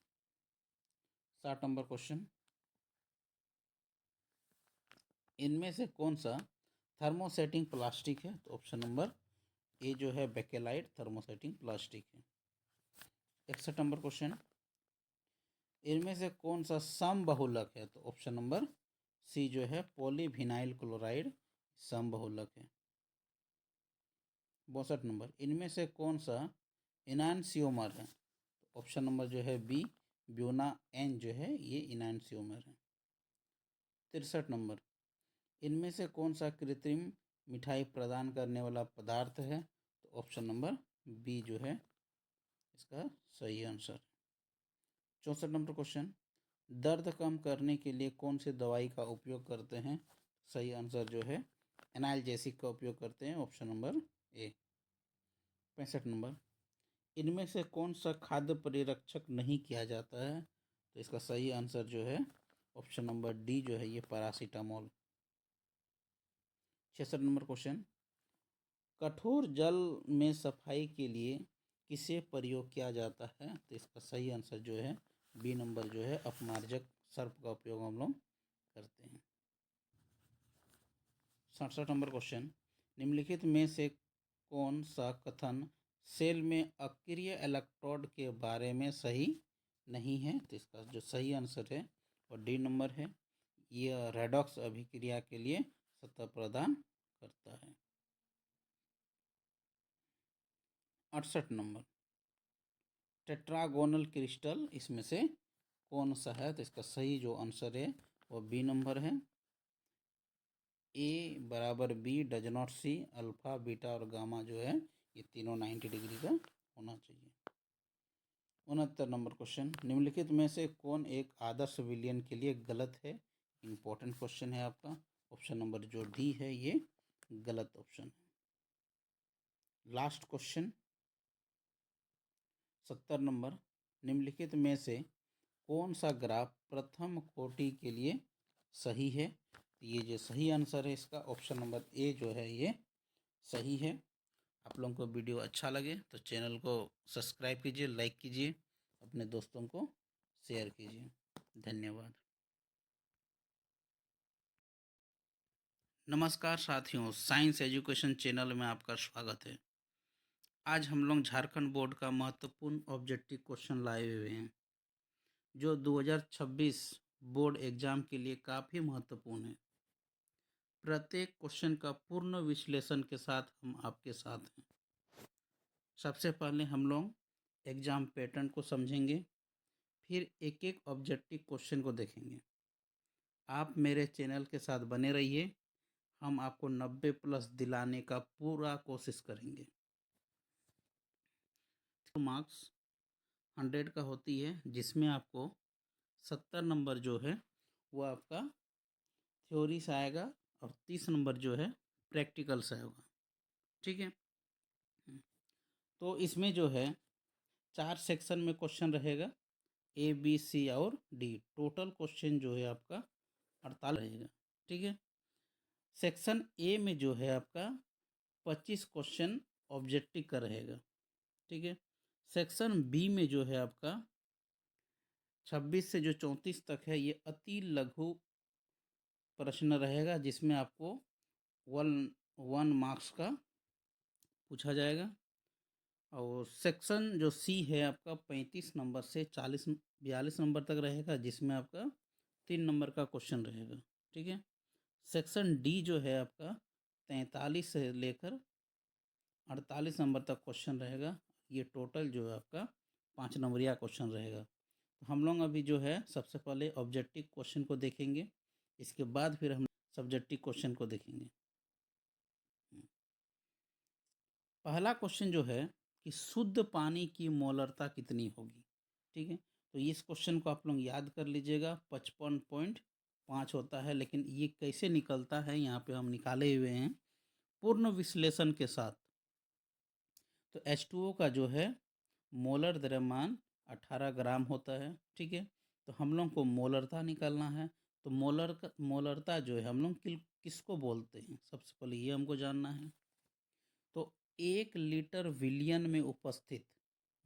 60 नंबर क्वेश्चन, इनमें से कौन सा थर्मोसेटिंग प्लास्टिक है? तो ऑप्शन नंबर ए जो है बेकेलाइट थर्मोसेटिंग प्लास्टिक है। 61 नंबर क्वेश्चन, इनमें से कौन सा समबहुलक है? तो ऑप्शन नंबर सी जो है पॉलीविनाइल क्लोराइड समबहुलक है। 62 नंबर, इनमें से कौन सा इनान्सियोमर है? तो ऑप्शन नंबर जो है बी ब्यूना एन जो है ये इनान्सियोमर है। 63 नंबर, इनमें से कौन सा कृत्रिम मिठाई प्रदान करने वाला पदार्थ है? तो ऑप्शन नंबर बी जो है इसका सही आंसर। 64 नंबर क्वेश्चन, दर्द कम करने के लिए कौन सी दवाई का उपयोग करते हैं? सही आंसर जो है एनाल्जेसिक का उपयोग करते हैं, ऑप्शन नंबर ए। 65 नंबर, इनमें से कौन सा खाद्य परिरक्षक नहीं किया जाता है? तो इसका सही आंसर जो है ऑप्शन नंबर डी जो है ये पैरासीटामोल। 66 नंबर क्वेश्चन, कठोर जल में सफाई के लिए किसे प्रयोग किया जाता है? तो इसका सही आंसर जो है बी नंबर जो है अपमार्जक सर्प का उपयोग हम लोग करते हैं। 67 नंबर क्वेश्चन, निम्नलिखित में से कौन सा कथन सेल में अक्रिय इलेक्ट्रोड के बारे में सही नहीं है? तो इसका जो सही आंसर है वो डी नंबर है। यह रेडॉक्स अभिक्रिया के लिए सतह प्रदान करता है। 68 नंबर, टेट्रागोनल क्रिस्टल इसमें से कौन सा है? तो इसका सही जो आंसर है वो बी नंबर है। ए बराबर B does not C, alpha beta और गामा जो है ये तीनों 90 डिग्री का होना चाहिए। 69 नंबर क्वेश्चन, निम्नलिखित में से कौन एक आदर्श विलयन के लिए गलत है? इंपॉर्टेंट क्वेश्चन है आपका। ऑप्शन नंबर जो डी है ये गलत ऑप्शन है। लास्ट क्वेश्चन 70 नंबर, निम्नलिखित में से कौन सा ग्राफ प्रथम कोटि के लिए सही है? ये जो सही आंसर है इसका ऑप्शन नंबर ए जो है ये सही है। आप लोगों को वीडियो अच्छा लगे तो चैनल को सब्सक्राइब कीजिए, लाइक कीजिए, अपने दोस्तों को शेयर कीजिए। धन्यवाद। नमस्कार साथियों, साइंस एजुकेशन चैनल में आपका स्वागत है। आज हम लोग झारखंड बोर्ड का महत्वपूर्ण ऑब्जेक्टिव क्वेश्चन लाए हुए हैं जो 2026 बोर्ड एग्जाम के लिए काफ़ी महत्वपूर्ण है। प्रत्येक क्वेश्चन का पूर्ण विश्लेषण के साथ हम आपके साथ हैं। सबसे पहले हम लोग एग्जाम पैटर्न को समझेंगे, फिर एक एक ऑब्जेक्टिव क्वेश्चन को देखेंगे। आप मेरे चैनल के साथ बने रहिए, हम आपको 90 प्लस दिलाने का पूरा कोशिश करेंगे। मार्क्स 100 का होती है, जिसमें आपको 70 नंबर जो है वो आपका थ्योरी से आएगा और 30 नंबर जो है प्रैक्टिकल से होगा। ठीक है, तो इसमें जो है 4 सेक्शन में क्वेश्चन रहेगा, ए बी सी और डी। टोटल क्वेश्चन जो है आपका 48 रहेगा। ठीक है, सेक्शन ए में जो है आपका 25 क्वेश्चन ऑब्जेक्टिव का रहेगा। ठीक है, सेक्शन बी में जो है आपका 26 से जो 34 तक है ये अति लघु प्रश्न रहेगा, जिसमें आपको वन मार्क्स का पूछा जाएगा। और सेक्शन जो सी है आपका 35 नंबर से 42 नंबर तक रहेगा, जिसमें आपका 3 नंबर का क्वेश्चन रहेगा। ठीक है, सेक्शन डी जो है आपका 43 से लेकर 48 नंबर तक क्वेश्चन रहेगा। ये टोटल जो है आपका 5 नंबरिया क्वेश्चन रहेगा। तो हम लोग अभी जो है सबसे पहले ऑब्जेक्टिव क्वेश्चन को देखेंगे, इसके बाद फिर हम सब्जेक्टिव क्वेश्चन को देखेंगे। पहला क्वेश्चन जो है कि शुद्ध पानी की मोलरता कितनी होगी? ठीक है, तो इस क्वेश्चन को आप लोग याद कर लीजिएगा। 55.5 होता है, लेकिन ये कैसे निकलता है यहाँ पे हम निकाले हुए हैं पूर्ण विश्लेषण के साथ। तो H2O का जो है मोलर द्रव्यमान 18 ग्राम होता है। ठीक है, तो हम लोग को मोलरता निकालना है। तो मोलरता जो है हम लोग किसको बोलते हैं, सबसे पहले ये हमको जानना है। तो 1 लीटर विलियन में उपस्थित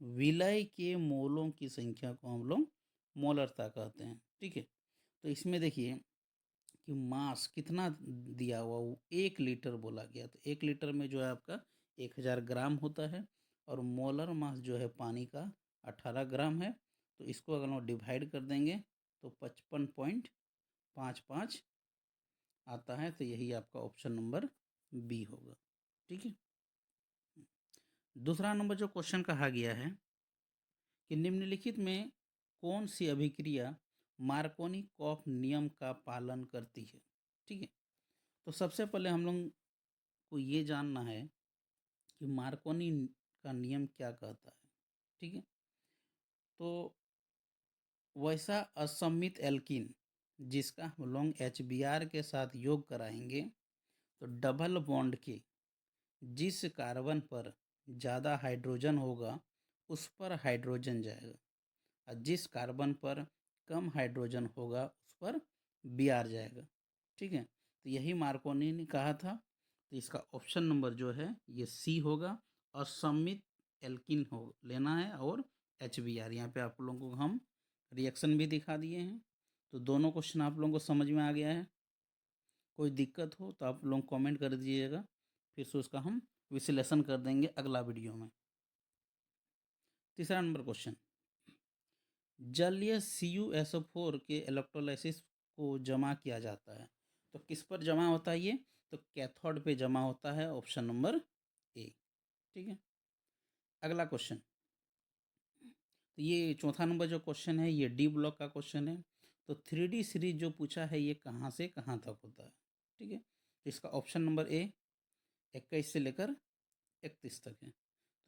विलय के मोलों की संख्या को हम लोग मोलरता कहते हैं। ठीक है, तो इसमें देखिए कि मास कितना दिया हुआ, वो 1 लीटर बोला गया। तो 1 लीटर में जो है आपका 1000 ग्राम होता है, और मोलर मास जो है पानी का 18 ग्राम है। तो इसको अगर हम डिवाइड कर देंगे तो 55.55 आता है। तो यही आपका ऑप्शन नंबर बी होगा। ठीक है, दूसरा नंबर जो क्वेश्चन कहा गया है कि निम्नलिखित में कौन सी अभिक्रिया मार्कोनी-कॉफ नियम का पालन करती है? ठीक है, तो सबसे पहले हम लोग को ये जानना है कि मार्कोनी का नियम क्या कहता है। ठीक है, तो वैसा असममित एल्कीन जिसका हम लोग HBr के साथ योग कराएंगे, तो डबल बॉन्ड के जिस कार्बन पर ज़्यादा हाइड्रोजन होगा उस पर हाइड्रोजन जाएगा, और जिस कार्बन पर कम हाइड्रोजन होगा उस पर Br जाएगा। ठीक है, तो यही मार्कोनी ने कहा था। तो इसका ऑप्शन नंबर जो है ये सी होगा, असममित एल्कीन हो लेना है और HBr। यहाँ पे आप लोगों को हम रिएक्शन भी दिखा दिए हैं। तो दोनों क्वेश्चन आप लोगों को समझ में आ गया है। कोई दिक्कत हो तो आप लोग कमेंट कर दीजिएगा, फिर से उसका हम विश्लेषण कर देंगे अगला वीडियो में। तीसरा नंबर क्वेश्चन, जलीय CuSO4 के इलेक्ट्रोलाइसिस को जमा किया जाता है तो किस पर जमा होता है ये? तो कैथोड पे जमा होता है, ऑप्शन नंबर ए। ठीक है, अगला क्वेश्चन, तो ये चौथा नंबर जो क्वेश्चन है ये डी ब्लॉक का क्वेश्चन है। तो 3D सीरीज जो पूछा है ये कहाँ से कहाँ तक होता है? ठीक है, तो इसका ऑप्शन नंबर ए 21 से लेकर 31 तक है।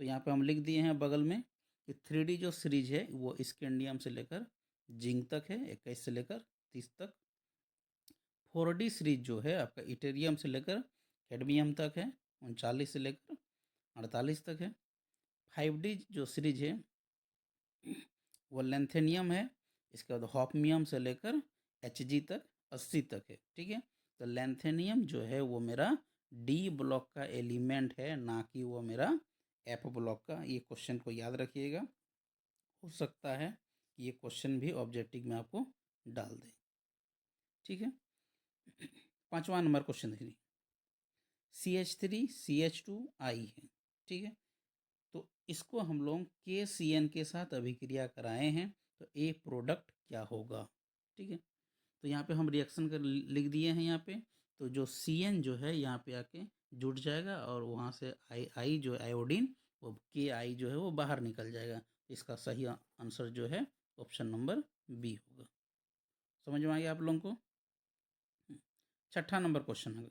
तो यहाँ पे हम लिख दिए हैं बगल में कि 3D जो सीरीज है वो स्कैंडियम से लेकर जिंक तक है, 21 से लेकर 30 तक। 4D सीरीज जो है आपका इटेरियम से लेकर कैडमियम तक है, 39 से लेकर 48 तक है। 5D जो सीरीज है वो लेंथेनियम है, इसके बाद हॉफमियम से लेकर Hg तक 80 तक है। ठीक है, तो लेंथेनियम जो है वो मेरा डी ब्लॉक का एलिमेंट है, ना कि वो मेरा एफ ब्लॉक का। ये क्वेश्चन को याद रखिएगा, हो सकता है कि ये क्वेश्चन भी ऑब्जेक्टिव में आपको डाल दे। ठीक है, पांचवा नंबर क्वेश्चन देखिए, CH3CH2I है। ठीक है, तो इसको हम लोग KCN के साथ अभिक्रिया कराए हैं तो ए प्रोडक्ट क्या होगा? ठीक है, तो यहाँ पे हम रिएक्शन कर लिख दिए हैं यहाँ पे। तो जो CN जो है यहाँ पे आके जुड़ जाएगा और वहाँ से आई जो आयोडीन वो KI जो है वो बाहर निकल जाएगा। इसका सही आंसर जो है ऑप्शन नंबर बी होगा। समझ में आ गया आप लोगों को? छठा नंबर क्वेश्चन है,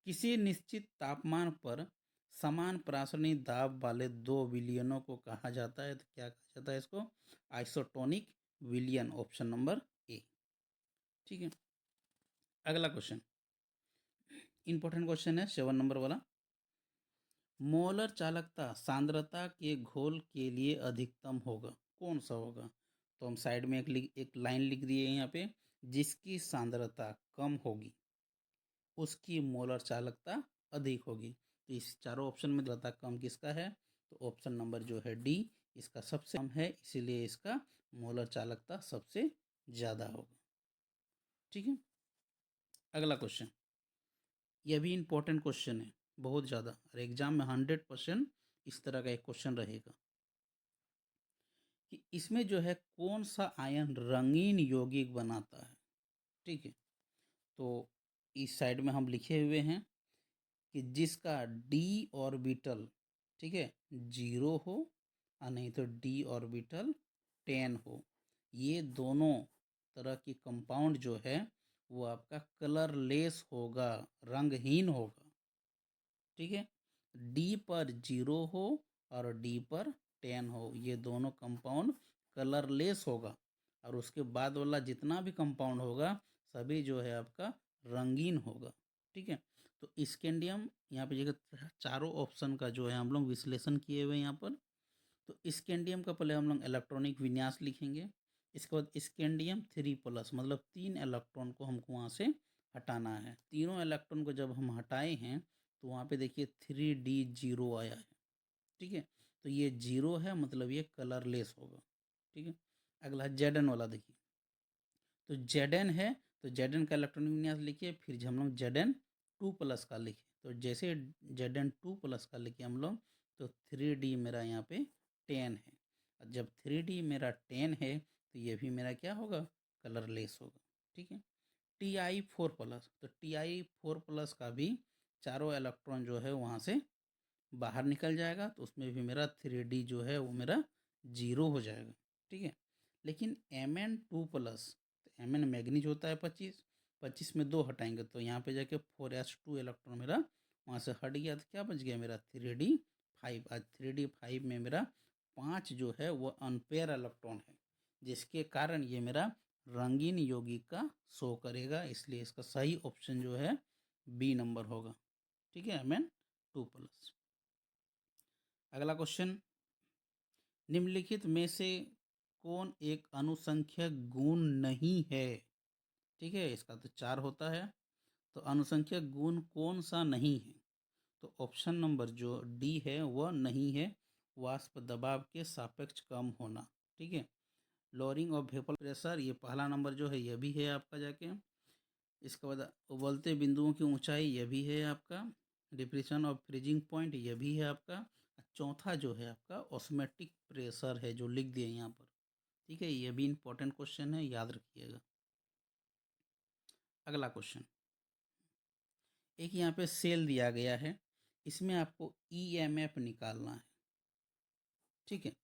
किसी निश्चित तापमान पर समान प्रासरणीय दाब वाले दो विलयनों को कहा जाता है तो क्या कहा जाता है इसको? आइसोटोनिक विलयन, ऑप्शन नंबर ए। ठीक है, अगला क्वेश्चन इंपॉर्टेंट क्वेश्चन है 7 नंबर वाला, मोलर चालकता सांद्रता के घोल के लिए अधिकतम होगा, कौन सा होगा? तो हम साइड में एक लाइन लिख दिए यहाँ पे, जिसकी सांद्रता कम होगी उसकी मोलर चालकता अधिक होगी। तो इस चारों ऑप्शन में चालकता कम किसका है? तो ऑप्शन नंबर जो है डी, इसका सबसे कम है, इसीलिए इसका मोलर चालकता सबसे ज़्यादा होगा। ठीक है, अगला क्वेश्चन, यह भी इंपॉर्टेंट क्वेश्चन है बहुत ज़्यादा, और एग्जाम में 100% इस तरह का एक क्वेश्चन रहेगा कि इसमें जो है कौन सा आयन रंगीन यौगिक बनाता है? ठीक है, तो इस साइड में हम लिखे हुए हैं कि जिसका डी ऑर्बिटल, ठीक है, 0 हो और नहीं तो डी ऑर्बिटल 10 हो, ये दोनों तरह की कंपाउंड जो है वो आपका कलरलेस होगा, रंगहीन होगा। ठीक है, डी पर 0 हो और डी पर 10 हो, ये दोनों कंपाउंड कलरलेस होगा, और उसके बाद वाला जितना भी कंपाउंड होगा सभी जो है आपका रंगीन होगा। ठीक है, तो स्कैंडियम यहाँ पे जगह चारों ऑप्शन का जो है हम लोग विश्लेषण किए हुए यहाँ पर। तो स्कैंडियम का पहले हम लोग इलेक्ट्रॉनिक विन्यास लिखेंगे, इसके बाद स्कैंडियम 3+ मतलब 3 इलेक्ट्रॉन को हमको वहाँ से हटाना है। तीनों इलेक्ट्रॉन को जब हम हटाए हैं तो वहाँ पे देखिए 3D0 आया है। ठीक है, तो ये 0 है मतलब ये कलरलेस होगा। ठीक है, अगला Zn वाला देखिए, तो Zn है तो Zn का इलेक्ट्रॉनिक विन्यास लिखिए, फिर हम लोग Zn2+ का लिखे, तो जैसे Zn2+ का लिखे हम लोग तो 3D मेरा यहाँ पे 10 है, और जब 3D मेरा 10 है तो ये भी मेरा क्या होगा? कलरलेस होगा। ठीक है, Ti4+, तो Ti4+ का भी चारों इलेक्ट्रॉन जो है वहाँ से बाहर निकल जाएगा, तो उसमें भी मेरा 3D जो है वो मेरा 0 हो जाएगा। ठीक है, लेकिन Mn2+, तो Mn मैग्नीज होता है 25, 25 में 2 हटाएंगे तो यहाँ पे जाके 4s2 इलेक्ट्रॉन मेरा वहाँ से हट गया, तो क्या बच गया मेरा 3D5। आज 3D5 में मेरा 5 जो है वो अनपेयर इलेक्ट्रॉन है, जिसके कारण ये मेरा रंगीन यौगिक का शो करेगा, इसलिए इसका सही ऑप्शन जो है बी नंबर होगा। ठीक है, Mn2+। अगला क्वेश्चन, निम्नलिखित में से कौन एक अनुसंख्यक गुण नहीं है? ठीक है, इसका तो 4 होता है, तो अनुसंख्यक गुण कौन सा नहीं है? तो ऑप्शन नंबर जो डी है वह नहीं है, वाष्प दबाव के सापेक्ष कम होना। ठीक है, लोअरिंग ऑफ वेपर प्रेशर, ये पहला नंबर जो है यह भी है आपका जाके। इसके बाद उबलते बिंदुओं की ऊंचाई, यह भी है आपका। डिप्रेशन ऑफ फ्रीजिंग पॉइंट ये भी है आपका। चौथा जो है आपका ऑस्मेटिक प्रेशर है जो लिख दिए यहाँ पर, ठीक है। ये भी इंपॉर्टेंट क्वेश्चन है, याद रखिएगा। अगला क्वेश्चन, एक यहाँ पे सेल दिया गया है, इसमें आपको ईएमएफ निकालना है, ठीक है।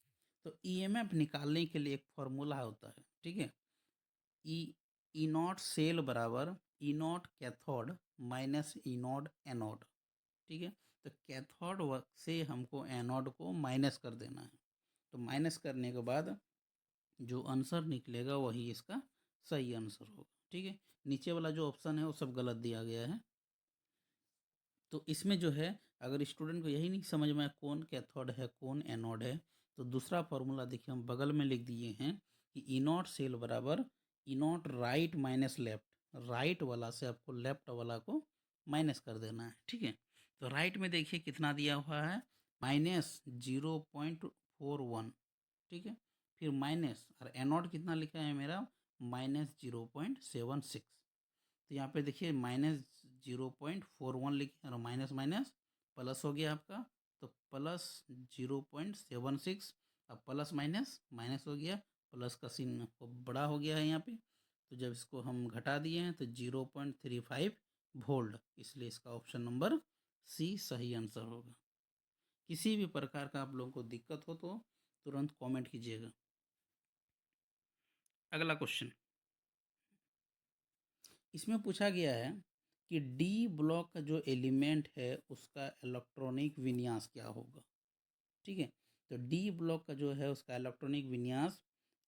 तो ईएमएफ निकालने के लिए एक फॉर्मूला होता है, ठीक है। ई ई नॉट सेल बराबर E naught cathode minus E naught anode, ठीक है। तो कैथोड से हमको एनोड को माइनस कर देना है। तो माइनस करने के बाद जो आंसर निकलेगा वही इसका सही आंसर होगा, ठीक है। नीचे वाला जो ऑप्शन है वो सब गलत दिया गया है। तो इसमें जो है अगर स्टूडेंट को यही नहीं समझ में आए कौन कैथोड है कौन एनोड है, तो दूसरा फॉर्मूला देखिए हम बगल में लिख दिए हैं कि ई नॉट सेल बराबर E naught right minus left, right वाला से आपको लेफ्ट वाला को माइनस कर देना है, ठीक है। तो राइट में देखिए कितना दिया हुआ है, -0.41, ठीक है। फिर माइनस और एनोड कितना लिखा है मेरा, -0.76। तो यहाँ पे देखिए -0.41 लिखे और माइनस माइनस प्लस हो गया आपका, तो +0.76। अब प्लस माइनस माइनस हो गया, प्लस का चिन्ह बड़ा हो गया है यहाँ पे। तो जब इसको हम घटा दिए हैं तो 0.35 वोल्ट, इसलिए इसका ऑप्शन नंबर सी सही आंसर होगा। किसी भी प्रकार का आप लोगों को दिक्कत हो तो तुरंत कमेंट कीजिएगा। अगला क्वेश्चन, इसमें पूछा गया है कि डी ब्लॉक का जो एलिमेंट है उसका इलेक्ट्रॉनिक विन्यास क्या होगा, ठीक है। तो डी ब्लॉक का जो है उसका इलेक्ट्रॉनिक विन्यास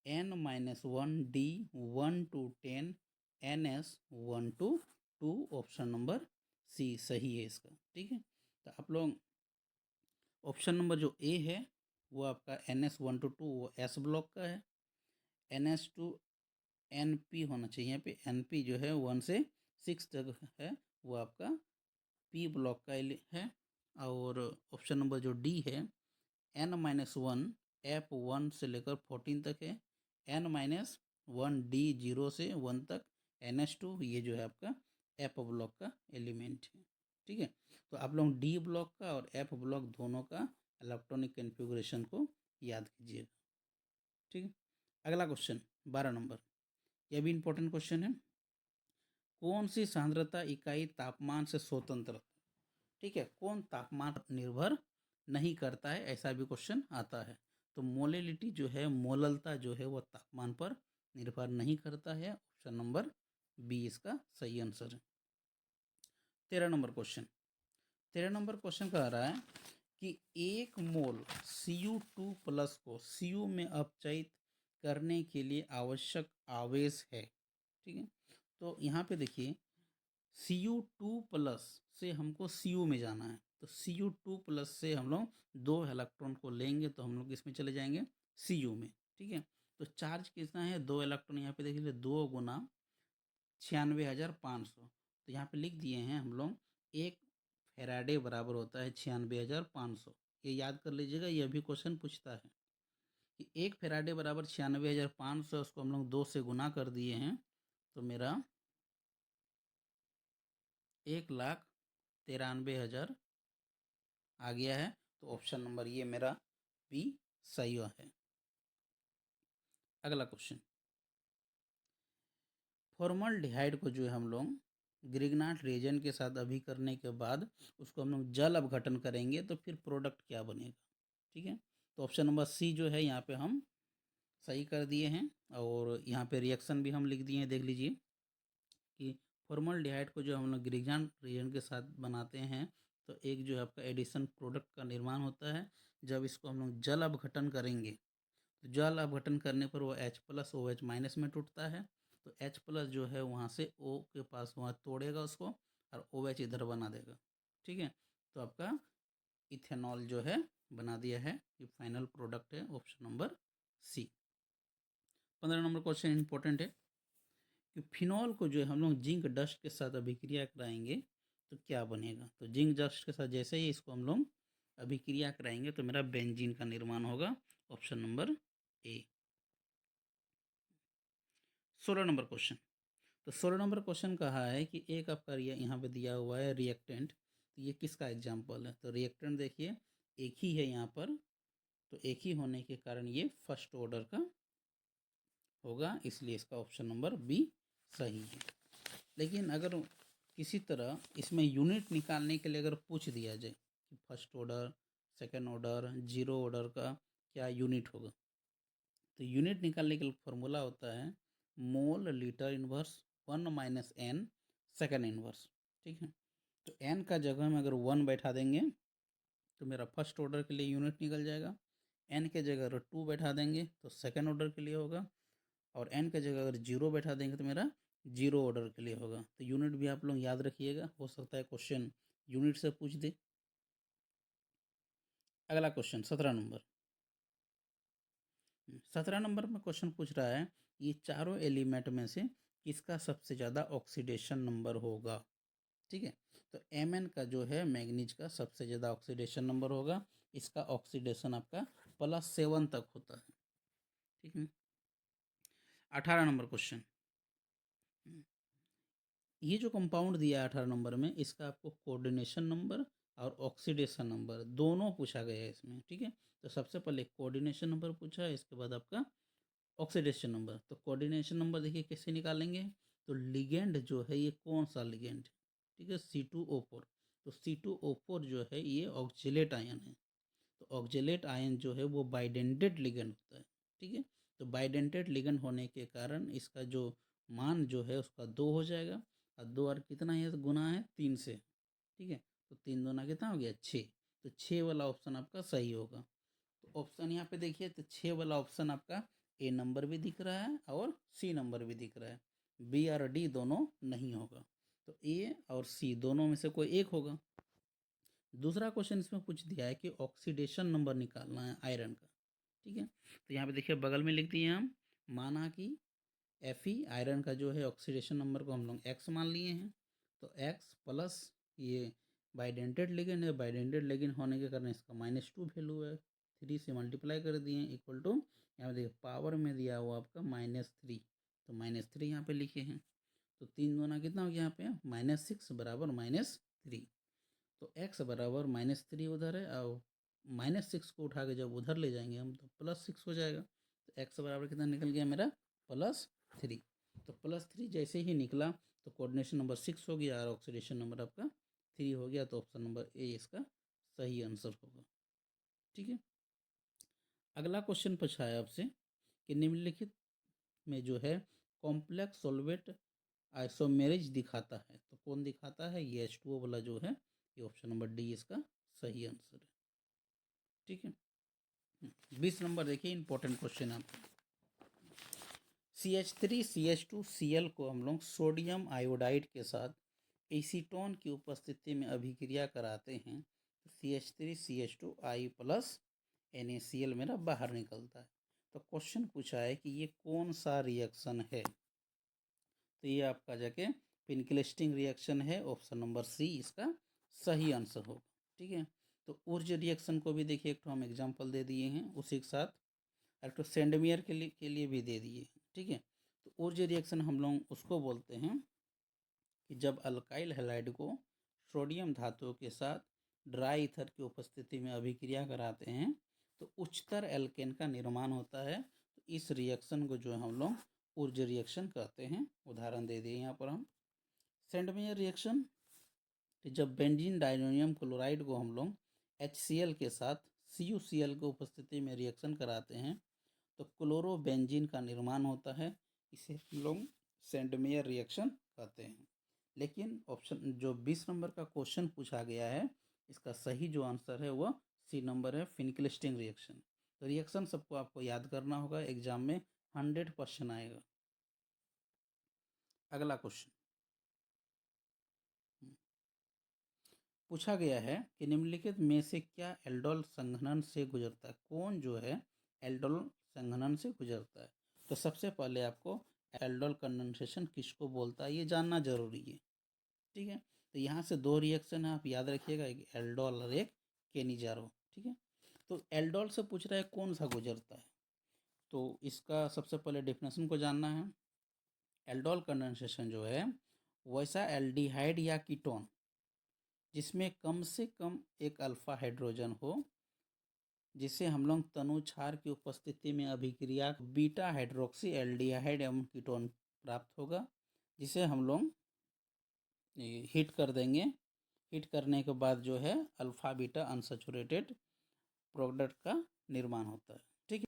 N-1 D 1 to 10 NS 1 to 2, option number C सही है इसका, ठीक है। तो आप लोग ऑप्शन नंबर जो ए है वो आपका NS 1 to 2 वो एस ब्लॉक का है, NS 2 NP होना चाहिए, यहाँ पे NP जो है 1 से 6 तक है वो आपका पी ब्लॉक का है। और ऑप्शन नंबर जो डी है N-1 F1 से लेकर 14 तक है, N-1 D 0 से 1 तक, NS 2 ये जो है आपका एफ ब्लॉक का एलिमेंट है, ठीक है। तो आप लोग डी ब्लॉक का और एफ ब्लॉक दोनों का इलेक्ट्रॉनिक कन्फिगुरेशन को याद कीजिएगा, ठीक है। अगला क्वेश्चन 12 नंबर, यह भी इंपॉर्टेंट क्वेश्चन है। कौन सी सांद्रता इकाई तापमान से स्वतंत्र, ठीक है, कौन तापमान पर निर्भर नहीं करता है, ऐसा भी क्वेश्चन आता है। तो मोलेलिटी जो है, मोललता जो है वो तापमान पर निर्भर नहीं करता है, ऑप्शन नंबर बी इसका सही आंसर है। 13 नंबर क्वेश्चन कह रहा है कि 1 मोल Cu2+ को Cu में अपचयित करने के लिए आवश्यक आवेश है, ठीक है। तो यहाँ पे देखिए Cu2+ से हमको Cu में जाना है, तो Cu2+ से हम लोग 2 इलेक्ट्रॉन को लेंगे तो हम लोग इसमें चले जाएंगे Cu में, ठीक है। तो चार्ज कितना है, 2 इलेक्ट्रॉन, यहाँ पे देखिए 2 गुना 96,500, तो यहाँ पे लिख दिए हैं हम लोग 1 फैराडे बराबर होता है 96,500। ये याद कर लीजिएगा, यह भी क्वेश्चन पूछता है कि 1 फैराडे बराबर 96,500, उसको हम लोग 2 से गुना कर दिए हैं तो मेरा 1,93,000 आ गया है। तो ऑप्शन नंबर ये मेरा बी सही है। अगला क्वेश्चन, फॉर्मल्डिहाइड को जो है हम लोग ग्रिग्नाट रेजेंट के साथ अभी करने के बाद उसको हम लोग जल अपघटन करेंगे तो फिर प्रोडक्ट क्या बनेगा, ठीक है। तो ऑप्शन नंबर सी जो है यहाँ पे हम सही कर दिए हैं, और यहाँ पे रिएक्शन भी हम लिख दिए हैं, देख लीजिए कि फॉर्मल्डिहाइड को जो हम लोग ग्रिग्नाट रेजेंट के साथ बनाते हैं तो एक जो है आपका एडिशन प्रोडक्ट का निर्माण होता है। जब इसको हम लोग जल अपघटन करेंगे तो जल अपघटन करने पर वो H+OH- में टूटता है, तो H+ जो है वहाँ से O के पास वहाँ तोड़ेगा उसको और OH इधर बना देगा, ठीक है। तो आपका इथेनॉल जो है बना दिया है, ये फाइनल प्रोडक्ट है, option number C. 15 number question important है कि फिनॉल को जो है हम लोग जिंक डस्ट के साथ अभिक्रिया कराएंगे तो क्या बनेगा। तो जिंक डस्ट के साथ जैसे ही इसको हम लोग अभिक्रिया कराएंगे तो मेरा बेंजीन का निर्माण होगा, ऑप्शन नंबर ए। 16 नंबर क्वेश्चन, तो 16 नंबर क्वेश्चन कहा है कि एक आपका यहाँ पे दिया हुआ है रिएक्टेंट, तो ये किसका एग्जाम्पल है? तो रिएक्टेंट देखिए एक ही है यहाँ पर, तो एक ही होने के कारण ये फर्स्ट ऑर्डर का होगा, इसलिए इसका ऑप्शन नंबर बी सही है। लेकिन अगर किसी तरह इसमें यूनिट निकालने के लिए अगर पूछ दिया जाए कि first order, second order, zero order का क्या यूनिट होगा, तो यूनिट निकालने के लिए फॉर्मूला होता है mole litre inverse 1 - n second inverse. ठीक है, तो n का जगह में अगर 1 बैठा देंगे तो मेरा फर्स्ट ऑर्डर के लिए यूनिट निकल जाएगा। n के जगह अगर 2 बैठा देंगे तो सेकंड ऑर्डर के लिए होगा, और n के जगह अगर 0 बैठा देंगे तो मेरा जीरो ऑर्डर के लिए होगा। तो यूनिट भी आप लोग याद रखिएगा, हो सकता है क्वेश्चन यूनिट से पूछ दे। अगला क्वेश्चन 17 नंबर। 17 नंबर में क्वेश्चन पूछ रहा है ये चारों एलिमेंट में से किसका सबसे ज़्यादा ऑक्सीडेशन नंबर होगा। ठीक है, तो Mn का जो है मैग्नीज का सबसे ज़्यादा ऑक्सीडेशन नंबर होगा। इसका ऑक्सीडेशन आपका +7 तक होता है। ठीक है, 18 नंबर क्वेश्चन। ये जो कंपाउंड दिया है 18 नंबर में, इसका आपको कोऑर्डिनेशन नंबर और ऑक्सीडेशन नंबर दोनों पूछा गया है इसमें। ठीक है, तो सबसे पहले कोऑर्डिनेशन नंबर पूछा है, इसके बाद आपका ऑक्सीडेशन नंबर। तो कोऑर्डिनेशन नंबर देखिए कैसे निकालेंगे, तो लिगेंड जो है ये कौन सा लिगेंड, ठीक है, C2O4। तो C2O4 जो है ये ऑक्जेलेट आयन है। तो ऑक्जेलेट आयन जो है वो बाइडेंटेड लिगेंड होता है। ठीक है, तो बाइडेंटेड लिगेंड होने के कारण इसका जो मान जो है उसका 2 हो जाएगा, और 2 और कितना है, तो गुना है 3 से। ठीक है, तो 3 दूना कितना हो गया 6। तो 6 वाला ऑप्शन आपका सही होगा। तो ऑप्शन यहाँ पे देखिए, तो 6 वाला ऑप्शन आपका ए नंबर भी दिख रहा है और सी नंबर भी दिख रहा है, बी और डी दोनों नहीं होगा। तो ए और सी दोनों में से कोई एक होगा। दूसरा क्वेश्चन इसमें पूछ दिया है कि ऑक्सीडेशन नंबर निकालना है आयरन का। ठीक है, तो यहाँ पे देखिए बगल में लिख दिए हम, माना कि Fe आयरन का जो है ऑक्सीडेशन नंबर को हम लोग x मान लिए हैं। तो x प्लस ये बाइडेंटेड लिगेंड है, बाइडेंटेड लिगेंड होने के कारण इसका -2 वैल्यू है, 3 से मल्टीप्लाई कर दिए इक्वल टू, यहाँ पे देखिए पावर में दिया हुआ आपका -3, तो -3 यहाँ पे लिखे हैं। तो 3 दूना कितना हो गया यहाँ पे -6 बराबर -3। तो x बराबर -3 उधर है, और -6 को उठा के जब उधर ले जाएंगे हम तो +6 हो जाएगा। तो x बराबर कितना निकल गया मेरा +3। तो +3 जैसे ही निकला तो कोऑर्डिनेशन नंबर 6 हो गया और ऑक्सीडेशन नंबर आपका 3 हो गया। तो ऑप्शन नंबर ए इसका सही आंसर होगा। ठीक है, अगला क्वेश्चन पूछा है आपसे कि निम्नलिखित में जो है कॉम्प्लेक्स सॉल्वेंट आइसोमेरेज दिखाता है, तो कौन दिखाता है, ये H2O वाला जो है, ये ऑप्शन नंबर डी इसका सही आंसर है। ठीक है, 20 नंबर देखिए इंपॉर्टेंट क्वेश्चन आपका। CH3CH2Cl को हम लोग सोडियम आयोडाइड के साथ एसीटोन की उपस्थिति में अभिक्रिया कराते हैं, तो CH3CH2I प्लस NaCl मेरा बाहर निकलता है। तो क्वेश्चन पूछा है कि ये कौन सा रिएक्शन है, तो ये आपका जाके पिनक्लेस्टिंग रिएक्शन है, ऑप्शन नंबर सी इसका सही आंसर होगा। ठीक है, तो ऊर्ज रिएक्शन को भी देखिए एक तो हम एग्जांपल दे दिए हैं, उसी के साथ एक तो सेंडमियर के लिए भी दे दिए। ठीक है, तो ऊर्ज रिएक्शन हम लोग उसको बोलते हैं कि जब अल्काइल हैलाइड को सोडियम धातु के साथ ड्राई ईथर की उपस्थिति में अभिक्रिया कराते हैं तो उच्चतर एल्केन का निर्माण होता है। तो इस रिएक्शन को जो हम लोग ऊर्ज रिएक्शन कहते हैं। उदाहरण दे दिए यहाँ पर हम, सेंडमेयर रिएक्शन, जब बेंजीन डाइनोनियम क्लोराइड को हम लोग HCl के साथ CuCl की उपस्थिति में रिएक्शन कराते हैं तो क्लोरोबेंजीन का निर्माण होता है, इसे हम लोग सेंडमेयर रिएक्शन कहते हैं। लेकिन ऑप्शन जो 20 नंबर का क्वेश्चन पूछा गया है, इसका सही जो आंसर है वह सी नंबर है, फिनक्लिस्टिंग रिएक्शन। तो रिएक्शन सबको आपको याद करना होगा, एग्जाम में 100% आएगा। अगला क्वेश्चन पूछा गया है कि निम्नलिखित में से क्या एल्डोल संघनन से गुजरता है, कौन जो है एल्डोल संघनन से गुजरता है। तो सबसे पहले आपको एल्डोल कंडेंसेशन किसको बोलता है ये जानना जरूरी है। ठीक है, तो यहाँ से 2 रिएक्शन है, आप याद रखिएगा, एक एल्डोल और एक केनिजारो। ठीक है, तो एल्डोल से पूछ रहा है कौन सा गुजरता है, तो इसका सबसे पहले डेफिनेशन को जानना है। एल्डोल कंडेंसेशन जो है वैसा एल्डिहाइड या कीटोन जिसमें कम से कम एक अल्फा हाइड्रोजन हो, जिसे हम लोग तनु क्षार की उपस्थिति में अभिक्रिया बीटा हाइड्रोक्सी एल्डिहाइड एवं कीटोन प्राप्त होगा, जिसे हम लोग हीट कर देंगे। हीट करने के बाद जो है अल्फा बीटा अनसैचुरेटेड प्रोडक्ट का निर्माण होता है। ठीक है,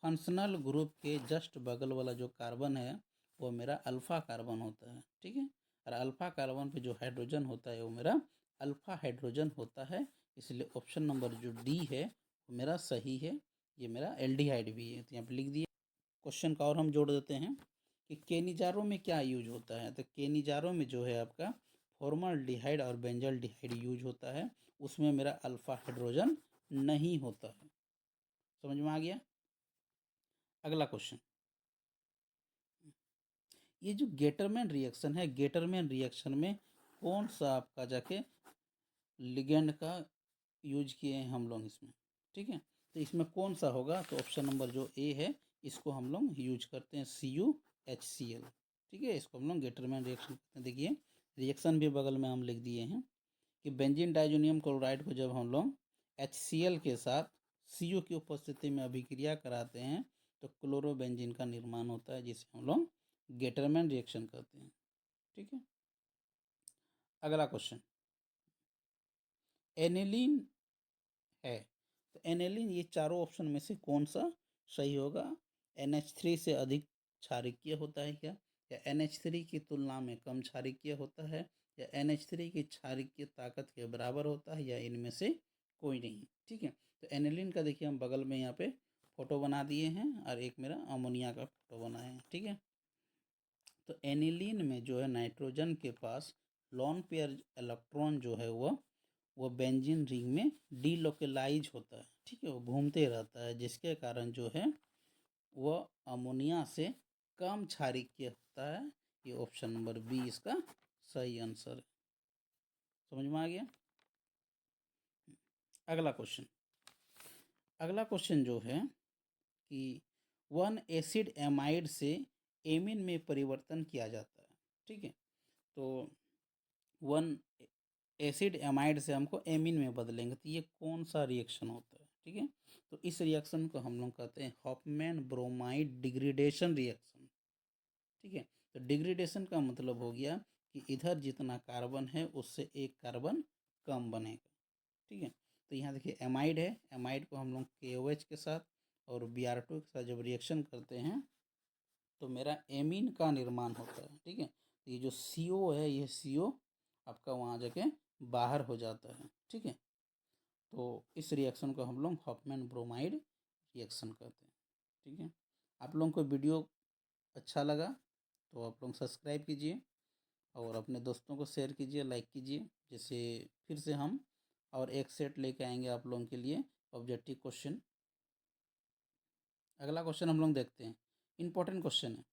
फंक्शनल ग्रुप के जस्ट बगल वाला जो कार्बन है वो मेरा अल्फा कार्बन होता है। ठीक है, और अल्फा कार्बन पे जो हाइड्रोजन होता है वो मेरा अल्फा हाइड्रोजन होता है, इसलिए ऑप्शन नंबर जो डी है वो मेरा सही है। ये मेरा एल्डिहाइड भी है, तो यहाँ पे लिख दिए। क्वेश्चन का और हम जोड़ देते हैं कि केनिजारों में क्या यूज होता है, तो केनिजारों में जो है आपका फॉर्मल्डिहाइड और बेंजल्डिहाइड यूज होता है, उसमें मेरा अल्फा हाइड्रोजन नहीं होता है। समझ में आ गया। अगला क्वेश्चन, ये जो गेटरमैन रिएक्शन है, गेटरमैन रिएक्शन में कौन सा आपका जाके लिगेंड का यूज किए हैं हम लोग इसमें। ठीक है, तो इसमें कौन सा होगा, तो ऑप्शन नंबर जो ए है इसको हम लोग यूज करते हैं, CuHCl। ठीक है, इसको हम लोग गेटरमैन रिएक्शन करते हैं। देखिए रिएक्शन भी बगल में हम लिख दिए हैं कि बेंजीन डाइजोनियम क्लोराइड को जब हम लोग HCl के साथ Cu की उपस्थिति में अभिक्रिया कराते हैं तो क्लोरोबेंजीन का निर्माण होता है, जिसे हम लोग गेटरमैन रिएक्शन कहते हैं। ठीक है, अगला क्वेश्चन, एनिलीन है, तो एनिलीन ये चारों ऑप्शन में से कौन सा सही होगा। NH3 से अधिक क्षारीय होता है क्या, या NH3 की तुलना में कम क्षारीय होता है, या NH3 की क्षारीय ताकत के बराबर होता है, या इनमें से कोई नहीं। ठीक है, तो एनिलीन का देखिए हम बगल में यहाँ पे फोटो बना दिए हैं और एक मेरा अमोनिया का फोटो बनाए हैं। ठीक है, तो एनिलीन में जो है नाइट्रोजन के पास लॉन पेयर इलेक्ट्रॉन जो है वो बेंजीन रिंग में डीलोकलाइज होता है। ठीक है, वो घूमते रहता है, जिसके कारण जो है वह अमोनिया से कम क्षारीय होता है। ये ऑप्शन नंबर बी इसका सही आंसर है। समझ में आ गया। अगला क्वेश्चन, अगला क्वेश्चन जो है कि वन एसिड एमाइड से एमीन में परिवर्तन किया जाता है। ठीक है, तो वन एसिड एमाइड से हमको एमीन में बदलेंगे, तो ये कौन सा रिएक्शन होता है। ठीक है, तो इस रिएक्शन को हम लोग कहते हैं हॉफमैन ब्रोमाइड डिग्रेडेशन रिएक्शन। ठीक है, तो डिग्रेडेशन का मतलब हो गया कि इधर जितना कार्बन है उससे एक कार्बन कम बनेगा। ठीक है, तो यहाँ देखिए एमाइड है, एमाइड को हम लोग KOH के साथ और Br2 के साथ जब रिएक्शन करते हैं तो मेरा एमीन का निर्माण होता है। ठीक है, तो ये जो CO है ये CO आपका वहाँ जाके बाहर हो जाता है। ठीक है, तो इस रिएक्शन को हम लोग हॉफमैन ब्रोमाइड रिएक्शन कहते हैं। ठीक है, आप लोगों को वीडियो अच्छा लगा तो आप लोग सब्सक्राइब कीजिए और अपने दोस्तों को शेयर कीजिए, लाइक कीजिए, जैसे फिर से हम और एक सेट लेके आएंगे आप लोगों के लिए ऑब्जेक्टिव क्वेश्चन। अगला क्वेश्चन हम लोग देखते हैं, इम्पोर्टेंट क्वेश्चन है।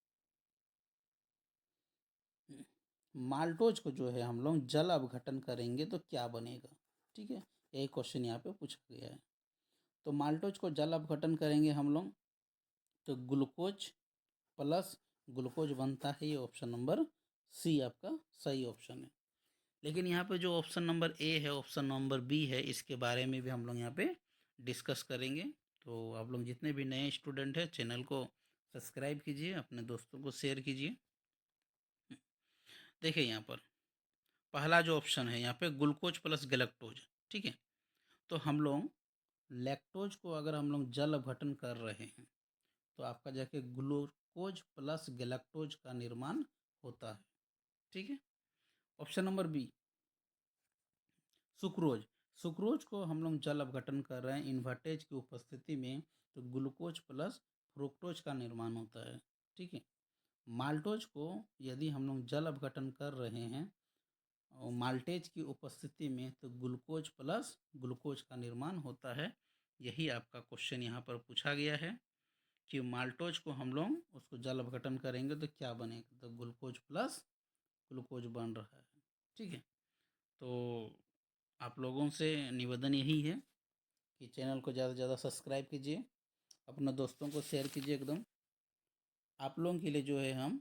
माल्टोज को जो है हम लोग जल अपघटन करेंगे तो क्या बनेगा। ठीक है, यही क्वेश्चन यहाँ पे पूछा गया है। तो माल्टोज को जल अपघटन करेंगे हम लोग तो ग्लूकोज प्लस ग्लूकोज बनता है, ये ऑप्शन नंबर सी आपका सही ऑप्शन है। लेकिन यहाँ पे जो ऑप्शन नंबर ए है, ऑप्शन नंबर बी है, इसके बारे में भी हम लोग यहाँ पे डिस्कस करेंगे। तो आप लोग जितने भी नए स्टूडेंट हैं चैनल को सब्सक्राइब कीजिए, अपने दोस्तों को शेयर कीजिए। देखिए यहाँ पर पहला जो ऑप्शन है यहाँ पे ग्लूकोज प्लस गैलेक्टोज। ठीक है, तो हम लोग लैक्टोज को अगर हम लोग जल अपघटन कर रहे हैं तो आपका जाके ग्लूकोज प्लस गैलेक्टोज का निर्माण होता है। ठीक है, option number B sucrose, sucrose को हम लोग जल अपघटन कर रहे हैं इन्वर्टेज की उपस्थिति में तो ग्लूकोज प्लस फ्रुक्टोज का निर्माण होता है। ठीक है, माल्टोज को यदि हम लोग जल अपघटन कर रहे हैं और माल्टेज की उपस्थिति में तो ग्लूकोज प्लस ग्लूकोज का निर्माण होता है। यही आपका क्वेश्चन यहाँ पर पूछा गया है कि माल्टोज को हम लोग उसको जल अपघटन करेंगे तो क्या बनेगा, तो ग्लूकोज प्लस ग्लूकोज बन रहा है। ठीक है, तो आप लोगों से निवेदन यही है कि चैनल को ज़्यादा से ज़्यादा सब्सक्राइब कीजिए, अपने दोस्तों को शेयर कीजिए एकदम। आप लोगों के लिए जो है हम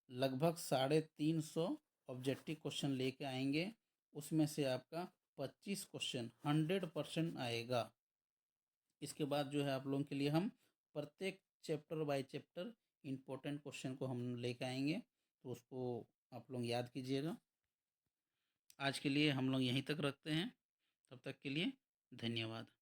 लगभग 350 ऑब्जेक्टिव क्वेश्चन लेके आएंगे, उसमें से आपका 25 क्वेश्चन 100% आएगा। इसके बाद जो है आप लोगों के लिए हम प्रत्येक chapter by chapter important question को हम लेके आएंगे, तो उसको आप लोग याद कीजिएगा। आज के लिए हम लोग यहीं तक रखते हैं, तब तक के लिए धन्यवाद।